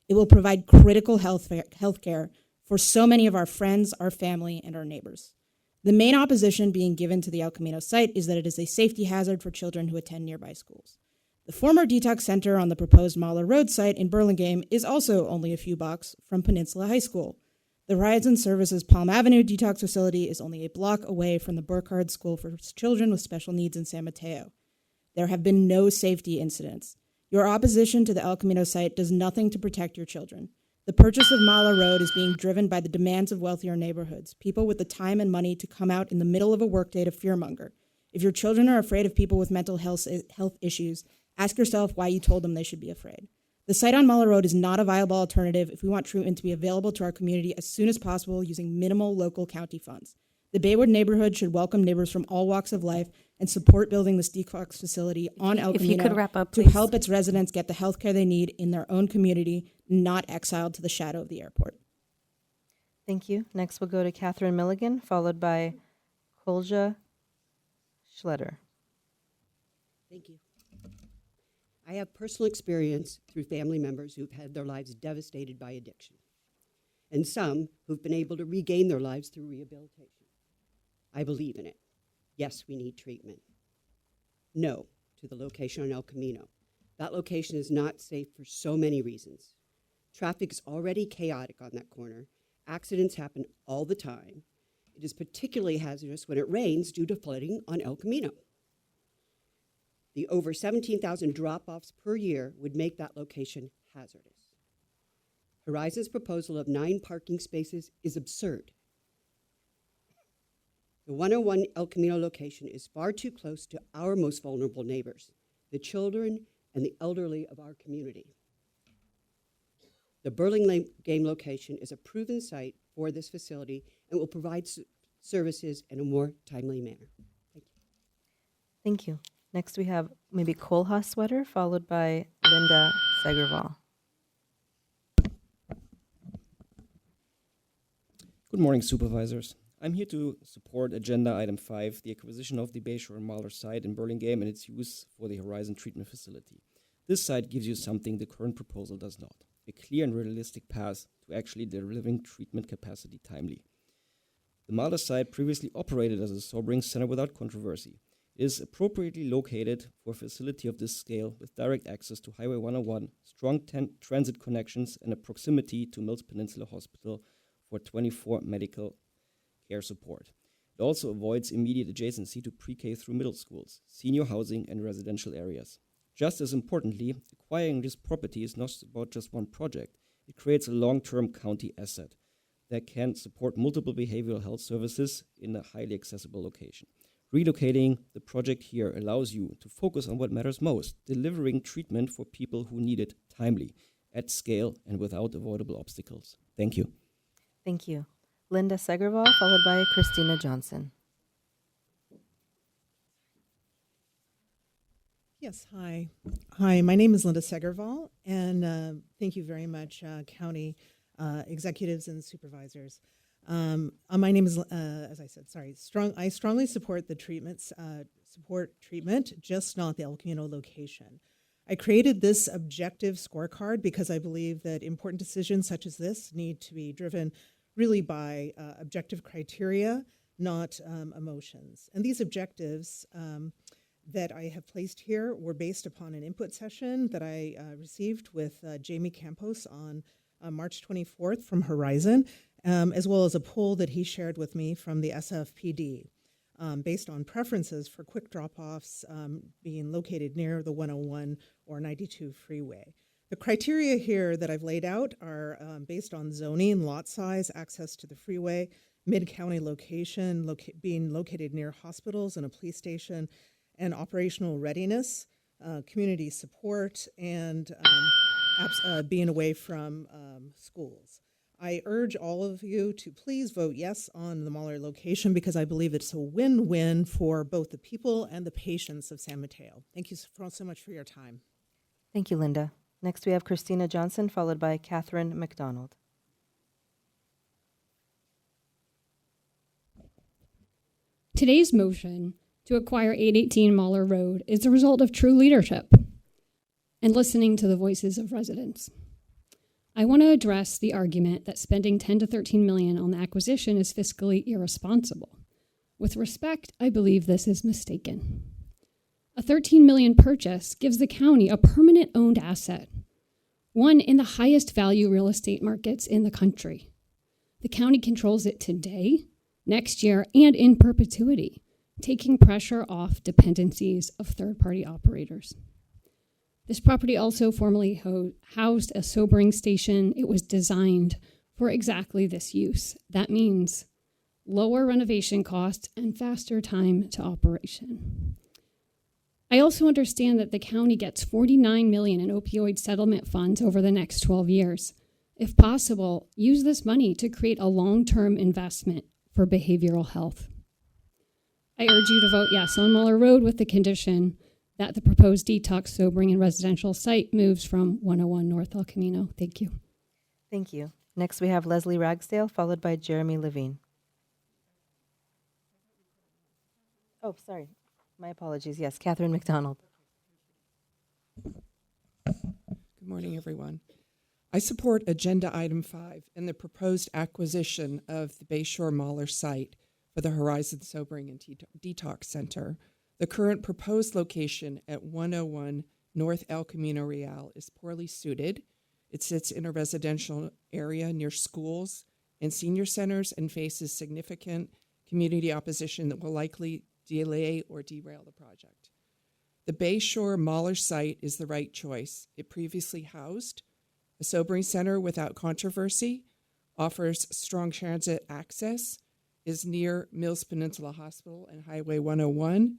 It will provide critical health care for so many of our friends, our family, and our neighbors. The main opposition being given to the El Camino site is that it is a safety hazard for children who attend nearby schools. The former detox center on the proposed Mahler Road site in Burlingame is also only a few blocks from Peninsula High School. The Horizon Services Palm Avenue detox facility is only a block away from the Burkhardt School for Children with Special Needs in San Mateo. There have been no safety incidents. Your opposition to the El Camino site does nothing to protect your children. The purchase of Mahler Road is being driven by the demands of wealthier neighborhoods, people with the time and money to come out in the middle of a workday to fearmonger. If your children are afraid of people with mental health issues, ask yourself why you told them they should be afraid. The site on Mahler Road is not a viable alternative if we want treatment to be available to our community as soon as possible using minimal local county funds. The Baywood neighborhood should welcome neighbors from all walks of life and support building this detox facility on El Camino If you could wrap up, to please. help its residents get the health care they need in their own community, not exiled to the shadow of the airport. Thank you. Next, we'll go to Catherine Milligan, followed by Kolja Schletter. Thank you. I have personal experience through family members who've had their lives devastated by addiction, and some who've been able to regain their lives through rehabilitation. I believe in it. Yes, we need treatment. No to the location on El Camino. That location is not safe for so many reasons. Traffic is already chaotic on that corner. Accidents happen all the time. It is particularly hazardous when it rains due to flooding on El Camino. The over 17,000 drop-offs per year would make that location hazardous. Horizon's proposal of 9 parking spaces is absurd. The 101 El Camino location is far too close to our most vulnerable neighbors, the children and the elderly of our community. The Burlingame location is a proven site for this facility and will provide services in a more timely manner. Thank you. Thank you. Next, we have maybe Kolha Sweater, followed by Linda Segerval. Good morning, supervisors. I'm here to support Agenda Item 5, the acquisition of the Bayshore and Mahler site in Burlingame and its use for the Horizon Treatment Facility. This site gives you something the current proposal does not, a clear and realistic path to actually delivering treatment capacity timely. The Mahler site previously operated as a sobering center without controversy. It is appropriately located for a facility of this scale with direct access to Highway 101, strong transit connections, and a proximity to Mills Peninsula Hospital for 24 medical care support. It also avoids immediate adjacency to pre-K through middle schools, senior housing, and residential areas. Just as importantly, acquiring this property is not about just one project. It creates a long-term county asset that can support multiple behavioral health services in a highly accessible location. Relocating the project here allows you to focus on what matters most, delivering treatment for people who need it timely, at scale, and without avoidable obstacles. Thank you. Thank you. Linda Segerval, followed by Christina Johnson. Yes, hi. Hi, my name is Linda Segerval, and thank you very much, county executives and supervisors. My name is, as I said, I strongly support the treatment, just not the El Camino location. I created this objective scorecard because I believe that important decisions such as this need to be driven really by objective criteria, not emotions. And these objectives that I have placed here were based upon an input session that I received with Jamie Campos on March 24th from Horizon, as well as a poll that he shared with me from the SFPD, based on preferences for quick drop-offs being located near the 101 or 92 freeway. The criteria here that I've laid out are based on zoning, lot size, access to the freeway, mid-county location, being located near hospitals and a police station, and operational readiness, community support, and being away from schools. I urge all of you to please vote yes on the Mahler location because I believe it's a win-win for both the people and the patients of San Mateo. Thank you so much for your time. Thank you, Linda. Next, we have Christina Johnson, followed by Catherine McDonald. Today's motion to acquire 818 Mahler Road is the result of true leadership and listening to the voices of residents. I want to address the argument that spending $10 to $13 million on the acquisition is fiscally irresponsible. With respect, I believe this is mistaken. A $13 million purchase gives the county a permanent owned asset, one in the highest value real estate markets in the country. The county controls it today, next year, and in perpetuity, taking pressure off dependencies of third-party operators. This property also formerly housed a sobering station. It was designed for exactly this use. That means lower renovation costs and faster time to operation. I also understand that the county gets $49 million in opioid settlement funds over the next 12 years. If possible, use this money to create a long-term investment for behavioral health. I urge you to vote yes on Mahler Road with the condition that the proposed detox, sobering, and residential site moves from 101 North El Camino. Thank you. Thank you. Next, we have Leslie Ragsdale, followed by Jeremy Levine. Oh, sorry. My apologies. Yes, Catherine McDonald. Good morning, everyone. I support Agenda Item 5 and the proposed acquisition of the Bayshore Mahler site for the Horizon Sobering and Detox Center. The current proposed location at 101 North El Camino Real is poorly suited. It sits in a residential area near schools and senior centers and faces significant community opposition that will likely delay or derail the project. The Bayshore Mahler site is the right choice. It previously housed a sobering center without controversy, offers strong transit access, is near Mills Peninsula Hospital and Highway 101,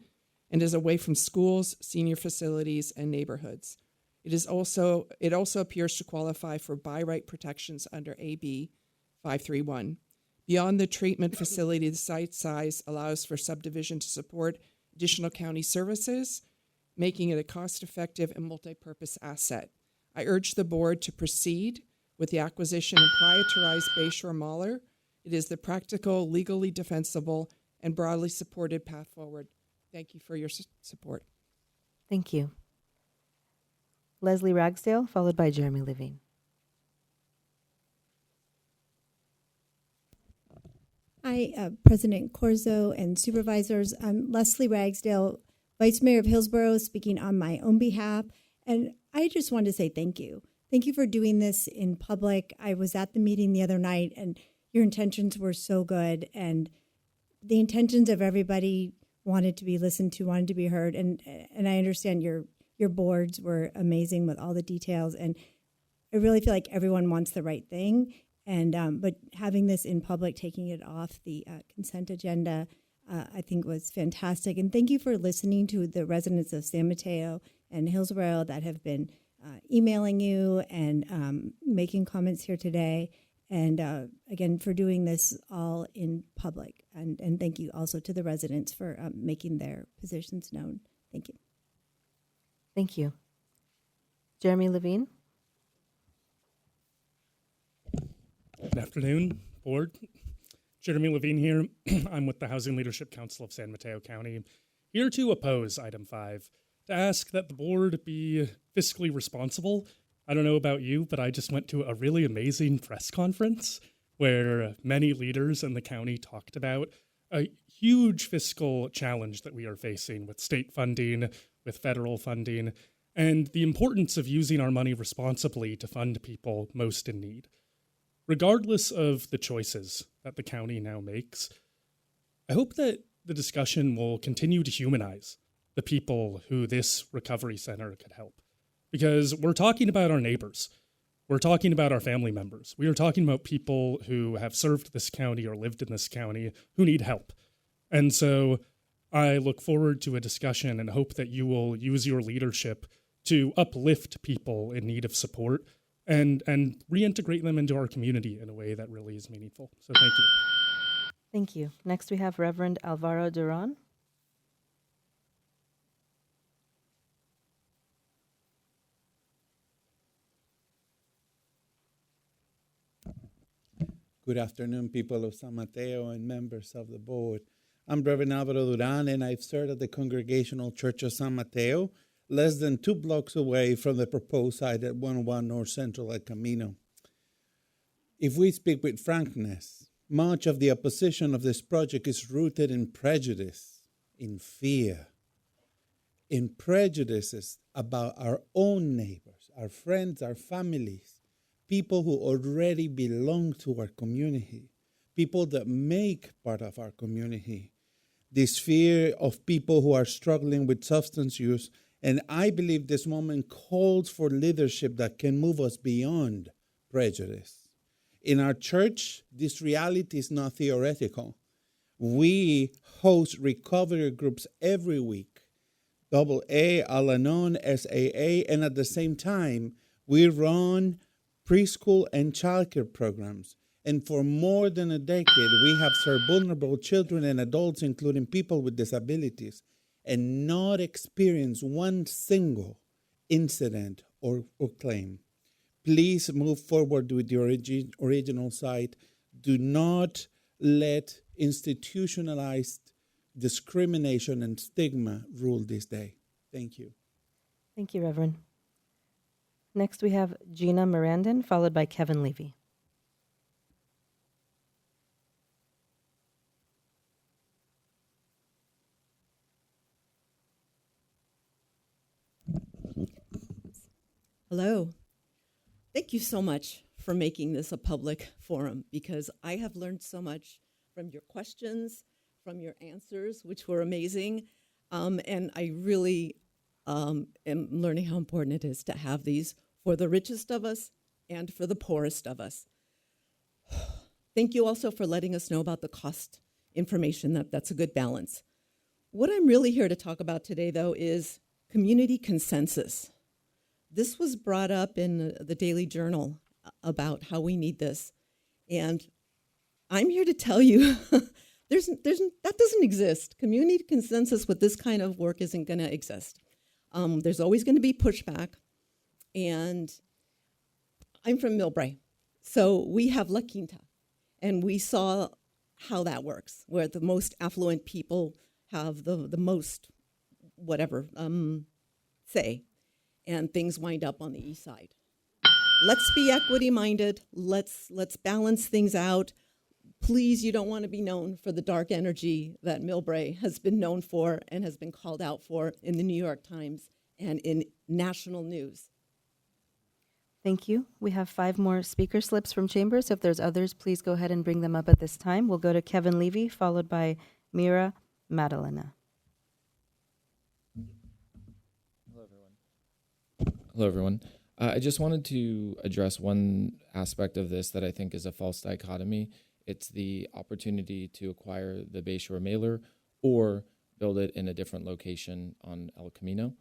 and is away from schools, senior facilities, and neighborhoods. It also appears to qualify for by right protections under AB 531. Beyond the treatment facility, the site size allows for subdivision to support additional county services, making it a cost-effective and multi-purpose asset. I urge the board to proceed with the acquisition and prioritize Bayshore Mahler. It is the practical, legally defensible, and broadly supported path forward. Thank you for your support. Thank you. Leslie Ragsdale, followed by Jeremy Levine. Hi, President Corzo and supervisors. I'm Leslie Ragsdale, Vice Mayor of Hillsborough, speaking on my own behalf. And I just wanted to say thank you. Thank you for doing this in public. I was at the meeting the other night, and your intentions were so good. And the intentions of everybody wanted to be listened to, wanted to be heard. And I understand your boards were amazing with all the details. And I really feel like everyone wants the right thing. And but having this in public, taking it off the consent agenda, I think was fantastic. And thank you for listening to the residents of San Mateo and Hillsborough that have been emailing you and making comments here today. And again, for doing this all in public. And thank you also to the residents for making their positions known. Thank you. Thank you. Jeremy Levine. Good afternoon, Board. Jeremy Levine here. I'm with the Housing Leadership Council of San Mateo County, here to oppose item 5, to ask that the Board be fiscally responsible. I don't know about you, but I just went to a really amazing press conference where many leaders in the county talked about a huge fiscal challenge that we are facing with state funding, with federal funding, and the importance of using our money responsibly to fund people most in need. Regardless of the choices that the county now makes, I hope that the discussion will continue to humanize the people who this recovery center could help. Because we're talking about our neighbors. We're talking about our family members. We are talking about people who have served this county or lived in this county who need help. And so I look forward to a discussion and hope that you will use your leadership to uplift people in need of support and reintegrate them into our community in a way that really is meaningful. So thank you. Thank you. Next, we have Reverend Alvaro Duran. Good afternoon, people of San Mateo and members of the board. I'm Reverend Alvaro Duran, and I've served at the Congregational Church of San Mateo, less than 2 blocks away from the proposed site at 101 North Central El Camino. If we speak with frankness, much of the opposition of this project is rooted in prejudice, in fear, in prejudices about our own neighbors, our friends, our families, people who already belong to our community, people that make part of our community. This fear of people who are struggling with substance use. And I believe this moment calls for leadership that can move us beyond prejudice. In our church, this reality is not theoretical. We host recovery groups every week, AA, Al-Anon, SAA, and at the same time, we run preschool and childcare programs. And for more than a decade, we have served vulnerable children and adults, including people with disabilities, and not experience one single incident or claim. Please move forward with the original site. Do not let institutionalized discrimination and stigma rule this day. Thank you. Thank you, Reverend. Next, we have Gina Mirandin, followed by Kevin Levy. Hello. Thank you so much for making this a public forum, because I have learned so much from your questions, from your answers, which were amazing. And I really am learning how important it is to have these for the richest of us and for the poorest of us. Thank you also for letting us know about the cost information. That's a good balance. What I'm really here to talk about today, though, is community consensus. This was brought up in the Daily Journal about how we need this. And I'm here to tell you that doesn't exist. Community consensus with this kind of work isn't going to exist. There's always going to be pushback. And I'm from Millbrae, so we have La Quinta. And we saw how that works, where the most affluent people have the most whatever say. And things wind up on the east side. Let's be equity-minded. Let's balance things out. please, you don't want to be known for the dark energy that Millbrae has been known for and has been called out for in the New York Times and in national news. Thank you. We have 5 more speaker slips from chambers. If there's others, please go ahead and bring them up at this time. We'll go to Kevin Levy, followed by Mira Madalena. Hello, everyone. I just wanted to address one aspect of this that I think is a false dichotomy. It's the opportunity to acquire the Bayshore mailer or build it in a different location on El Camino.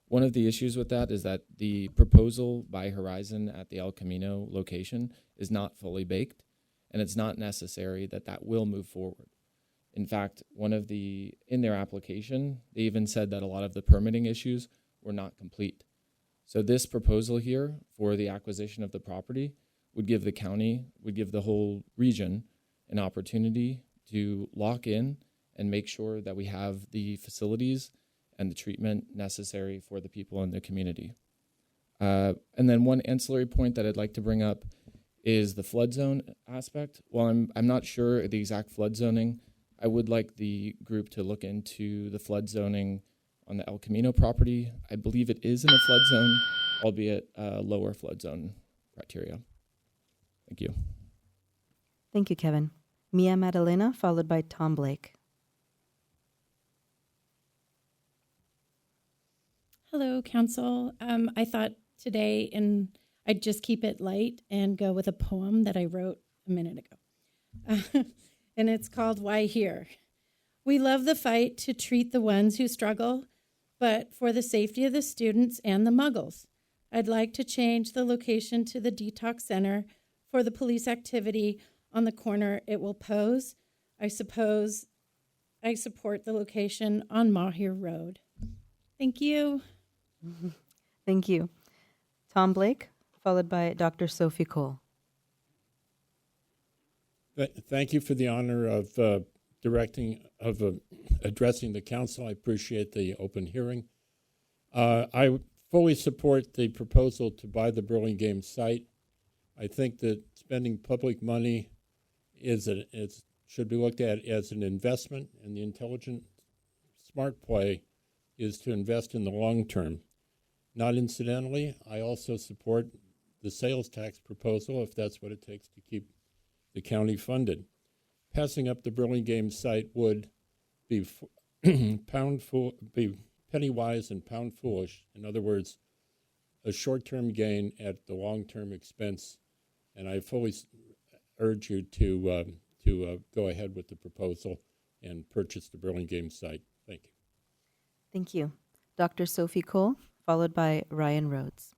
One of the issues with that is that the proposal by Horizon at the El Camino location is not fully baked, and it's not necessary that that will move forward. In fact, in their application, they even said that a lot of the permitting issues were not complete. So this proposal here for the acquisition of the property would give the county, would give the whole region an opportunity to lock in and make sure that we have the facilities and the treatment necessary for the people in the community. And then one ancillary point that I'd like to bring up is the flood zone aspect. While I'm not sure the exact flood zoning, I would like the group to look into the flood zoning on the El Camino property. I believe it is in a flood zone, albeit lower flood zone criteria. Thank you. Thank you, Kevin. Mia Madalena, followed by Tom Blake. Hello, Council. I thought today I'd just keep it light and go with a poem that I wrote a minute ago. And it's called Why Here? We love the fight to treat the ones who struggle, but for the safety of the students and the muggles, I'd like to change the location to the detox center for the police activity on the corner it will pose. I suppose I support the location on Mahir Road. Thank you. Thank you. Tom Blake, followed by Dr. Sophie Cole. Thank you for the honor of addressing the council. I appreciate the open hearing. I fully support the proposal to buy the Burlingame site. I think that spending public money should be looked at as an investment, and the intelligent, smart play is to invest in the long term. Not incidentally, I also support the sales tax proposal if that's what it takes to keep the county funded. Passing up the Burlingame site would be be penny wise and pound foolish. In other words, a short-term gain at the long-term expense. And I fully urge you to go ahead with the proposal and purchase the Burlingame site. Thank you. Thank you. Dr. Sophie Cole, followed by Ryan Rhodes.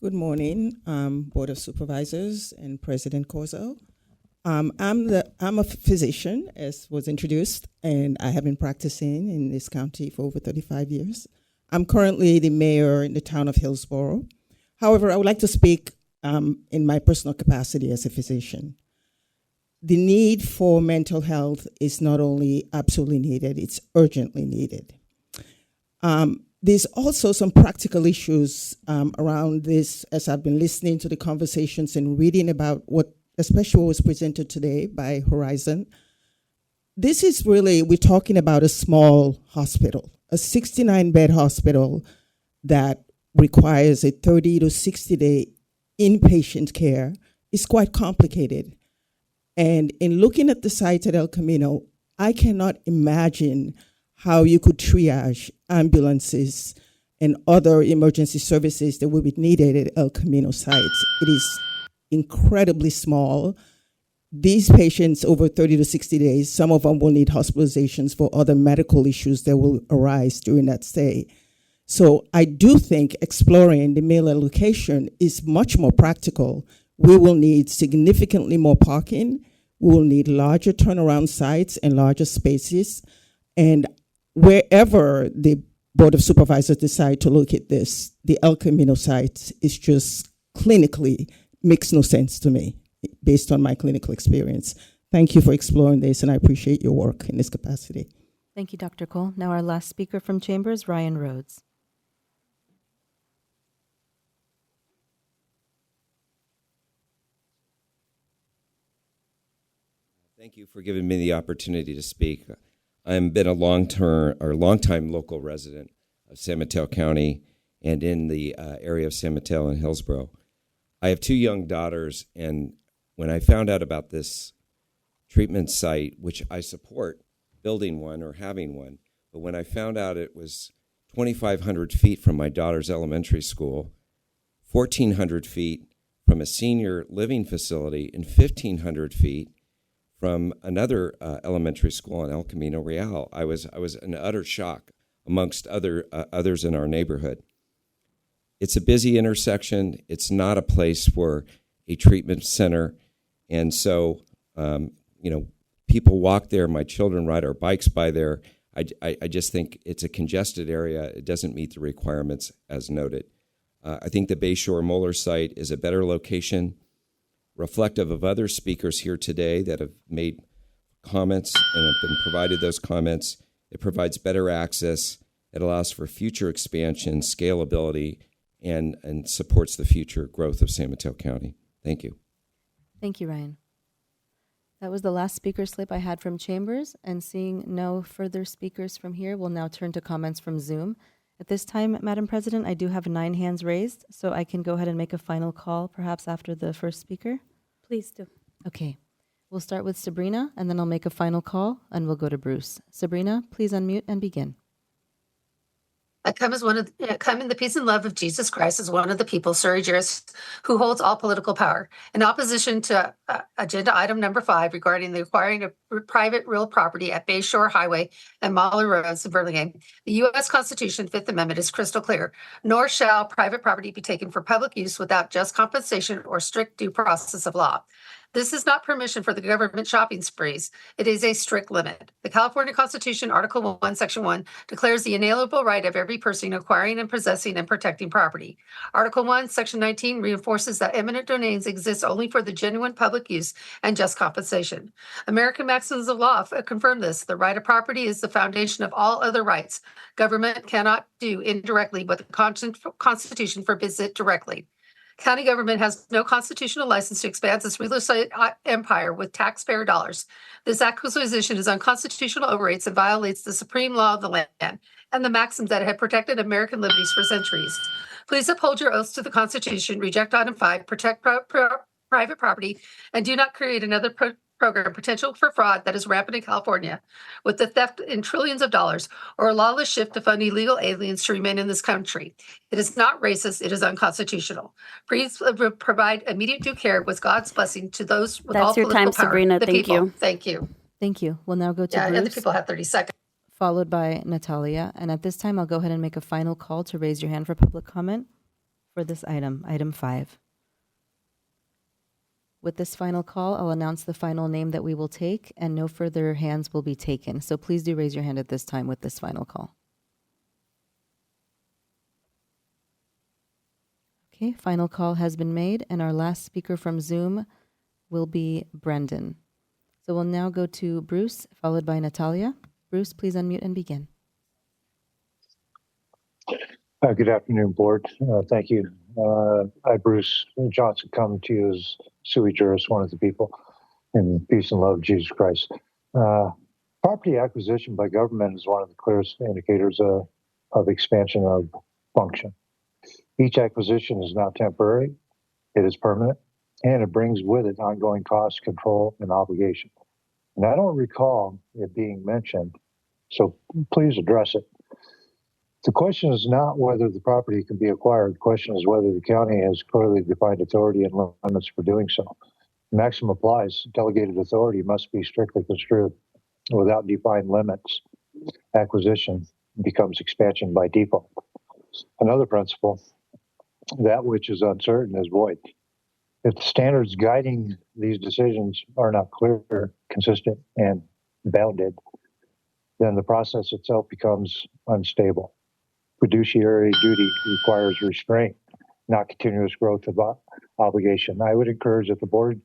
Good morning, Board of Supervisors and President Corzo. I'm a physician, as was introduced, and I have been practicing in this county for over 35 years. I'm currently the mayor in the town of Hillsborough. However, I would like to speak in my personal capacity as a physician. The need for mental health is not only absolutely needed, it's urgently needed. There's also some practical issues around this as I've been listening to the conversations and reading about especially what was presented today by Horizon. This is really, we're talking about a small hospital, a 69-bed hospital that requires a 30 to 60-day inpatient care. Is quite complicated. And in looking at the site at El Camino, I cannot imagine how you could triage ambulances and other emergency services that would be needed at El Camino sites. It is incredibly small. These patients over 30 to 60 days, some of them will need hospitalizations for other medical issues that will arise during that stay. So I do think exploring the Miller location is much more practical. We will need significantly more parking. We will need larger turnaround sites and larger spaces. And wherever the Board of Supervisors decide to look at this, the El Camino site is just clinically makes no sense to me based on my clinical experience. Thank you for exploring this, and I appreciate your work in this capacity. Thank you, Dr. Cole. Now our last speaker from Chambers, Ryan Rhodes. Thank you for giving me the opportunity to speak. I've been a long-time local resident of San Mateo County and in the area of San Mateo and Hillsborough. I have 2 young daughters, and when I found out about this treatment site, which I support building one or having one, but when I found out it was 2,500 feet from my daughter's elementary school, 1,400 feet from a senior living facility, and 1,500 feet from another elementary school in El Camino Real, I was in utter shock amongst others in our neighborhood. It's a busy intersection. It's not a place for a treatment center, and so people walk there. My children ride our bikes by there. I just think it's a congested area. It doesn't meet the requirements as noted. I think the Bayshore Moeller site is a better location, reflective of other speakers here today that have made comments and have been provided those comments. It provides better access. It allows for future expansion, scalability, and supports the future growth of San Mateo County. Thank you. Thank you, Ryan. That was the last speaker slip I had from Chambers, and seeing no further speakers from here, we'll now turn to comments from Zoom. At this time, Madam President, I do have 9 hands raised, so I can go ahead and make a final call, perhaps after the first speaker. Please do. Okay. We'll start with Sabrina, and then I'll make a final call, and we'll go to Bruce. Sabrina, please unmute and begin. I come in the peace and love of Jesus Christ as one of the people, Surrey Juris, who holds all political power. In opposition to agenda item number 5 regarding the acquiring of private real property at Bayshore Highway and Mahler Roads in Burlingame, the U.S. Constitution, 5th Amendment, is crystal clear. Nor shall private property be taken for public use without just compensation or strict due process of law. This is not permission for the government shopping sprees. It is a strict limit. The California Constitution, Article 1, Section 1, declares the inalienable right of every person acquiring and possessing and protecting property. Article 1, Section 19 reinforces that eminent domains exist only for the genuine public use and just compensation. American maxims of law confirm this. The right of property is the foundation of all other rights. Government cannot do indirectly what the Constitution forbids it directly. County government has no constitutional license to expand its real estate empire with taxpayer dollars. This acquisition is unconstitutional overrates and violates the supreme law of the land and the maxims that have protected American liberties for centuries. Please uphold your oaths to the Constitution, reject item 5, protect private property, and do not create another program potential for fraud that is rampant in California, with the theft in trillions of dollars, or a lawless shift to fund illegal aliens to remain in this country. It is not racist, it is unconstitutional. Please provide immediate due care with God's blessing to those with all That's your political time, power. Sabrina. The Thank people. you. Thank you. Thank you. We'll now go to Yeah, Bruce, and the people have 30 seconds. followed by Natalia. And at this time, I'll go ahead and make a final call to raise your hand for public comment for this item, item 5. With this final call, I'll announce the final name that we will take, and no further hands will be taken. So please do raise your hand at this time with this final call. Okay, final call has been made, and our last speaker from Zoom will be Brendan. So we'll now go to Bruce, followed by Natalia. Bruce, please unmute and begin. Good afternoon, Board. Thank you. I, Bruce Johnson, come to you as sui juris, one of the people, in peace and love of Jesus Christ. Property acquisition by government is one of the clearest indicators of expansion of function. Each acquisition is not temporary, it is permanent, and it brings with it ongoing cost, control, and obligation. And I don't recall it being mentioned, so please address it. The question is not whether the property can be acquired. The question is whether the county has clearly defined authority and limits for doing so. Maximum applies. Delegated authority must be strictly construed. Without defined limits, acquisition becomes expansion by default. Another principle, that which is uncertain is void. If the standards guiding these decisions are not clear, consistent, and bounded, then the process itself becomes unstable. Fiduciary duty requires restraint, not continuous growth of obligation. I would encourage that the board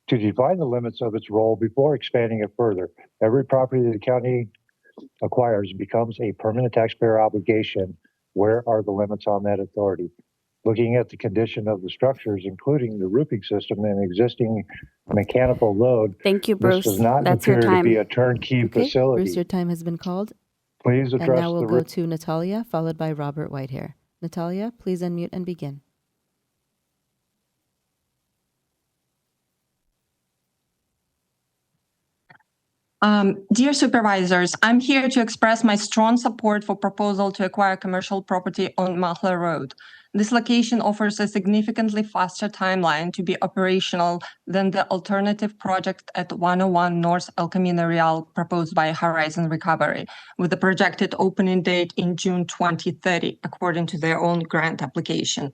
to define the limits of its role before expanding it further. Every property that the county acquires becomes a permanent taxpayer obligation. Where are the limits on that authority? looking at the condition of the structures, including the roofing system and existing mechanical load. Thank you, This Bruce. does not That's your appear to time. be a turnkey Okay, facility. Bruce, your time has been called. Please And address now we'll the go to Natalia, followed by Robert Whitehair. Natalia, please unmute and begin. Dear Supervisors, I'm here to express my strong support for proposal to acquire commercial property on Mahler Road. This location offers a significantly faster timeline to be operational than the alternative project at 101 North El Camino Real proposed by Horizon Recovery, with a projected opening date in June 2030, according to their own grant application.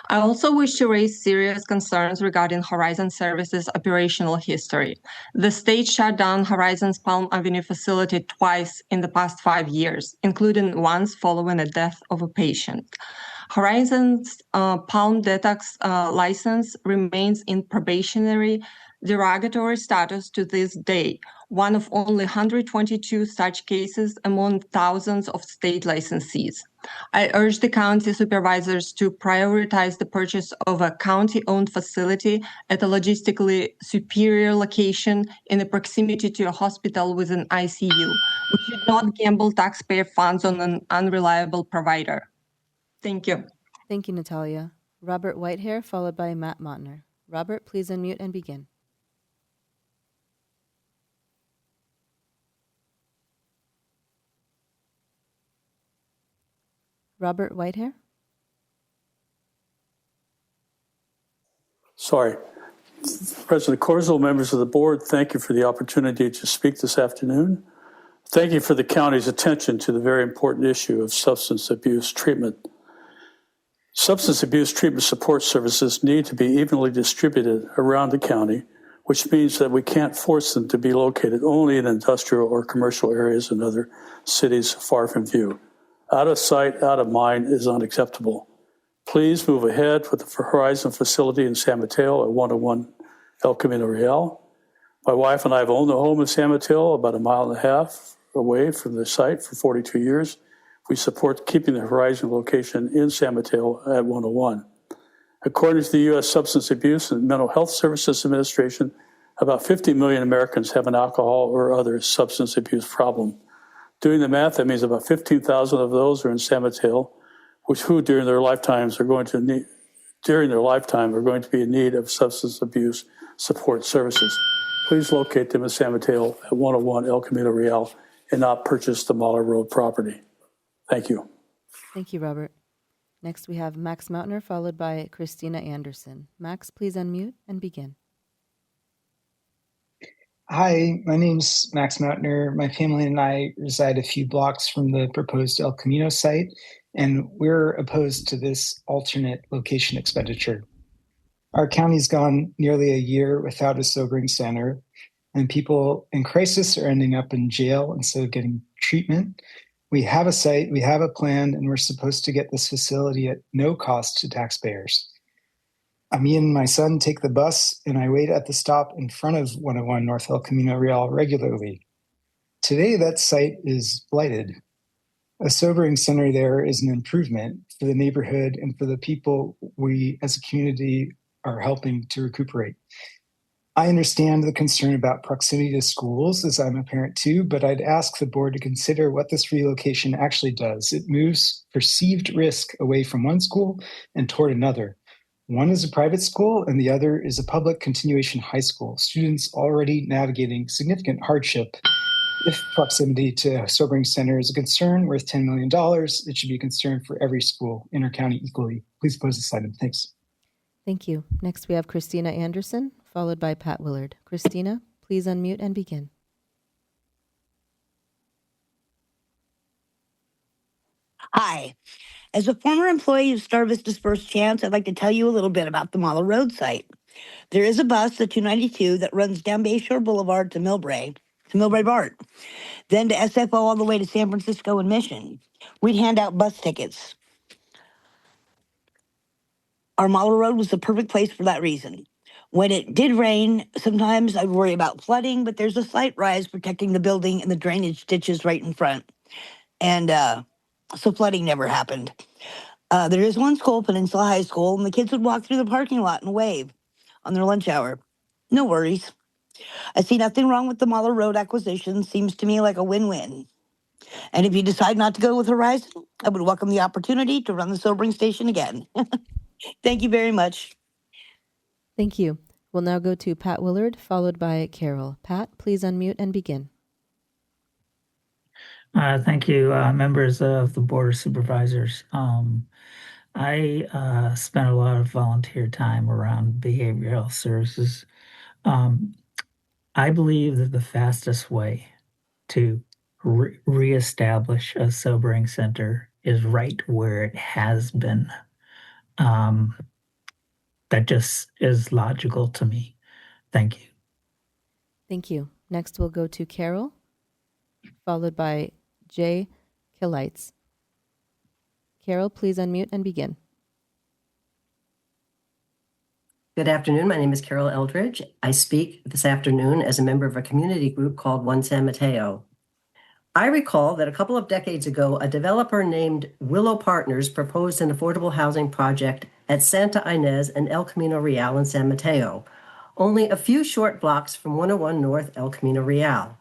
I also wish to raise serious concerns regarding Horizon Services' operational history. The state shut down Horizon's Palm Avenue facility twice in the past 5 years, including once following a death of a patient. Horizon's Palm Detox license remains in probationary derogatory status to this day, one of only 122 such cases among thousands of state licensees. I urge the county supervisors to prioritize the purchase of a county-owned facility at a logistically superior location in the proximity to a hospital with an ICU. We should not gamble taxpayer funds on an unreliable provider. Thank you. Thank you, Natalia. Robert Whitehair, followed by Matt Montner. Robert, please unmute and begin. Robert Whitehair? Sorry. President Corzo, members of the board, thank you for the opportunity to speak this afternoon. Thank you for the county's attention to the very important issue of substance abuse treatment. Substance abuse treatment support services need to be evenly distributed around the county, which means that we can't force them to be located only in industrial or commercial areas in other cities far from view. Out of sight, out of mind is unacceptable. Please move ahead with the Horizon facility in San Mateo at 101 El Camino Real. My wife and I have owned a home in San Mateo, about 1.5 miles away from the site for 42 years. We support keeping the Horizon location in San Mateo at 101. According to the U.S. Substance Abuse and Mental Health Services Administration, about 50 million Americans have an alcohol or other substance abuse problem. Doing the math, that means about 15,000 of those are in San Mateo, who during their lifetime are going to be in need of substance abuse support services. Please locate them in San Mateo at 101 El Camino Real and not purchase the Mahler Road property. Thank you. Thank you, Robert. Next, we have Max Mautner, followed by Christina Anderson. Max, please unmute and begin. Hi, my name's Max Mautner. My family and I reside a few blocks from the proposed El Camino site, and we're opposed to this alternate location expenditure. Our county's gone nearly a year without a sobering center, and people in crisis are ending up in jail instead of getting treatment. We have a site, we have a plan, and we're supposed to get this facility at no cost to taxpayers. Me and my son take the bus, and I wait at the stop in front of 101 North El Camino Real regularly. Today, that site is blighted. A sobering center there is an improvement for the neighborhood and for the people we as a community are helping to recuperate. I understand the concern about proximity to schools, as I'm a parent too, but I'd ask the board to consider what this relocation actually does. It moves perceived risk away from one school and toward another. One is a private school and the other is a public continuation high school. Students already navigating significant hardship. If proximity to a sobering center is a concern worth $10 million, it should be a concern for every school in our county equally. Please oppose this item. Thanks. Thank you. Next, we have Christina Anderson, followed by Pat Willard. Christina, please unmute and begin. Hi. As a former employee of Star Vista's First Chance, I'd like to tell you a little bit about the Mahler Road site. There is a bus, the 292, that runs down Bayshore Boulevard to Millbrae BART, then to SFO all the way to San Francisco and Mission. We'd hand out bus tickets. Our Mahler Road was the perfect place for that reason. When it did rain, sometimes I'd worry about flooding, but there's a slight rise protecting the building and the drainage ditches right in front. And so flooding never happened. There is one school, Peninsula High School, and the kids would walk through the parking lot and wave on their lunch hour. No worries. I see nothing wrong with the Mahler Road acquisition. Seems to me like a win-win. And if you decide not to go with Horizon, I would welcome the opportunity to run the sobering station again. Thank you very much. Thank you. We'll now go to Pat Willard, followed by Carol. Pat, please unmute and begin. Thank you, members of the Board of Supervisors. I spent a lot of volunteer time around behavioral health services. I believe that the fastest way to reestablish a sobering center is right where it has been. That just is logical to me. Thank you. Thank you. Next, we'll go to Carol, followed by Jay Kilites. Carol, please unmute and begin. Good afternoon. My name is Carol Eldridge. I speak this afternoon as a member of a community group called One San Mateo. I recall that a couple of decades ago, a developer named Willow Partners proposed an affordable housing project at Santa Ynez and El Camino Real in San Mateo, only a few short blocks from 101 North El Camino Real.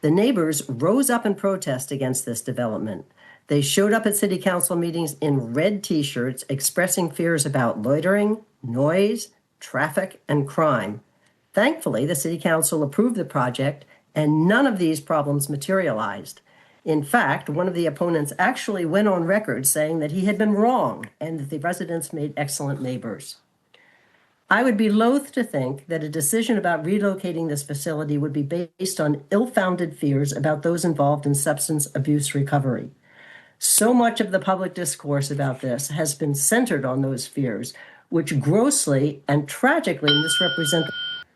The neighbors rose up in protest against this development. They showed up at city council meetings in red t-shirts expressing fears about loitering, noise, traffic, and crime. Thankfully, the city council approved the project and none of these problems materialized. In fact, one of the opponents actually went on record saying that he had been wrong and that the residents made excellent neighbors. I would be loath to think that a decision about relocating this facility would be based on ill-founded fears about those involved in substance abuse recovery. So much of the public discourse about this has been centered on those fears, which grossly and tragically misrepresent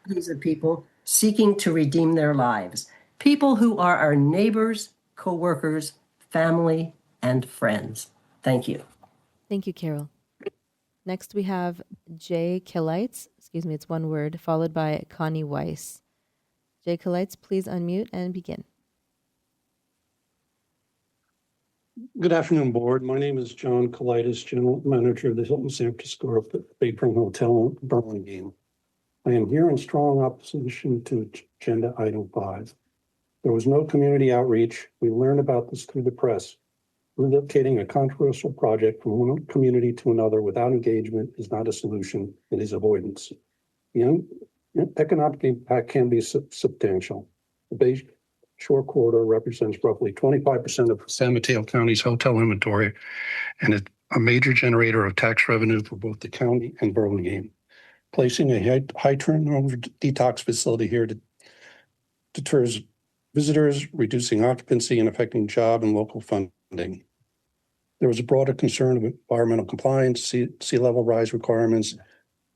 the needs of people seeking to redeem their lives, people who are our neighbors, co-workers, family, and friends. Thank you. Thank you, Carol. Next, we have Jay Kilites, it's one word, followed by Connie Weiss. Jay Kilites, please unmute and begin. Good afternoon, Board. My name is John Kalitis, General Manager of the Hilton San Francisco Bayfront Hotel in Burlingame. I am here in strong opposition to Agenda Item 5. There was no community outreach. We learned about this through the press. Relocating a controversial project from one community to another without engagement is not a solution, it is avoidance. The economic impact can be substantial. The Bay Shore Corridor represents roughly 25% of San Mateo County's hotel inventory and is a major generator of tax revenue for both the county and Burlingame. Placing a high turnover detox facility here deters visitors, reducing occupancy and affecting job and local funding. There was a broader concern of environmental compliance, sea level rise requirements,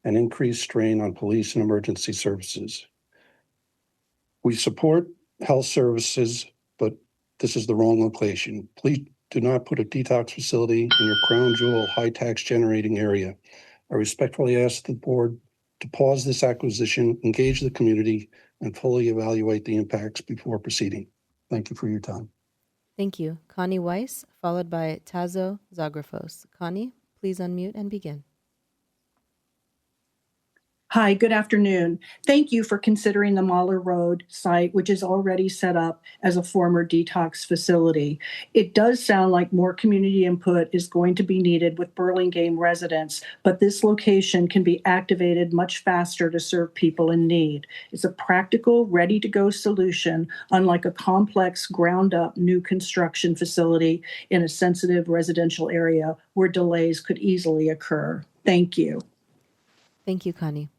and increased strain on police and emergency services. We support health services, but this is the wrong location. Please do not put a detox facility in your crown jewel, high tax generating area. I respectfully ask the board to pause this acquisition, engage the community, and fully evaluate the impacts before proceeding. Thank you for your time. Thank you. Connie Weiss, followed by Tazo Zagrafos. Connie, please unmute and begin. Hi, good afternoon. Thank you for considering the Mahler Road site, which is already set up as a former detox facility. It does sound like more community input is going to be needed with Burlingame residents, but this location can be activated much faster to serve people in need. It's a practical, ready-to-go solution, unlike a complex, ground-up new construction facility in a sensitive residential area where delays could easily occur. Thank you. Thank you, Connie.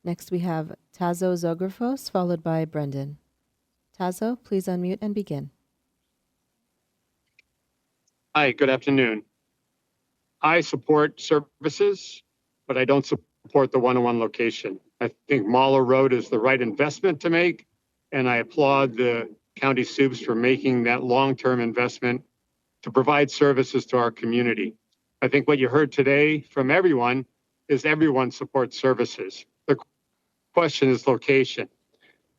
Next, we have Tazo Zographos, followed by Brendan. Tazo, please unmute and begin. Hi, good afternoon. I support services, but I don't support the one-on-one location. I think Mahler Road is the right investment to make, and I applaud the county soups for making that long-term investment to provide services to our community. I think what you heard today from everyone is everyone supports services. The question is location.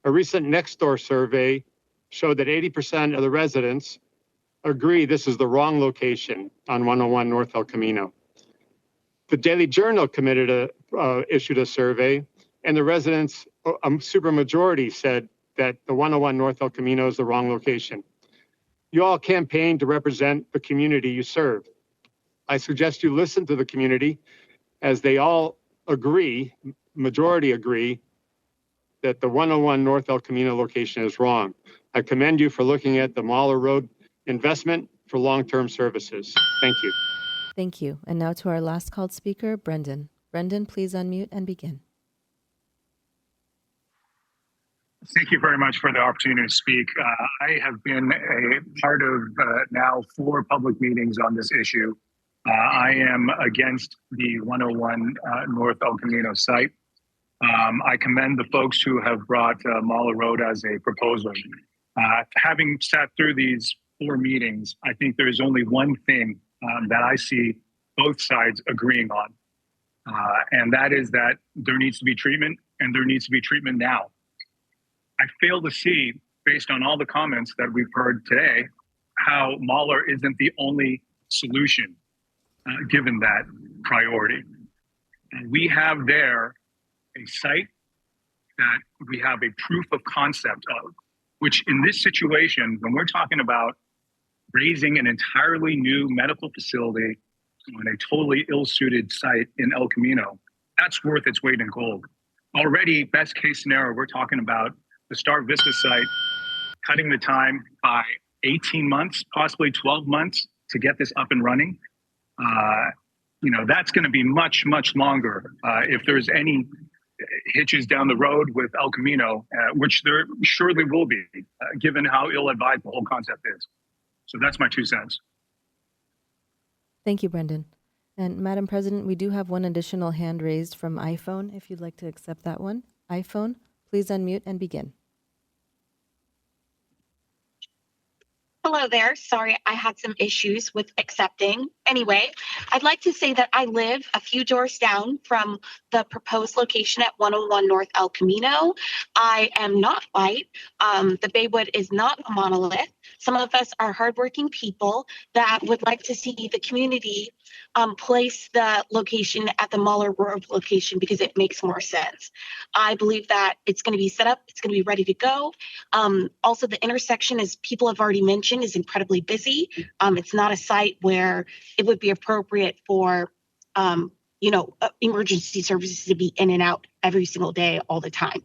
A recent Nextdoor survey showed that 80% of the residents agree this is the wrong location on 101 North El Camino. The Daily Journal issued a survey, and the residents, a supermajority, said that the 101 North El Camino is the wrong location. You all campaign to represent the community you serve. I suggest you listen to the community, as they all agree, majority agree, that the 101 North El Camino location is wrong. I commend you for looking at the Mahler Road investment for long-term services. Thank you. Thank you. And now to our last called speaker, Brendan. Brendan, please unmute and begin. Thank you very much for the opportunity to speak. I have been a part of now 4 public meetings on this issue. I am against the 101 North El Camino site. I commend the folks who have brought Mahler Road as a proposal. Having sat through these 4 meetings, I think there is only one thing that I see both sides agreeing on, and that is that there needs to be treatment, and there needs to be treatment now. I fail to see, based on all the comments that we've heard today, how Mahler isn't the only solution given that priority. We have there a site that we have a proof of concept of, which in this situation, when we're talking about raising an entirely new medical facility on a totally ill-suited site in El Camino, that's worth its weight in gold. Already, best case scenario, we're talking about the Star Vista site cutting the time by 18 months, possibly 12 months to get this up and running. That's going to be much, much longer if there's any hitches down the road with El Camino, which there surely will be, given how ill-advised the whole concept is. So that's my 2 cents. Thank you, Brendan. And Madam President, we do have one additional hand raised from iPhone, if you'd like to accept that one. iPhone, please unmute and begin. Hello there. Sorry, I had some issues with accepting. Anyway, I'd like to say that I live a few doors down from the proposed location at 101 North El Camino. I am not white. The Baywood is not a monolith. Some of us are hardworking people that would like to see the community place the location at the Mahler Road location because it makes more sense. I believe that it's going to be set up. It's going to be ready to go. Also, the intersection, as people have already mentioned, is incredibly busy. It's not a site where it would be appropriate for, emergency services to be in and out every single day, all the time.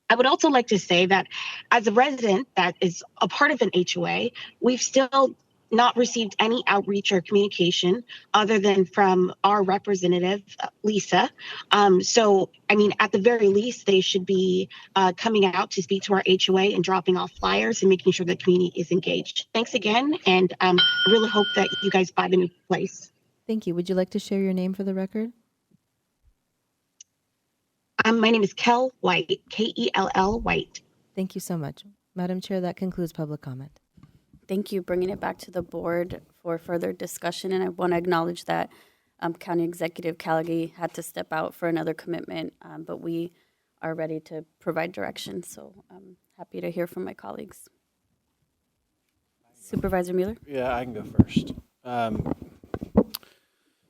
I would also like to say that as a resident that is a part of an HOA, we've still not received any outreach or communication other than from our representative, Lisa. At the very least, they should be coming out to speak to our HOA and dropping off flyers and making sure the community is engaged. Thanks again, and I really hope that you guys buy the new place. Thank you. Would you like to share your name for the record? My name is Kell White, Kell White. Thank you so much. Madam Chair, that concludes public comment. Thank you, bringing it back to the board for further discussion. And I want to acknowledge that County Executive Callaghy had to step out for another commitment, but we are ready to provide direction. So I'm happy to hear from my colleagues. Supervisor Mueller? Yeah, I can go first.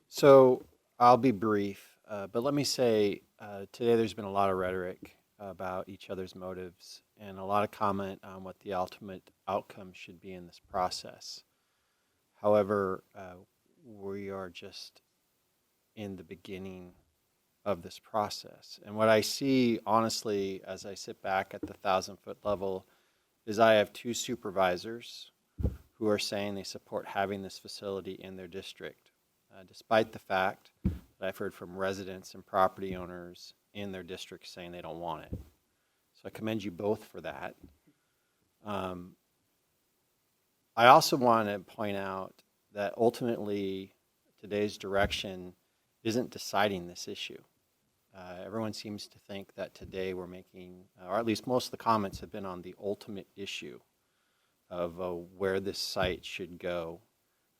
So I'll be brief, but let me say today there's been a lot of rhetoric about each other's motives and a lot of comment on what the ultimate outcome should be in this process. However, we are just in the beginning of this process. And what I see, honestly, as I sit back at the 1,000-foot level, is I have 2 supervisors who are saying they support having this facility in their district, despite the fact that I've heard from residents and property owners in their district saying they don't want it. So I commend you both for that. I also want to point out that ultimately today's direction isn't deciding this issue. Everyone seems to think that today we're making, or at least most of the comments have been on the ultimate issue of where this site should go.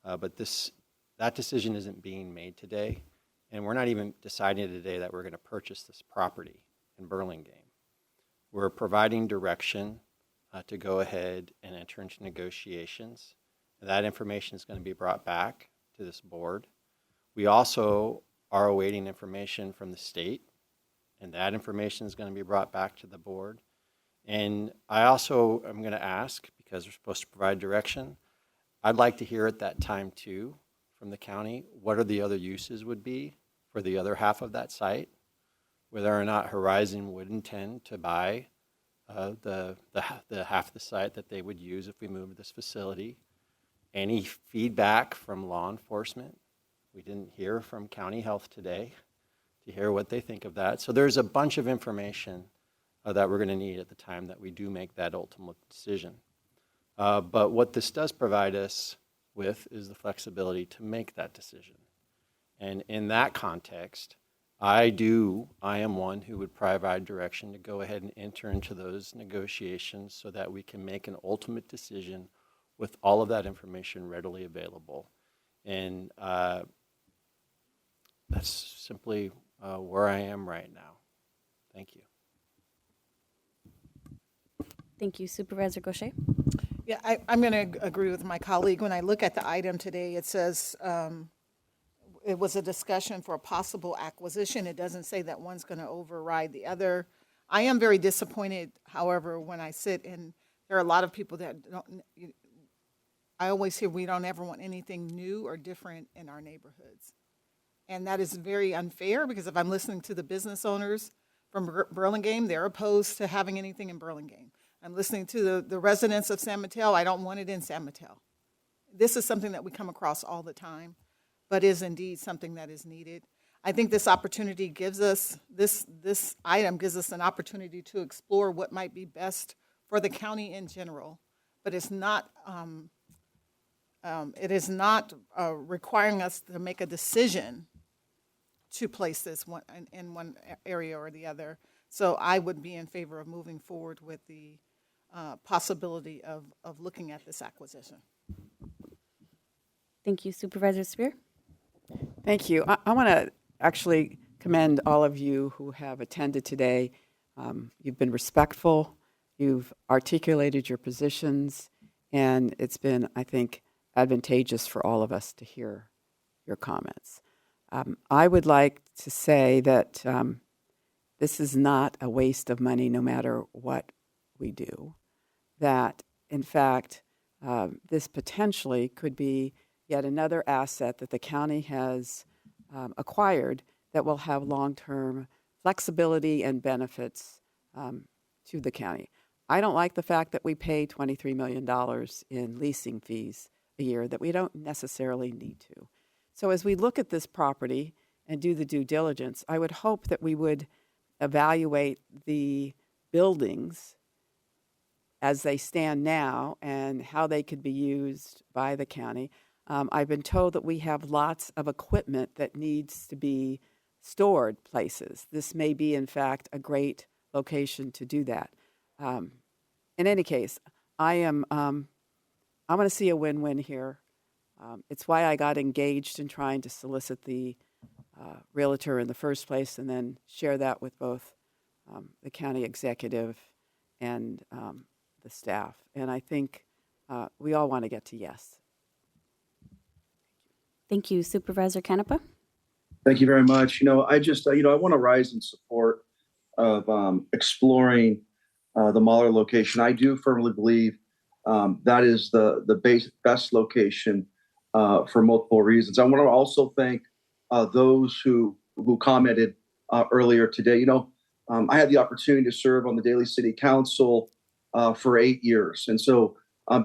But that decision isn't being made today. And we're not even deciding today that we're going to purchase this property in Burlingame. We're providing direction to go ahead and enter into negotiations That information is going to be brought back to this board. We also are awaiting information from the state, and that information is going to be brought back to the board. And I also am going to ask, because we're supposed to provide direction, I'd like to hear at that time too from the county, what are the other uses would be for the other half of that site, whether or not Horizon would intend to buy the half of the site that they would use if we move this facility. Any feedback from law enforcement? We didn't hear from county health today to hear what they think of that. So there's a bunch of information that we're going to need at the time that we do make that ultimate decision. But what this does provide us with is the flexibility to make that decision. And in that context, I am one who would provide direction to go ahead and enter into those negotiations so that we can make an ultimate decision with all of that information readily available. And that's simply where I am right now. Thank you. Thank you. Supervisor Gaucher? Yeah, I'm going to agree with my colleague. When I look at the item today, it says it was a discussion for a possible acquisition. It doesn't say that one's going to override the other. I am very disappointed, however, when I sit and there are a lot of people that don't, I always hear we don't ever want anything new or different in our neighborhoods. And that is very unfair because if I'm listening to the business owners from Burlingame, they're opposed to having anything in Burlingame. I'm listening to the residents of San Mateo. I don't want it in San Mateo. This is something that we come across all the time, but is indeed something that is needed. I think this opportunity gives us, this item gives us an opportunity to explore what might be best for the county in general, but it's not, it is not requiring us to make a decision to place this one in one area or the other. So I would be in favor of moving forward with the possibility of looking at this acquisition. Thank you. Supervisor Spear? Thank you. I want to actually commend all of you who have attended today. You've been respectful, you've articulated your positions, and it's been, I think, advantageous for all of us to hear your comments. I would like to say that this is not a waste of money no matter what we do, that, in fact, this potentially could be yet another asset that the county has acquired that will have long-term flexibility and benefits to the county. I don't like the fact that we pay $23 million in leasing fees a year that we don't necessarily need to. So as we look at this property and do the due diligence, I would hope that we would evaluate the buildings as they stand now and how they could be used by the county. I've been told that we have lots of equipment that needs to be stored places. This may be, in fact, a great location to do that. In any case, I want to see a win-win here. It's why I got engaged in trying to solicit the realtor in the first place and then share that with both the county executive and the staff. And I think we all want to get to yes. Thank you. Supervisor Canepa? Thank you very much. I want to rise in support of exploring the Mahler location. I do firmly believe that is the best location for multiple reasons. I want to also thank those who commented earlier today. I had the opportunity to serve on the Daly City Council for 8 years. And so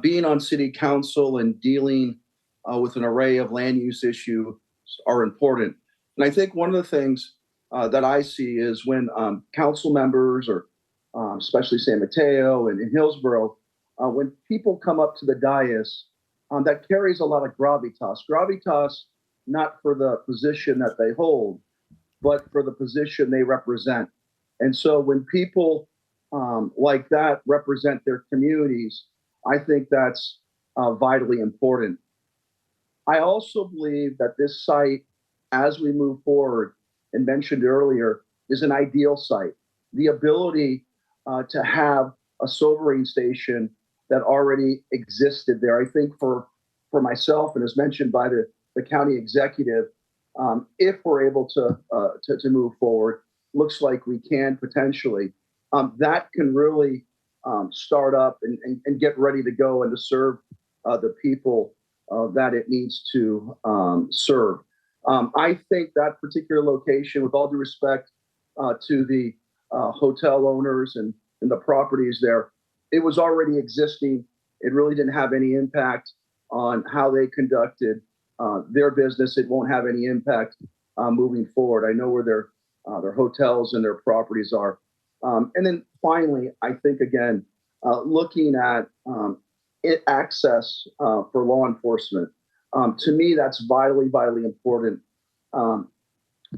being on City Council and dealing with an array of land use issues are important. And I think one of the things that I see is when council members or especially San Mateo and in Hillsborough, when people come up to the dais, that carries a lot of gravitas. Gravitas, not for the position that they hold, but for the position they represent. And so when people like that represent their communities, I think that's vitally important. I also believe that this site, as we move forward, and mentioned earlier, is an ideal site. The ability to have a sobering station that already existed there. I think for for myself, and as mentioned by the county executive, if we're able to move forward, looks like we can potentially, that can really start up and get ready to go and to serve the people that it needs to serve. I think that particular location, with all due respect to the hotel owners and the properties there, it was already existing. It really didn't have any impact on how they conducted their business. It won't have any impact moving forward. I know where their hotels and their properties are. And then finally, I think, again, looking at access for law enforcement, to me, that's vitally, vitally important.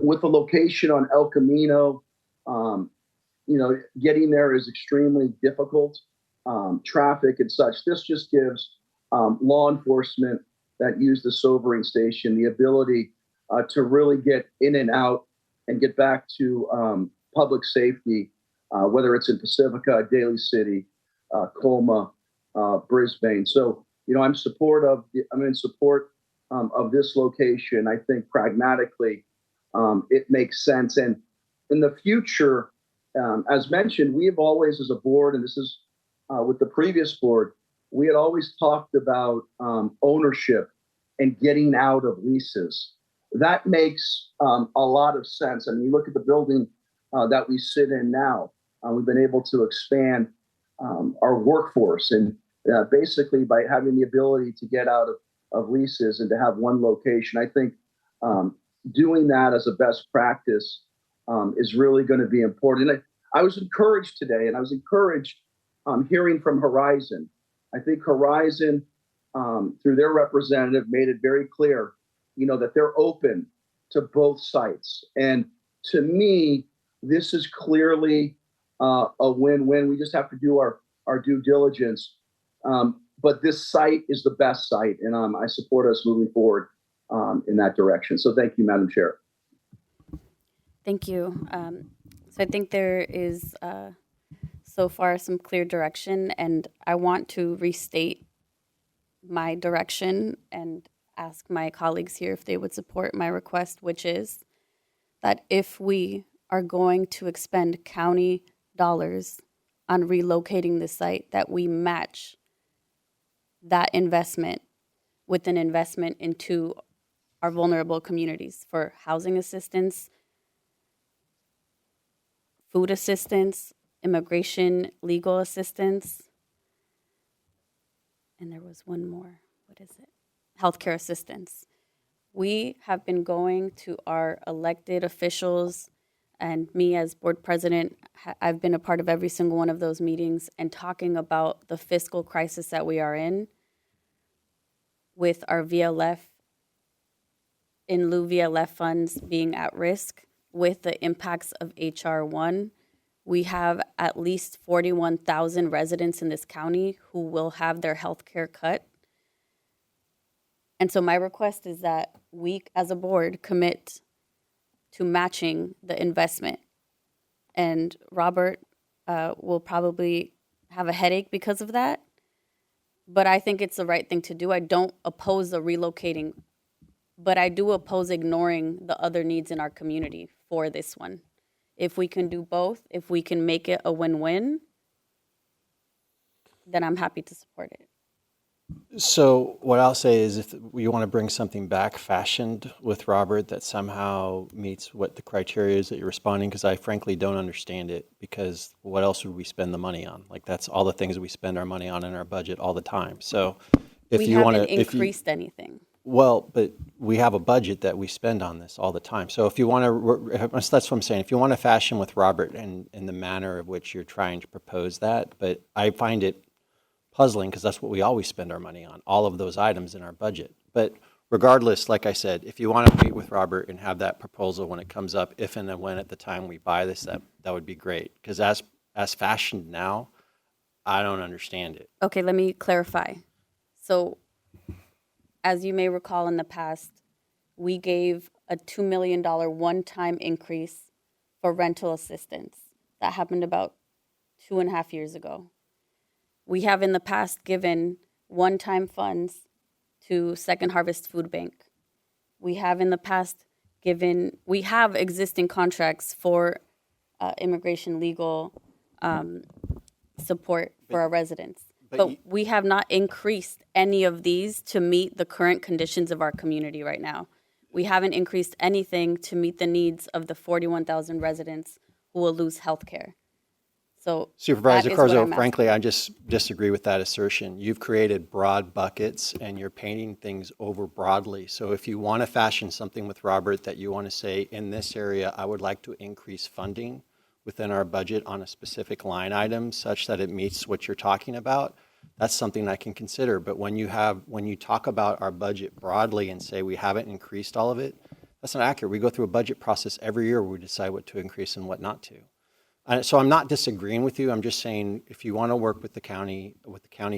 With the location on El Camino, getting there is extremely difficult, traffic and such. This just gives law enforcement that use the sobering station the ability to really get in and out and get back to public safety, whether it's in Pacifica, Daly City, Colma, Brisbane. So, I'm in support of this location. I think pragmatically, it makes sense. And in the future, as mentioned, we have always, as a board, and this is with the previous board, we had always talked about ownership and getting out of leases. That makes a lot of sense. I mean, you look at the building that we sit in now. We've been able to expand our workforce, and basically by having the ability to get out of leases and to have one location, I think doing that as a best practice is really going to be important. And I was encouraged today, and I was encouraged hearing from Horizon. I think Horizon, through their representative, made it very clear, that they're open to both sites. And to me, this is clearly a win-win. We just have to do our due diligence. But this site is the best site, and I support us moving forward in that direction. So thank you, Madam Chair. Thank you. So I think there is so far some clear direction, and I want to restate my direction and ask my colleagues here if they would support my request, which is that if we are going to expend county dollars on relocating the site, that we match that investment with an investment into our vulnerable communities for housing assistance, food assistance, immigration, legal assistance, and there was one more. What is it? Healthcare assistance. We have been going to our elected officials, and me as board president, I've been a part of every single one of those meetings and talking about the fiscal crisis that we are in with our VLF, in lieu VLF funds being at risk with the impacts of HR 1. We have at least 41,000 residents in this county who will have their health care cut. And so my request is that we, as a board, commit to matching the investment. And Robert will probably have a headache because of that. But I think it's the right thing to do. I don't oppose the relocating, but I do oppose ignoring the other needs in our community for this one. If we can do both, if we can make it a win-win, then I'm happy to support it. So what I'll say is if you want to bring something back fashioned with Robert that somehow meets what the criteria is that you're responding, because I frankly don't understand it, because what else would we spend the money on? Like, that's all the things that we spend our money on in our budget all the time. So if we you want to... We haven't increased anything. Well, but we have a budget that we spend on this all the time. So if you want to, that's what I'm saying, if you want to fashion with Robert and in the manner of which you're trying to propose that, but I find it puzzling because that's what we always spend our money on, all of those items in our budget. But regardless, like I said, if you want to meet with Robert and have that proposal when it comes up, if and then when at the time we buy this, that would be great. Because as fashioned now, I don't understand it. Okay, let me clarify. So as you may recall in the past, we gave a $2 million one-time increase for rental assistance. That happened about 2.5 years ago. We have in the past given one-time funds to Second Harvest Food Bank. We have in the past we have existing contracts for immigration legal support for our residents. But we have not increased any of these to meet the current conditions of our community right now. We haven't increased anything to meet the needs of the 41,000 residents who will lose health care. So Supervisor that is what Corzo, I'm frankly, asking. I just disagree with that assertion. You've created broad buckets and you're painting things over broadly. So if you want to fashion something with Robert that you want to say, in this area, I would like to increase funding within our budget on a specific line item such that it meets what you're talking about, that's something I can consider. But when you talk about our budget broadly and say we haven't increased all of it, that's not accurate. We go through a budget process every year where we decide what to increase and what not to. So I'm not disagreeing with you. I'm just saying if you want to work with the county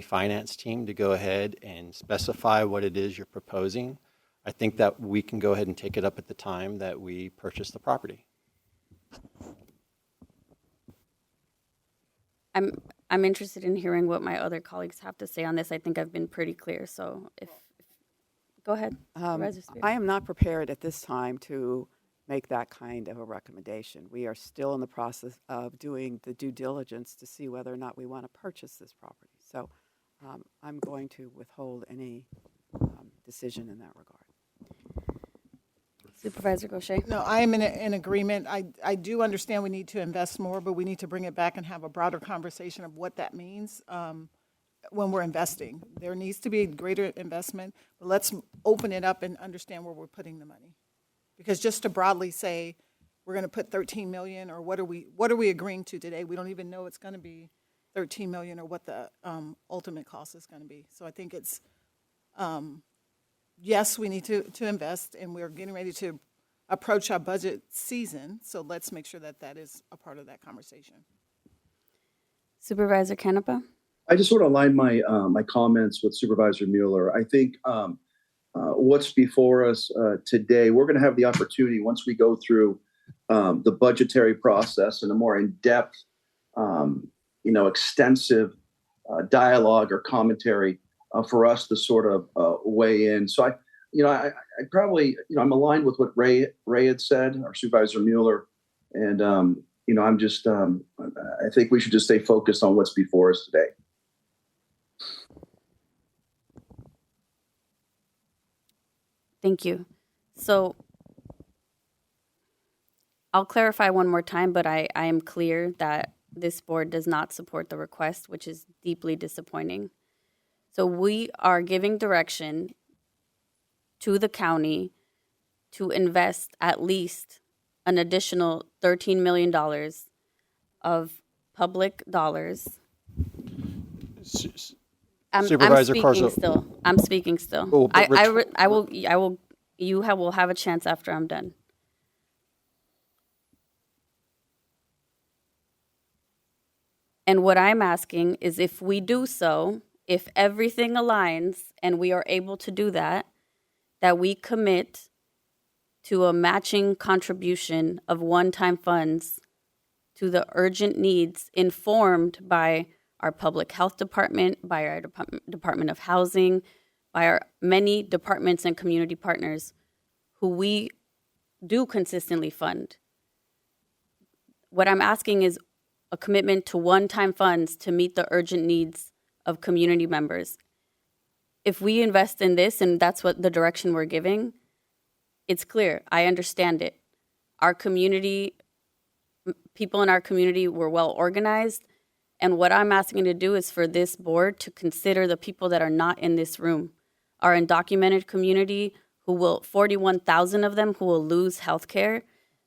finance team to go ahead and specify what it is you're proposing, I think that we can go ahead and take it up at the time that we purchase the property. I'm interested in hearing what my other colleagues have to say on this. I think I've been pretty clear. So if go ahead. I am not prepared at this time to make that kind of a recommendation. We are still in the process of doing the due diligence to see whether or not we want to purchase this property. So I'm going to withhold any decision in that regard. Supervisor Gaucher? No, I am in agreement. I do understand we need to invest more, but we need to bring it back and have a broader conversation of what that means when we're investing. There needs to be greater investment, but let's open it up and understand where we're putting the money. Because just to broadly say we're going to put 13 million, or what are we agreeing to today? We don't even know it's going to be 13 million or what the ultimate cost is going to be. So I think it's yes, we need to invest, and we're getting ready to approach our budget season. So let's make sure that that is a part of that conversation. Supervisor Canepa? I just want to align my my comments with Supervisor Mueller. I think what's before us today, we're going to have the opportunity once we go through the budgetary process and a more in-depth, extensive dialogue or commentary for us to sort of weigh in. So I probably, I'm aligned with what Ray had said, or Supervisor Mueller, and I'm just, I think we should just stay focused on what's before us today. Thank you. So I'll clarify one more time, but I am clear that this board does not support the request, which is deeply disappointing. So we are giving direction to the county to invest at least an additional $13 million of public dollars. Supervisor Corzo. I'm speaking still. Oh, I will. You will have a chance after I'm done. And what I'm asking is, if we do so, if everything aligns and we are able to do that, that we commit to a matching contribution of one-time funds to the urgent needs informed by our public health department, by our Department of Housing, by our many departments and community partners who we do consistently fund. What I'm asking is a commitment to one-time funds to meet the urgent needs of community members. If we invest in this, and that's what the direction we're giving, it's clear. I understand it. Our community, people in our community were well organized. And what I'm asking to do is for this board to consider the people that are not in this room, our undocumented community, 41,000 of them who will lose health care,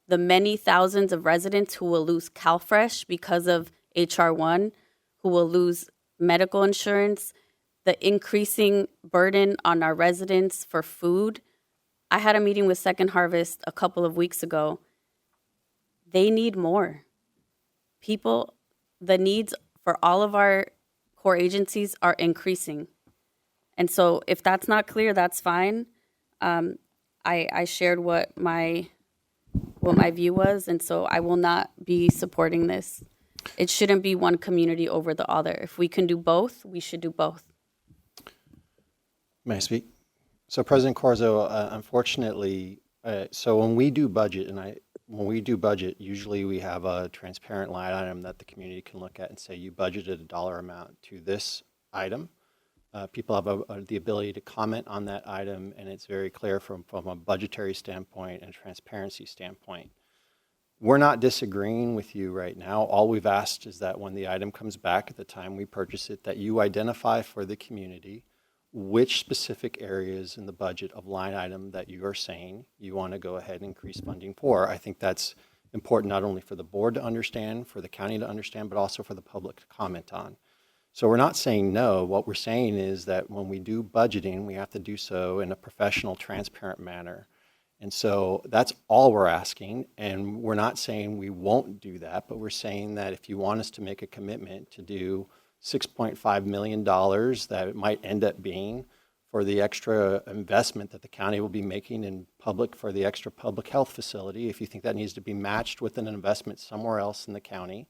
the many thousands of residents who will lose CalFresh because of HR 1, who will lose medical insurance, the increasing burden on our residents for food. I had a meeting with Second Harvest a couple of weeks ago. They need more. The needs for all of our core agencies are increasing. And so if that's not clear, that's fine. I shared what my view was, and so I will not be supporting this. It shouldn't be one community over the other. If we can do both, we should do both. May I speak? So President Corzo, unfortunately, so when we do budget, usually we have a transparent line item that the community can look at and say, you budgeted a dollar amount to this item. People have the ability to comment on that item, and it's very clear from a budgetary standpoint and transparency standpoint. We're not disagreeing with you right now. All we've asked is that when the item comes back at the time we purchase it, that you identify for the community which specific areas in the budget of line item that you are saying you want to go ahead and increase funding for. I think that's important not only for the board to understand, for the county to understand, but also for the public to comment on. So we're not saying no. What we're saying is that when we do budgeting, we have to do so in a professional, transparent manner. And so that's all we're asking. And we're not saying we won't do that, but we're saying that if you want us to make a commitment to do $6.5 million that it might end up being for the extra investment that the county will be making in public for the extra public health facility, if you think that needs to be matched with an investment somewhere else in the county,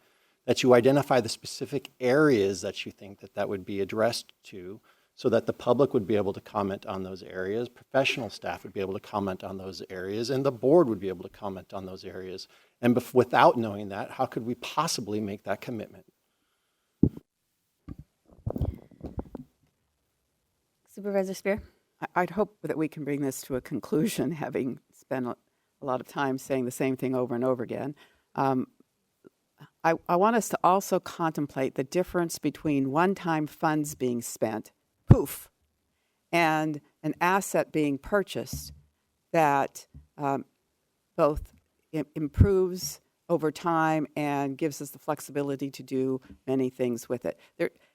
that you identify the specific areas that you think that would be addressed to, so that the public would be able to comment on those areas, professional staff would be able to comment on those areas, and the board would be able to comment on those areas. And without knowing that, how could we possibly make that commitment? Supervisor Spear? I'd hope that we can bring this to a conclusion, having spent a lot of time saying the same thing over and over again. I want us to also contemplate the difference between one-time funds being spent, poof, and an asset being purchased that both improves over time and gives us the flexibility to do many things with it.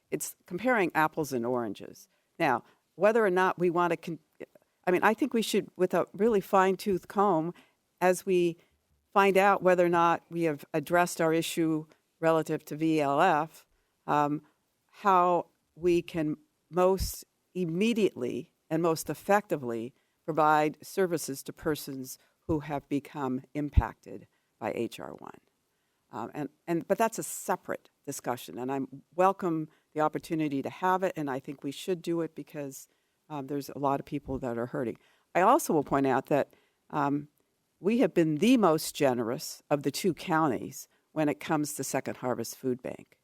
It's comparing apples and oranges. Now, whether or not we want to, I think we should, with a really fine-tooth comb, as we find out whether or not we have addressed our issue relative to VLF, how we can most immediately and most effectively provide services to persons who have become impacted by HR 1. But that's a separate discussion, and I welcome the opportunity to have it, and I think we should do it because there's a lot of people that are hurting. I also will point out that we have been the most generous of the two counties when it comes to Second Harvest Food Bank.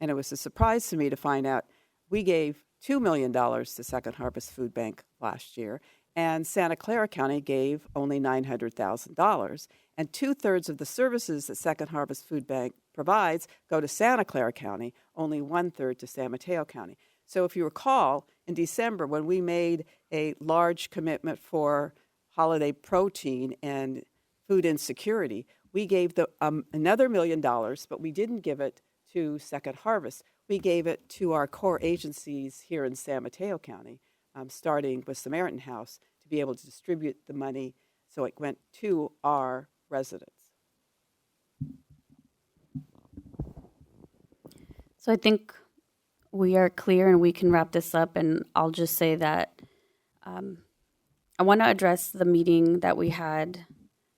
And it was a surprise to me to find out we gave $2 million to Second Harvest Food Bank last year, and Santa Clara County gave only $900,000. And 2/3 of the services that Second Harvest Food Bank provides go to Santa Clara County, only 1/3 to San Mateo County. So if you recall, in December, when we made a large commitment for holiday protein and food insecurity, we gave another $1 million, but we didn't give it to Second Harvest. We gave it to our core agencies here in San Mateo County, starting with Samaritan House, to be able to distribute the money so it went to our residents. So I think we are clear and we can wrap this up, and I'll just say that I want to address the meeting that we had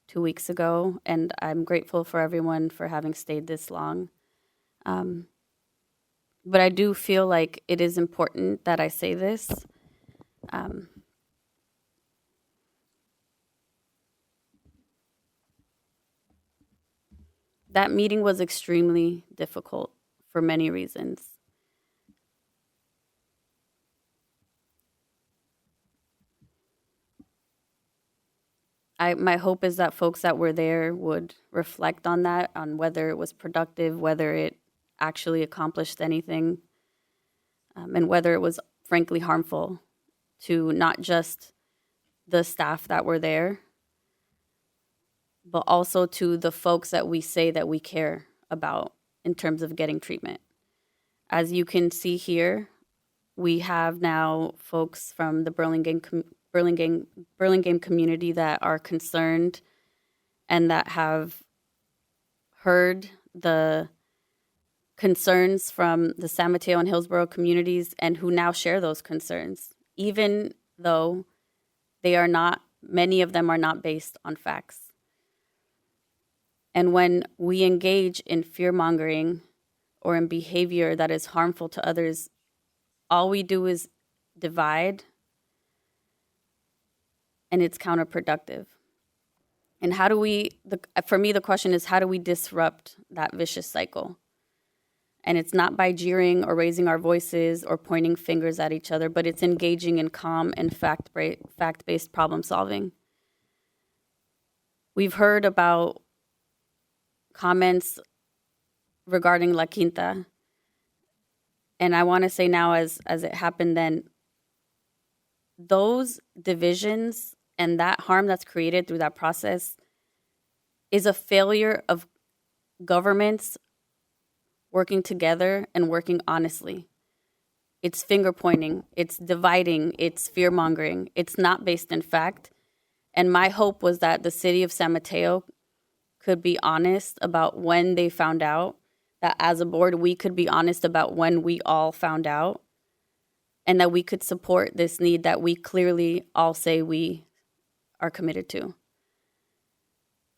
2 weeks ago, and I'm grateful for everyone for having stayed this long. But I do feel like it is important that I say this. That meeting was extremely difficult for many reasons. My hope is that folks that were there would reflect on that, on whether it was productive, whether it actually accomplished anything, and whether it was frankly harmful to not just the staff that were there, but also to the folks that we say that we care about in terms of getting treatment. As you can see here, we have now folks from the Burlingame community that are concerned and that have heard the concerns from the San Mateo and Hillsborough communities and who now share those concerns, even though many of them are not based on facts. And when we engage in fear-mongering or in behavior that is harmful to others, all we do is divide and it's counterproductive. And how do for me, the question is, how do we disrupt that vicious cycle? And it's not by jeering or raising our voices or pointing fingers at each other, but it's engaging in calm and fact-based problem solving. We've heard about comments regarding La Quinta. And I want to say now, as it happened then, those divisions and that harm that's created through that process is a failure of governments working together and working honestly. It's finger pointing, it's dividing, it's fear mongering. It's not based in fact. And my hope was that the city of San Mateo could be honest about when they found out, that as a board, we could be honest about when we all found out, and that we could support this need that we clearly all say we are committed to.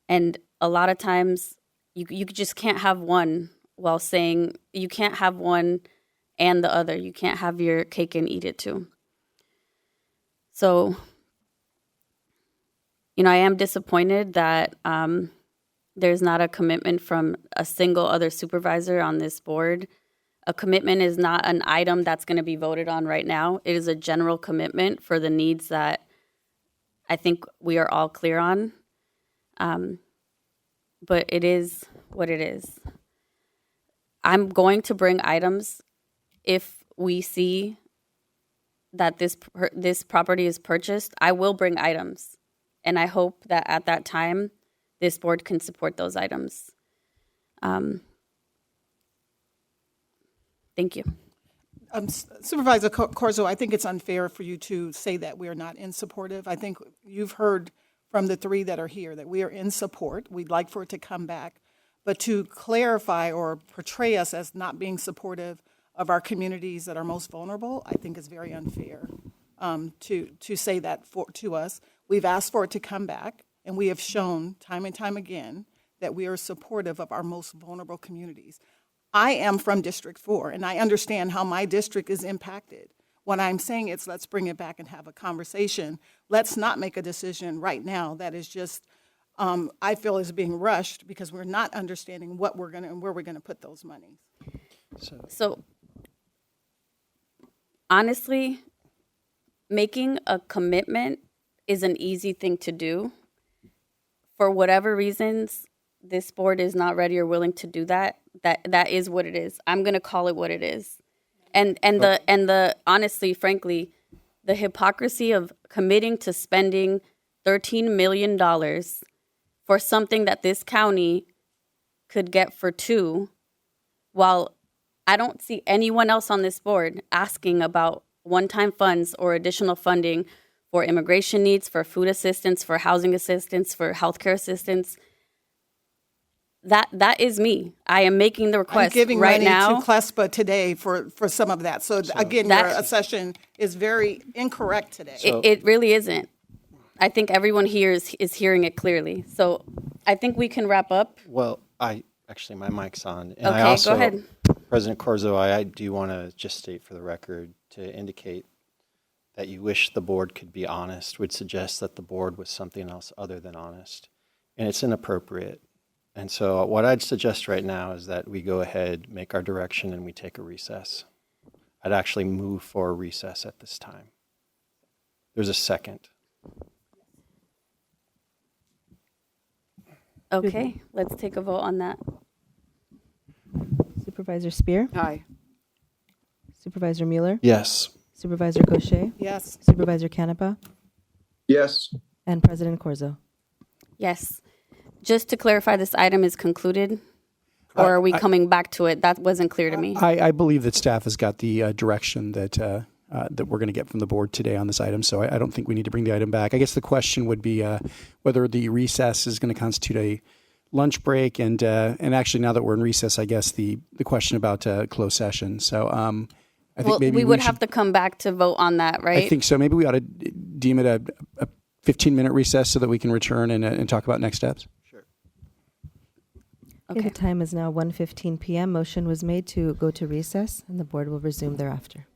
And a lot of times, you just can't have one while saying, you can't have one and the other. You can't have your cake and eat it too. So, I am disappointed that there's not a commitment from a single other supervisor on this board. A commitment is not an item that's going to be voted on right now. It is a general commitment for the needs that I think we are all clear on. But it is what it is. I'm going to bring items if we see that this property is purchased. I will bring items. And I hope that at that time, this board can support those items. Thank you. Supervisor Corzo, I think it's unfair for you to say that we are not in supportive. I think you've heard from the three that are here that we are in support. We'd like for it to come back. But to clarify or portray us as not being supportive of our communities that are most vulnerable, I think is very unfair to say that to us. We've asked for it to come back, and we have shown time and time again that we are supportive of our most vulnerable communities. I am from District 4, and I understand how my district is impacted. What I'm saying is let's bring it back and have a conversation. Let's not make a decision right now that is just, I feel is being rushed because we're not understanding what we're going to and where we're going to put those monies. So honestly, making a commitment is an easy thing to do. For whatever reasons, this board is not ready or willing to do that. That is what it is. I'm going to call it what it is. And the honestly, frankly, the hypocrisy of committing to spending $13 million for something that this county could get for $2, while I don't see anyone else on this board asking about one-time funds or additional funding for immigration needs, for food assistance, for housing assistance, for healthcare assistance. That is me. I am making the request I'm giving right money now to CLESPA today for some of that. So again, your assessment is very incorrect today. It really isn't. I think everyone here is hearing it clearly. So I think we can wrap up. Well, my mic's on. And Okay, I also, go ahead. President Corzo, I do want to just state for the record to indicate that you wish the board could be honest would suggest that the board was something else other than honest. And it's inappropriate. And so what I'd suggest right now is that we go ahead, make our direction, and we take a recess. I'd actually move for a recess at this time. There's a second. Okay, let's take a vote on that. Supervisor Spear? Aye. Supervisor Mueller? Yes. Supervisor Gaucher? Yes. Supervisor Canepa? Yes. And President Corzo? Yes. Just to clarify, this item is concluded, or are we coming back to it? That wasn't clear to me. I believe that staff has got the direction that we're going to get from the board today on this item, so I don't think we need to bring the item back. I guess the question would be whether the recess is going to constitute a lunch break, and actually now that we're in recess, I guess the question about closed session. So I think maybe we would have to come back to vote on that, right? I think so. Maybe we ought to deem it a 15-minute recess so that we can return and talk about next steps. Okay. The time is now 1:15 p.m. Motion was made to go to recess, and the board will resume thereafter.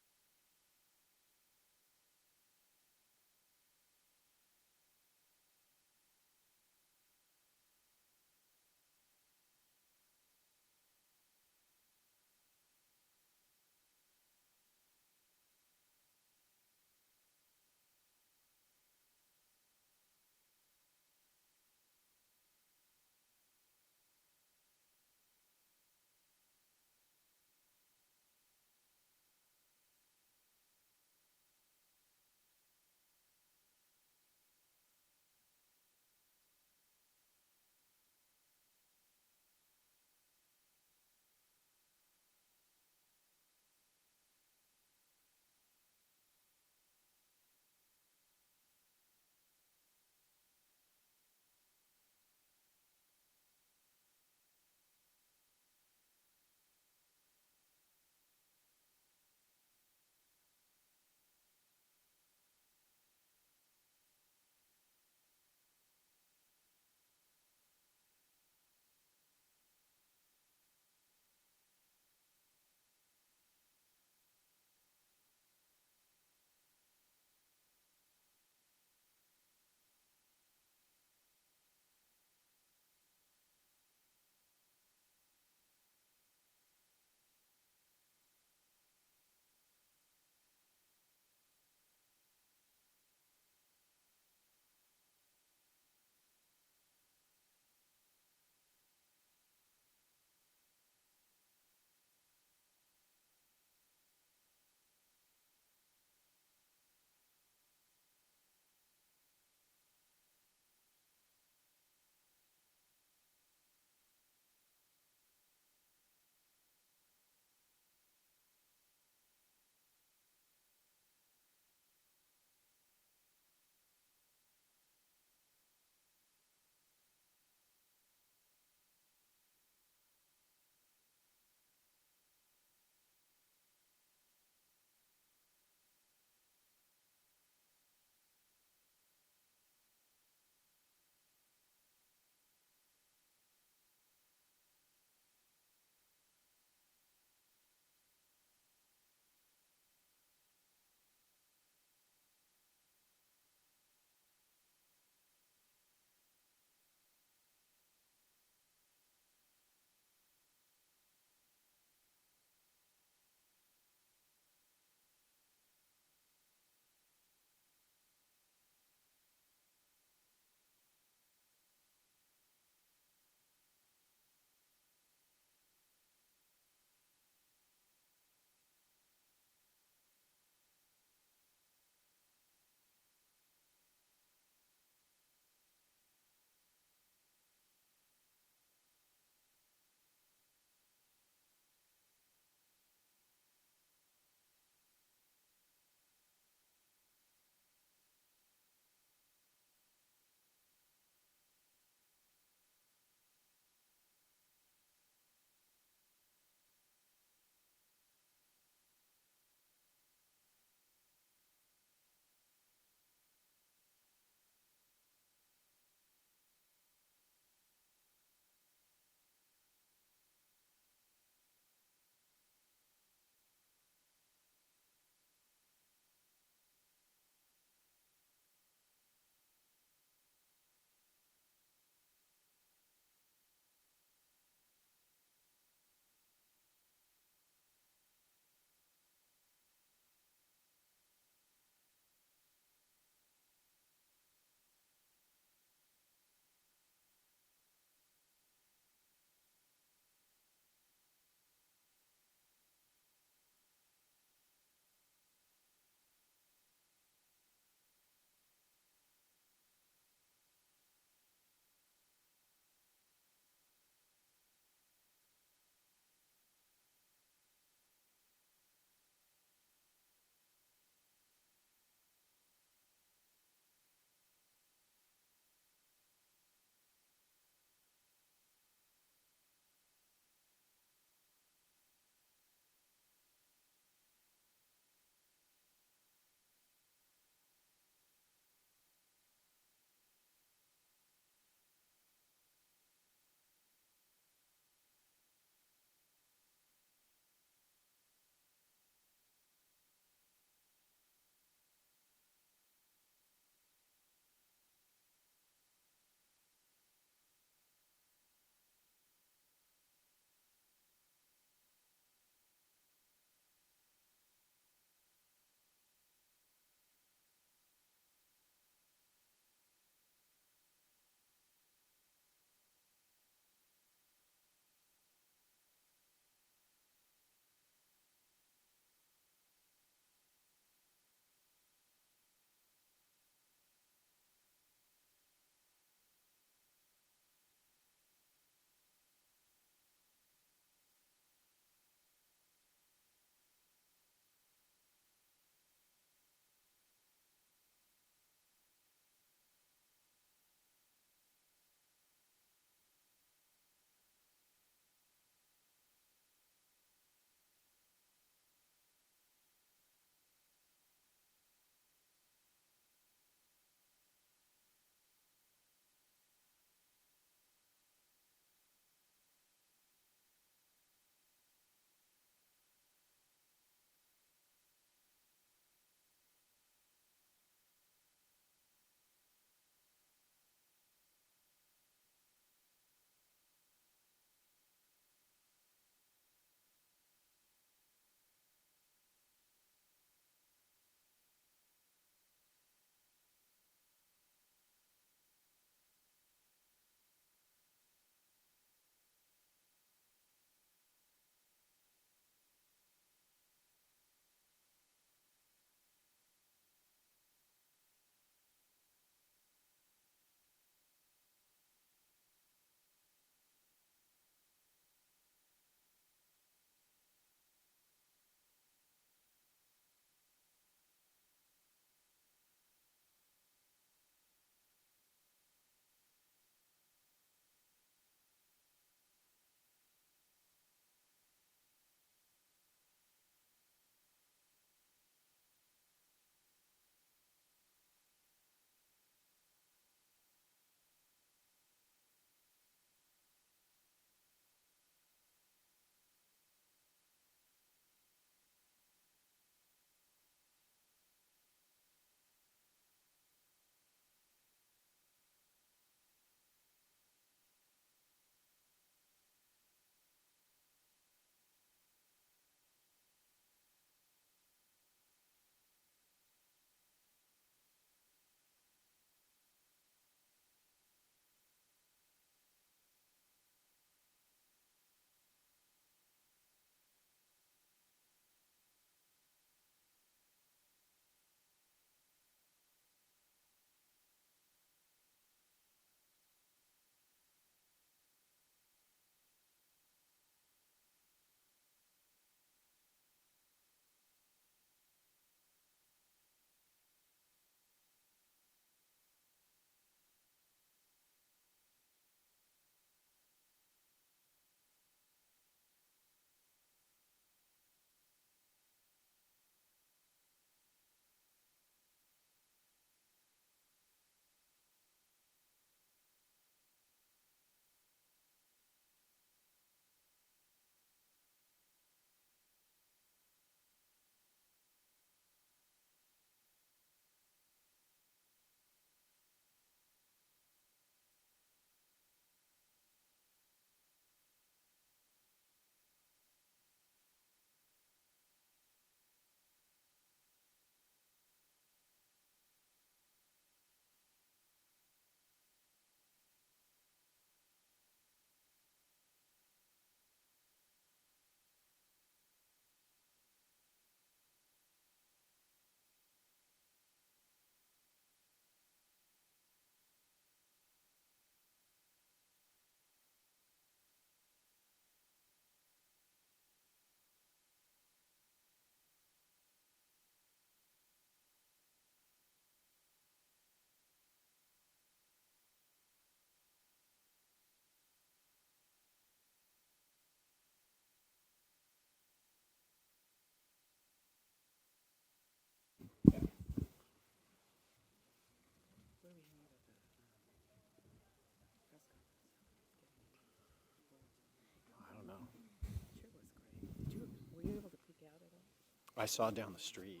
I saw down the street.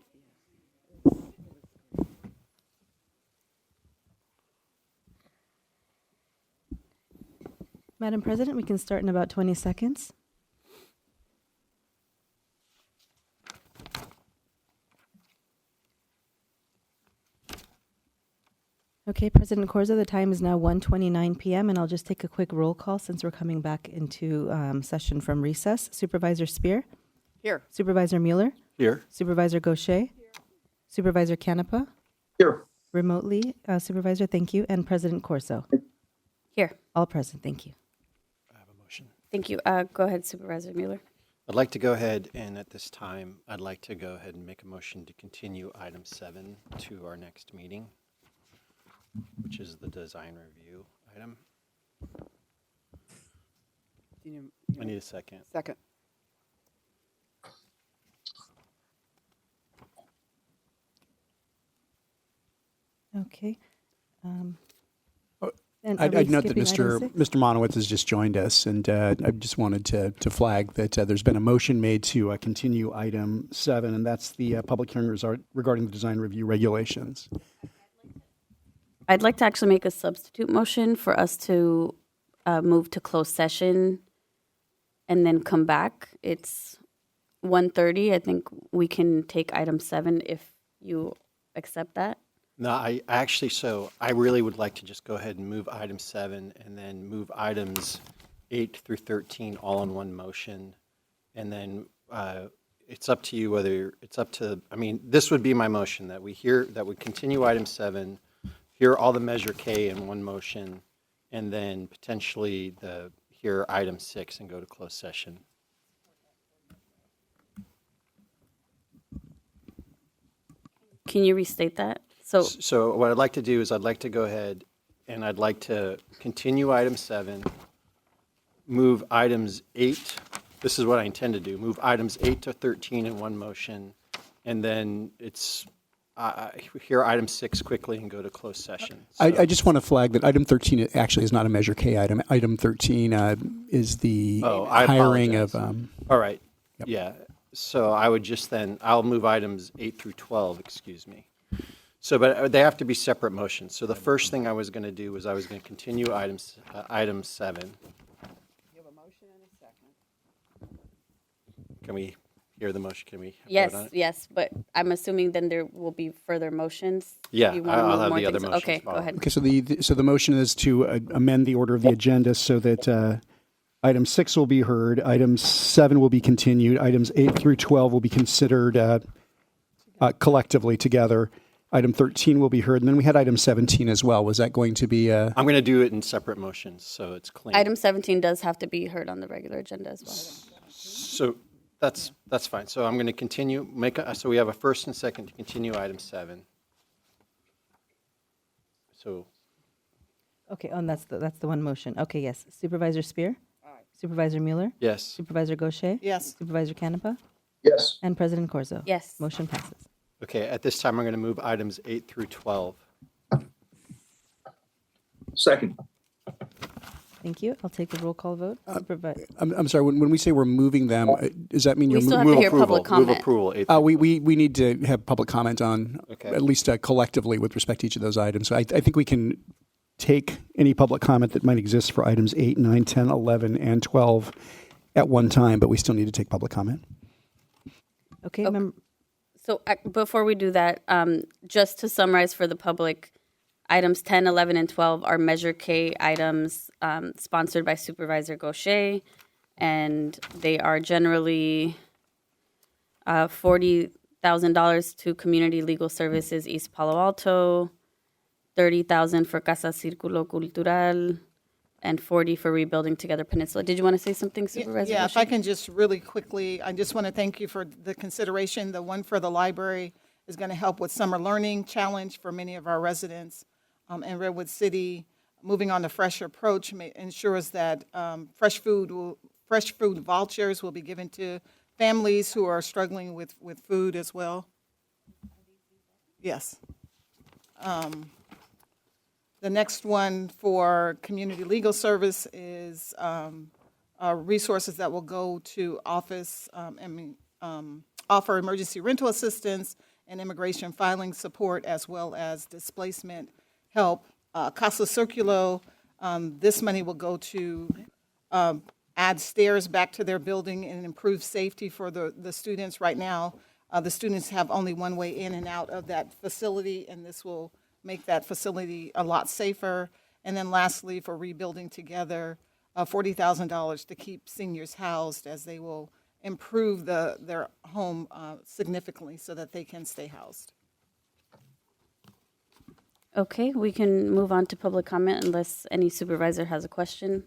Madam President, we can start in about 20 seconds. Okay, President Corzo, the time is now 1:29 p.m., and I'll just take a quick roll call since we're coming back into session from recess. Supervisor Spear? Here. Supervisor Mueller? Here. Supervisor Gaucher? Here. Supervisor Canepa? Here. Remotely, Supervisor, thank you. And President Corso? Here. All present, thank you. Thank you. Go ahead, Supervisor Mueller. I'd like to go ahead and at this time, I'd like to go ahead and make a motion to continue item 7 to our next meeting, which is the design review item. I need a second. Second. Okay. I'd note that Mr. Monowitz has just joined us, and I just wanted to flag that there's been a motion made to continue item 7, and that's the public hearing regarding the design review regulations. I'd like to actually make a substitute motion for us to move to closed session and then come back. It's 1:30. I think we can take item 7 if you accept that. No, I really would like to just go ahead and move item 7 and then move items 8 through 13 all in one motion. And then it's up to you whether this would be my motion that we continue item 7, hear all the Measure K in one motion, and then potentially hear item 6 and go to closed session. Can you restate that? So what I'd like to do is I'd like to go ahead and I'd like to continue item 7, move items 8. This is what I intend to do. Move items 8 to 13 in one motion, and then hear item 6 quickly and go to closed session. So, I just want to flag that item 13 actually is not a Measure K item. Item 13 is the hiring of. All right. Yep. Yeah. So I would I'll move items 8 through 12, excuse me. So, but they have to be separate motions. So the first thing I was going to do was I was going to continue item 7. You have a motion and a second. Can we hear the motion? Can we Yes, vote on it? yes, but I'm assuming then there will be further motions. Yeah, You wanna I'll move have more the other things? motions Okay, go follow. ahead. Okay, so the motion is to amend the order of the agenda so that item 6 will be heard, item 7 will be continued, items 8 through 12 will be considered collectively together. Item 13 will be heard, and then we had item 17 as well. Was that going to be? I'm going to do it in separate motions, so it's clean. Item 17 does have to be heard on the regular agenda as well. So that's fine. So I'm going to continue. So we have a first and second to continue item 7. So. Okay, and that's the one motion. Okay, yes. Supervisor Spear? Aye. Supervisor Mueller? Yes. Supervisor Gaucher? Yes. Supervisor Canepa? Yes. And President Corzo? Yes. Motion passes. Okay, at this time, I'm going to move items 8 through 12. Second. Thank you. I'll take a roll call vote. I'm sorry. When we say we're moving them, does that mean We you're still have moving? to hear public comment. Move approval. 8 We need to have public comment on at least collectively with respect to each of those items. So I think we can take any public comment that might exist for items 8, 9, 10, 11, and 12 at one time, but we still need to take public comment. Okay. So before we do that, just to summarize for the public, items 10, 11, and 12 are Measure K items sponsored by Supervisor Gaucher, and they are generally $40,000 to Community Legal Services East Palo Alto, $30,000 for Casa Círculo Cultural, and $40,000 for Rebuilding Together Peninsula. Did you want to say something, Supervisor? Yeah, if I can just really quickly, I just want to thank you for the consideration. The one for the library is going to help with summer learning challenge for many of our residents in Redwood City. Moving on to Fresh Approach ensures that fresh food vouchers will be given to families who are struggling with food as well. Yes. The next one for Community Legal Service is resources that will go to office offer emergency rental assistance and immigration filing support, as well as displacement help. Casa Circulo, this money will go to add stairs back to their building and improve safety for the students. Right now, the students have only one way in and out of that facility, and this will make that facility a lot safer. And then lastly, for Rebuilding Together, $40,000 to keep seniors housed, as they will improve their home significantly so that they can stay housed. Okay, we can move on to public comment unless any supervisor has a question.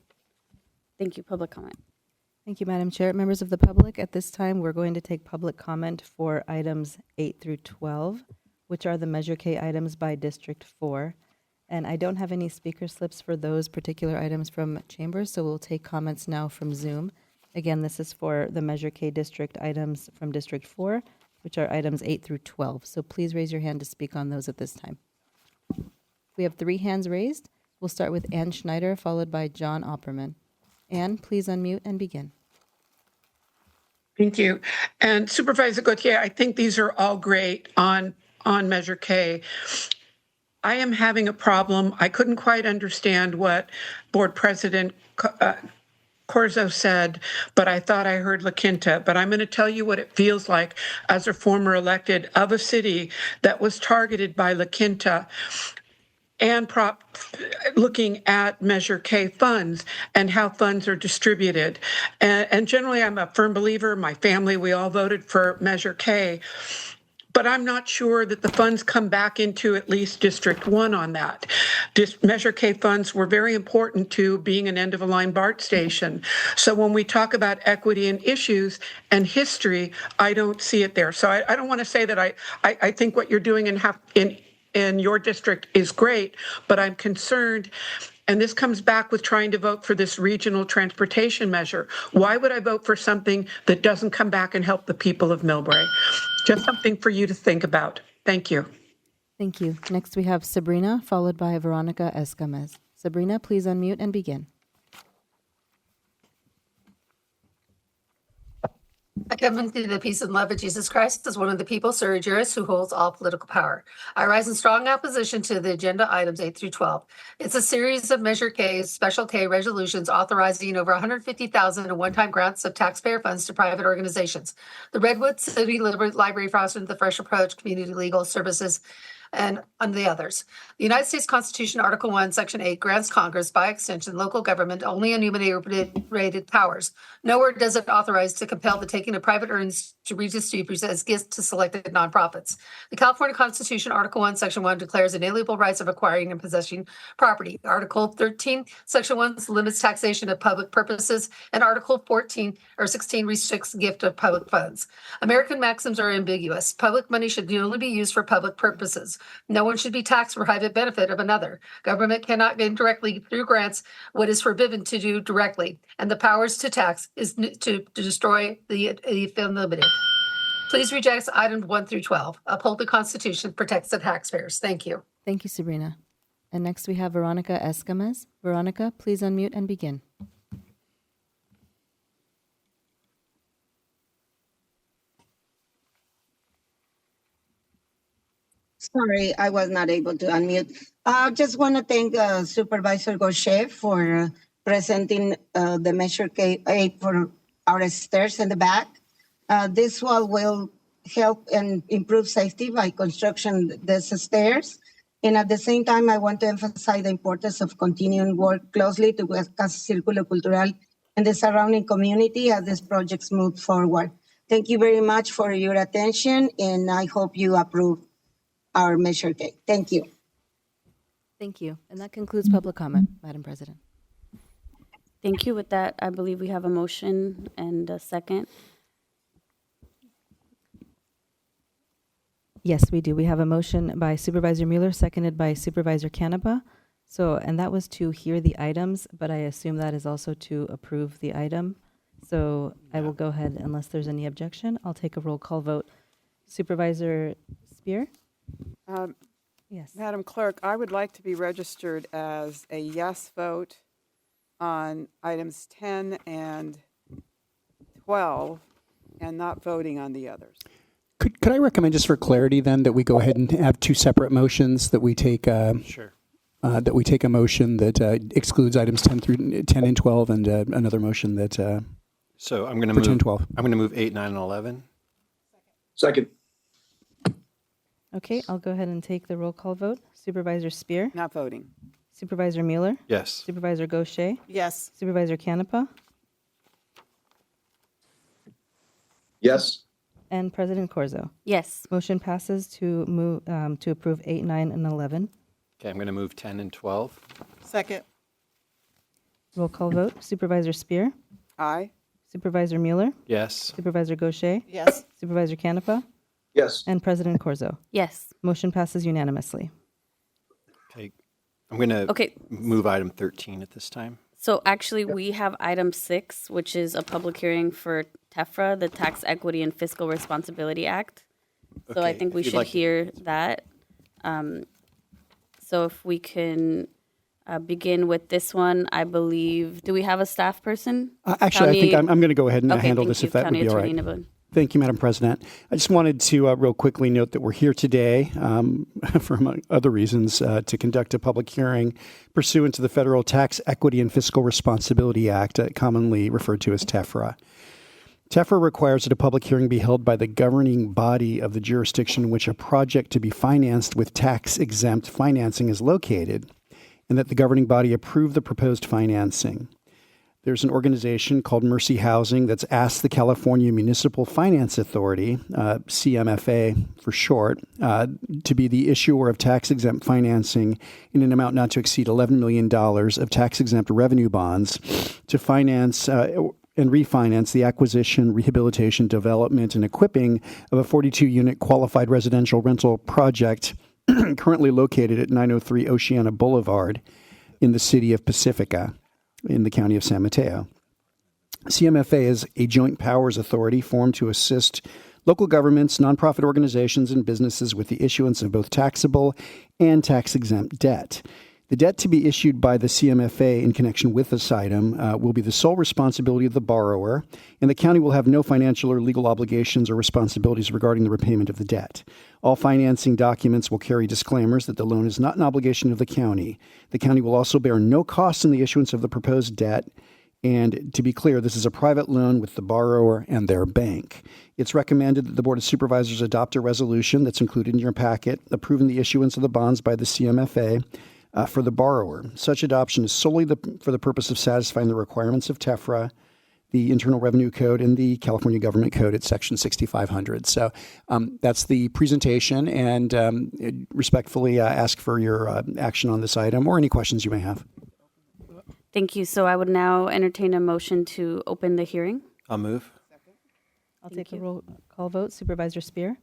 Thank you. Public comment. Thank you, Madam Chair. Members of the public, at this time, we're going to take public comment for items 8 through 12, which are the Measure K items by District 4. And I don't have any speaker slips for those particular items from chambers, so we'll take comments now from Zoom. Again, this is for the Measure K district items from District 4, which are items 8 through 12. So please raise your hand to speak on those at this time. We have 3 hands raised. We'll start with Ann Schneider, followed by John Opperman. Ann, please unmute and begin. Thank you. And Supervisor Gauthier, I think these are all great on Measure K. I am having a problem. I couldn't quite understand what Board President Corzo said, but I thought I heard La Quinta. But I'm going to tell you what it feels like as a former elected of a city that was targeted by La Quinta and looking at Measure K funds and how funds are distributed. And generally, I'm a firm believer. My family, we all voted for Measure K. But I'm not sure that the funds come back into at least District 1 on that. Measure K funds were very important to being an end-of-a-line BART station. So when we talk about equity and issues and history, I don't see it there. So I don't want to say that I think what you're doing in your district is great, but I'm concerned. And this comes back with trying to vote for this regional transportation measure. Why would I vote for something that doesn't come back and help the people of Millbrae? Just something for you to think about. Thank you. Thank you. Next, we have Sabrina, followed by Veronica Escamez. Sabrina, please unmute and begin. I come into the peace and love of Jesus Christ as one of the people, sui juris, who holds all political power. I rise in strong opposition to the agenda items 8 through 12. It's a series of Measure K, Special K resolutions authorizing over $150,000 in one-time grants of taxpayer funds to private organizations. The Redwood City Library for Austin, the Fresh Approach, Community Legal Services, and on the others. The United States Constitution, Article 1, Section 8, grants Congress, by extension, local government, only enumerated powers. Nowhere does it authorize to compel the taking of private earnings to redistribute as gifts to selected nonprofits. The California Constitution, Article 1, Section 1, declares inalienable rights of acquiring and possessing property. Article 13, Section 1 limits taxation of public purposes, and Article 14 or 16 restricts gift of public funds. American maxims are ambiguous. Public money should only be used for public purposes. No one should be taxed for private benefit of another. Government cannot gain directly through grants what is forbidden to do directly, and the powers to tax is to destroy the unlimited. Please reject items 1 through 12. Uphold the Constitution, protects the taxpayers. Thank you. Thank you, Sabrina. And next we have Veronica Escamez. Veronica, please unmute and begin. Sorry, I was not able to unmute. I just want to thank Supervisor Gaucher for presenting the Measure K8 for our stairs in the back. This wall will help and improve safety by construction these stairs. And at the same time, I want to emphasize the importance of continuing work closely to Casa Círculo Cultural and the surrounding community as these projects move forward. Thank you very much for your attention, and I hope you approve our Measure K. Thank you. Thank you. And that concludes public comment, Madam President. Thank you. With that, I believe we have a motion and a second. Yes, we do. We have a motion by Supervisor Mueller, seconded by Supervisor Canepa. And that was to hear the items, but I assume that is also to approve the item. So I will go ahead, unless there's any objection. I'll take a roll call vote. Supervisor Spear? Yes. Madam Clerk, I would like to be registered as a yes vote on items 10 and 12 and not voting on the others. Could I recommend, just for clarity, then, that we go ahead and have two separate motions, that we take Sure. that we take a motion that excludes items 10 and 12, and another motion that So I'm going to for move 10, 12. I'm going to move 8, 9, and 11. Second. Okay, I'll go ahead and take the roll call vote. Supervisor Spear, Not voting. Supervisor Mueller, Yes. Supervisor Gaucher, Yes. Supervisor Canepa, Yes. and President Corzo. Yes. Motion passes to move to approve 8, 9, and 11. Okay, I'm going to move 10 and 12. Second. Roll call vote. Supervisor Spear, Aye. Supervisor Mueller, Yes. Supervisor Gaucher, Yes. Supervisor Canepa, Yes. and President Corzo. Yes. Motion passes unanimously. Okay. I'm going to Okay. move item 13 at this time. So actually, we have item 6, which is a public hearing for TEFRA, the Tax Equity and Fiscal Responsibility Act. So I Okay, think we if you'd should like to- hear that. So if we can begin with this one, I believe, do we have a staff person? Actually, I think I'm going to go ahead and Okay, handle thank this, you. if that County would be all Attorney right. Niven. Thank you, Madam President. I just wanted to real quickly note that we're here today, for among other reasons, to conduct a public hearing pursuant to the Federal Tax Equity and Fiscal Responsibility Act, commonly referred to as TEFRA. TEFRA requires that a public hearing be held by the governing body of the jurisdiction in which a project to be financed with tax-exempt financing is located, and that the governing body approve the proposed financing. There's an organization called Mercy Housing that's asked the California Municipal Finance Authority, CMFA for short, to be the issuer of tax-exempt financing in an amount not to exceed $11 million of tax-exempt revenue bonds to finance and refinance the acquisition, rehabilitation, development, and equipping of a 42-unit qualified residential rental project currently located at 903 Oceana Boulevard in the city of Pacifica, in the county of San Mateo. CMFA is a joint powers authority formed to assist local governments, nonprofit organizations, and businesses with the issuance of both taxable and tax-exempt debt. The debt to be issued by the CMFA in connection with this item will be the sole responsibility of the borrower, and the county will have no financial or legal obligations or responsibilities regarding the repayment of the debt. All financing documents will carry disclaimers that the loan is not an obligation of the county. The county will also bear no costs in the issuance of the proposed debt. And to be clear, this is a private loan with the borrower and their bank. It's recommended that the Board of Supervisors adopt a resolution that's included in your packet approving the issuance of the bonds by the CMFA for the borrower. Such adoption is solely for the purpose of satisfying the requirements of TEFRA, the Internal Revenue Code, and the California Government Code at Section 6500. So that's the presentation, and respectfully ask for your action on this item or any questions you may have. Thank you. So I would now entertain a motion to open the hearing. I'll move. I'll take a roll call vote. Supervisor Spear,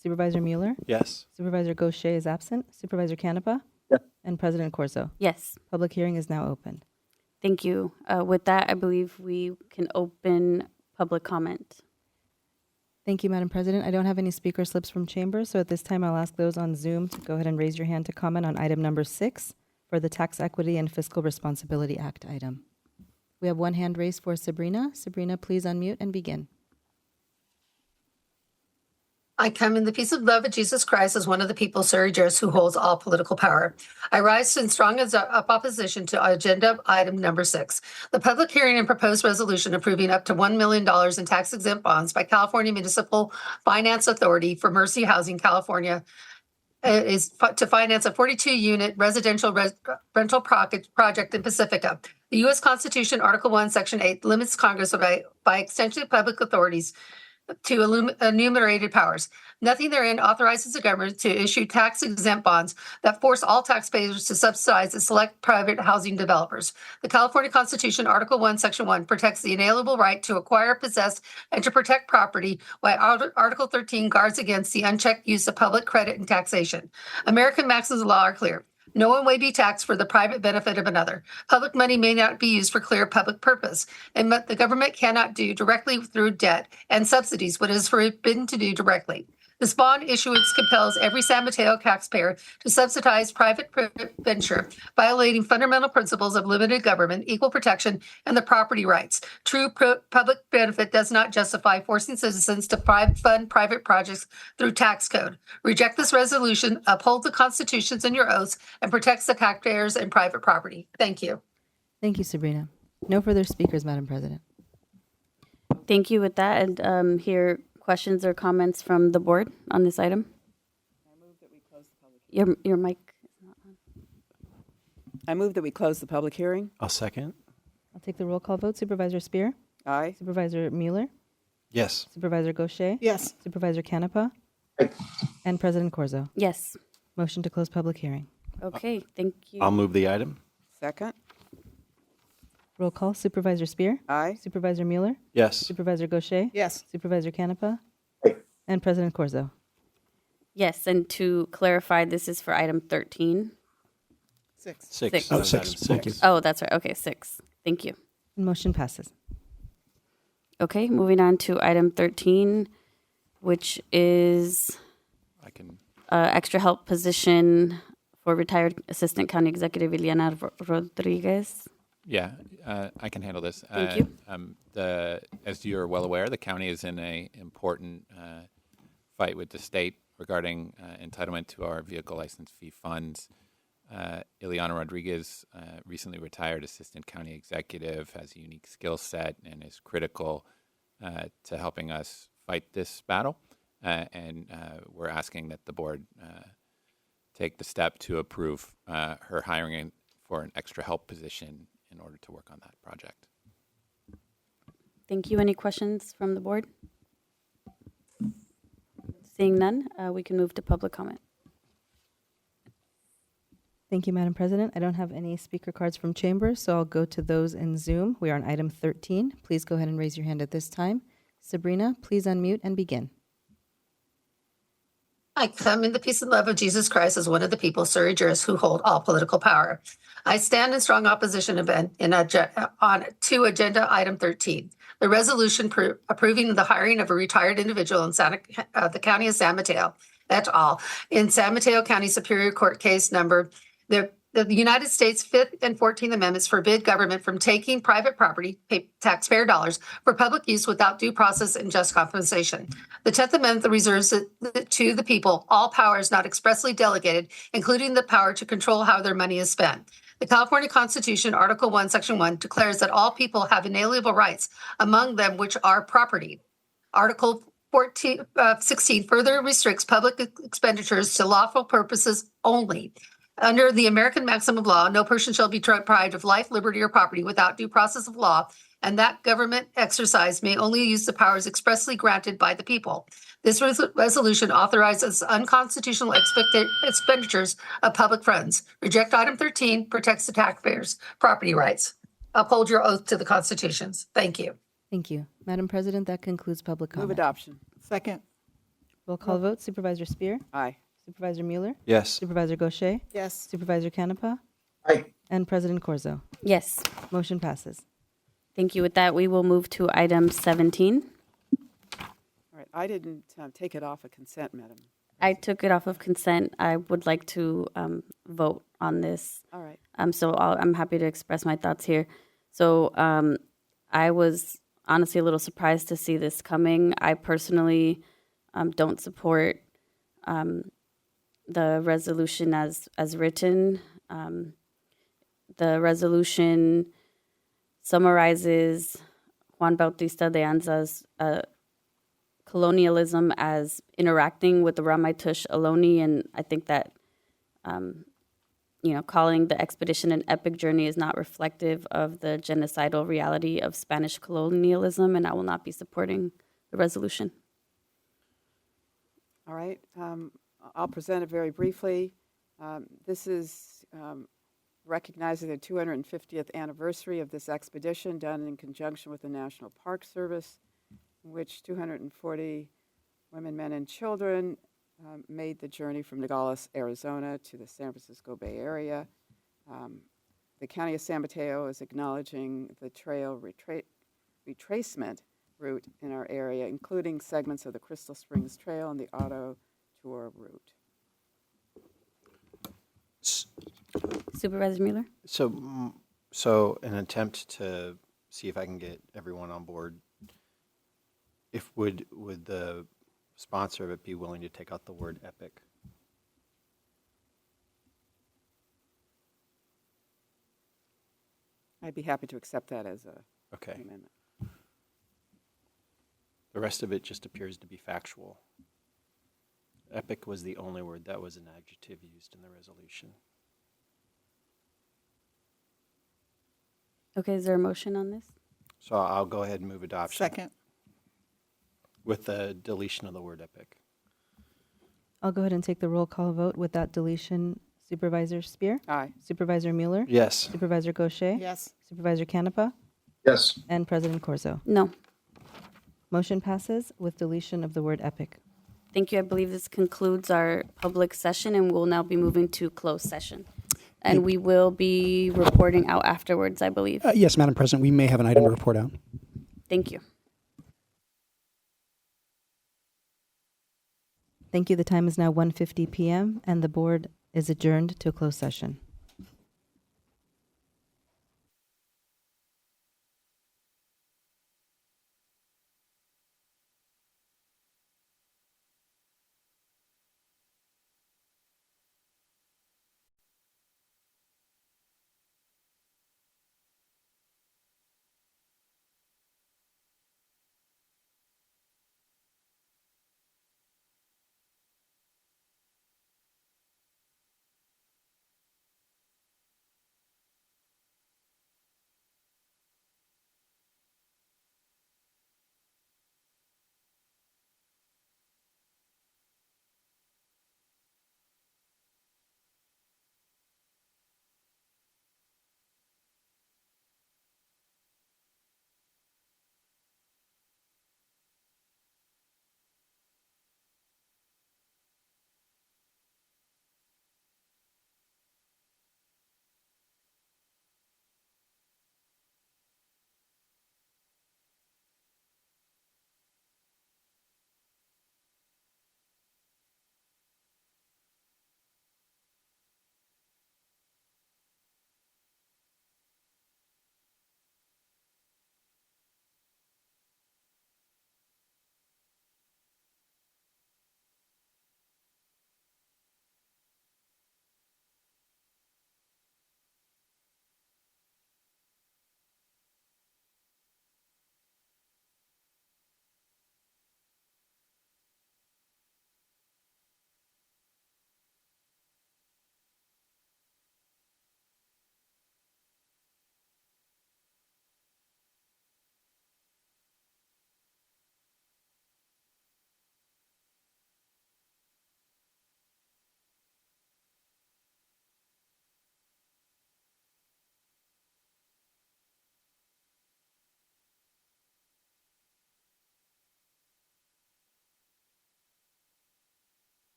Supervisor Mueller, Yes. Supervisor Gaucher is absent, Supervisor Canepa, and President Corzo. Yes. Public hearing is now open. Thank you. With that, I believe we can open public comment. Thank you, Madam President. I don't have any speaker slips from chambers, so at this time I'll ask those on Zoom to go ahead and raise your hand to comment on item number 6 for the Tax Equity and Fiscal Responsibility Act item. We have one hand raised for Sabrina. Sabrina, please unmute and begin. I come in the peace and love of Jesus Christ as one of the people, Surrey Jurors, who holds all political power. I rise in strong opposition to agenda item number 6, the public hearing and proposed resolution approving up to $1 million in tax-exempt bonds by California Municipal Finance Authority for Mercy Housing, California, is to finance a 42-unit residential rental project in Pacifica. The U.S. Constitution, Article 1, Section 8, limits Congress by extension of public authorities to enumerated powers. Nothing therein authorizes the government to issue tax-exempt bonds that force all taxpayers to subsidize the select private housing developers. The California Constitution, Article 1, Section 1, protects the inalienable right to acquire, possess, and to protect property, while Article 13 guards against the unchecked use of public credit and taxation. American maxims of law are clear. No one may be taxed for the private benefit of another. Public money may not be used for clear public purpose, and the government cannot do directly through debt and subsidies what is forbidden to do directly. This bond issuance compels every San Mateo taxpayer to subsidize private venture, violating fundamental principles of limited government, equal protection, and the property rights. True public benefit does not justify forcing citizens to fund private projects through tax code. Reject this resolution, uphold the constitutions and your oaths, and protect the taxpayers and private property. Thank you. Thank you, Sabrina. No further speakers, Madam President. Thank you with that. And here, questions or comments from the board on this item? Your mic is not on. I move that we close the public hearing. I'll second. I'll take the roll call vote. Supervisor Spear? Aye. Supervisor Mueller? Yes. Supervisor Gaucher? Yes. Supervisor Canepa? And President Corzo? Yes. Motion to close public hearing. Okay, thank you. I'll move the item. Second. Roll call. Supervisor Spear? Aye. Supervisor Mueller? Yes. Supervisor Gaucher? Yes. Supervisor Canepa? And President Corzo? Yes, and to clarify, this is for item 13. Six. Six. Oh, Oh, six. Thank you. Oh, that's right. Okay, 6. Thank you. Motion passes. Okay, moving on to item 13, which is I can. Extra help position for retired Assistant County Executive Ileana Rodriguez. Yeah, I can handle this. Thank you. As you're well aware, the county is in an important fight with the state regarding entitlement to our vehicle license fee funds. Ileana Rodriguez, recently retired Assistant County Executive, has a unique skill set and is critical to helping us fight this battle. And we're asking that the board take the step to approve her hiring for an extra help position in order to work on that project. Thank you. Any questions from the board? Seeing none, we can move to public comment. Thank you, Madam President. I don't have any speaker cards from chambers, so I'll go to those in Zoom. We are on item 13. Please go ahead and raise your hand at this time. Sabrina, please unmute and begin. I come in the peace and love of Jesus Christ as one of the people, Surrey jurists, who hold all political power. I stand in strong opposition to agenda item 13, the resolution approving the hiring of a retired individual in the county of San Mateo, et al. In San Mateo County Superior Court case number, the United States 5th and 14th Amendments forbid government from taking private property, taxpayer dollars, for public use without due process and just compensation. The 10th Amendment reserves to the people all powers not expressly delegated, including the power to control how their money is spent. The California Constitution, Article 1, Section 1, declares that all people have inalienable rights, among them which are property. Article 16 further restricts public expenditures to lawful purposes only. Under the American maxim of law, no person shall be deprived of life, liberty, or property without due process of law, and that government exercise may only use the powers expressly granted by the people. This resolution authorizes unconstitutional expenditures of public funds. Reject item 13, protects the taxpayers' property rights. Uphold your oath to the constitutions. Thank you. Thank you. Madam President, that concludes public comment. Move adoption. Second. Roll call vote. Supervisor Spear? Aye. Supervisor Mueller? Yes. Supervisor Gaucher? Yes. Supervisor Canepa? Aye. And President Corzo? Yes. Motion passes. Thank you. With that, we will move to item 17. All right. I didn't take it off of consent, Madam. I took it off of consent. I would like to vote on this. All right. So I'm happy to express my thoughts here. So I was honestly a little surprised to see this coming. I personally don't support the resolution as written. The resolution summarizes Juan Bautista de Anza's colonialism as interacting with the Ramaytush Ohlone, and I think that calling the expedition an epic journey is not reflective of the genocidal reality of Spanish colonialism, and I will not be supporting the resolution. All right. I'll present it very briefly. This is recognizing the 250th anniversary of this expedition done in conjunction with the National Park Service, in which 240 women, men, and children made the journey from Nogales, Arizona to the San Francisco Bay Area. The County of San Mateo is acknowledging the trail retracement route in our area, including segments of the Crystal Springs Trail and the auto tour route. Supervisor Mueller? So an attempt to see if I can get everyone on board. If would the sponsor of it be willing to take out the word epic? I'd be happy to accept that as a amendment. The rest of it just appears to be factual. Epic was the only word that was an adjective used in the resolution. Okay, is there a motion on this? So I'll go ahead and move adoption. Second. With the deletion of the word epic. I'll go ahead and take the roll call vote with that deletion. Supervisor Spear? Aye. Supervisor Mueller? Yes. Supervisor Gaucher? Yes. Supervisor Canepa? Yes. And President Corzo? No. Motion passes with deletion of the word epic. Thank you. I believe this concludes our public session, and we'll now be moving to closed session. And we will be reporting out afterwards, I believe. Yes, Madam President, we may have an item to report out. Thank you. Thank you. The time is now 1:50 p.m. and the board is adjourned to a closed session.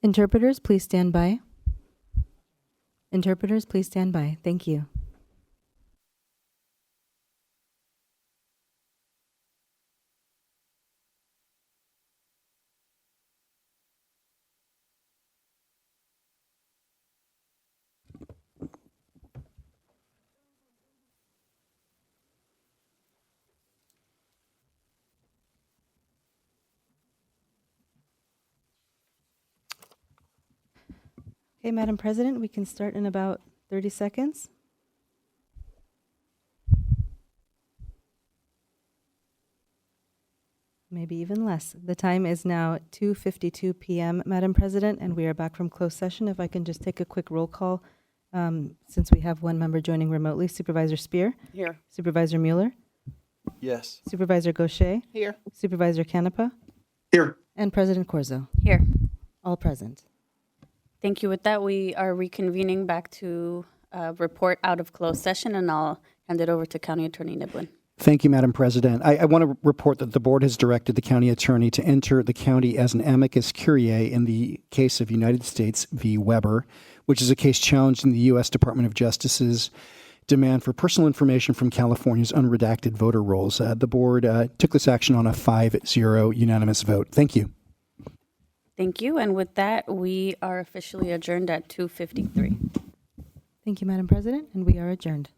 Interpreters, please stand by. Interpreters, please stand by. Thank you. Okay, Madam President, we can start in about 30 seconds. Maybe even less. The time is now 2:52 p.m., Madam President, and we are back from closed session. If I can just take a quick roll call, since we have one member joining remotely. Supervisor Spear? Here. Supervisor Mueller? Yes. Supervisor Gaucher? Here. Supervisor Canepa? Here. And President Corzo? Here. All present. Thank you. With that, we are reconvening back to report out of closed session, and I'll hand it over to County Attorney Niblin. Thank you, Madam President. I want to report that the board has directed the county attorney to enter the county as an amicus curiae in the case of United States v. Weber, which is a case challenging the U.S. Department of Justice's demand for personal information from California's unredacted voter rolls. The board took this action on a 5-0 unanimous vote. Thank you. Thank you. And with that, we are officially adjourned at 2:53. Thank you, Madam President, and we are adjourned.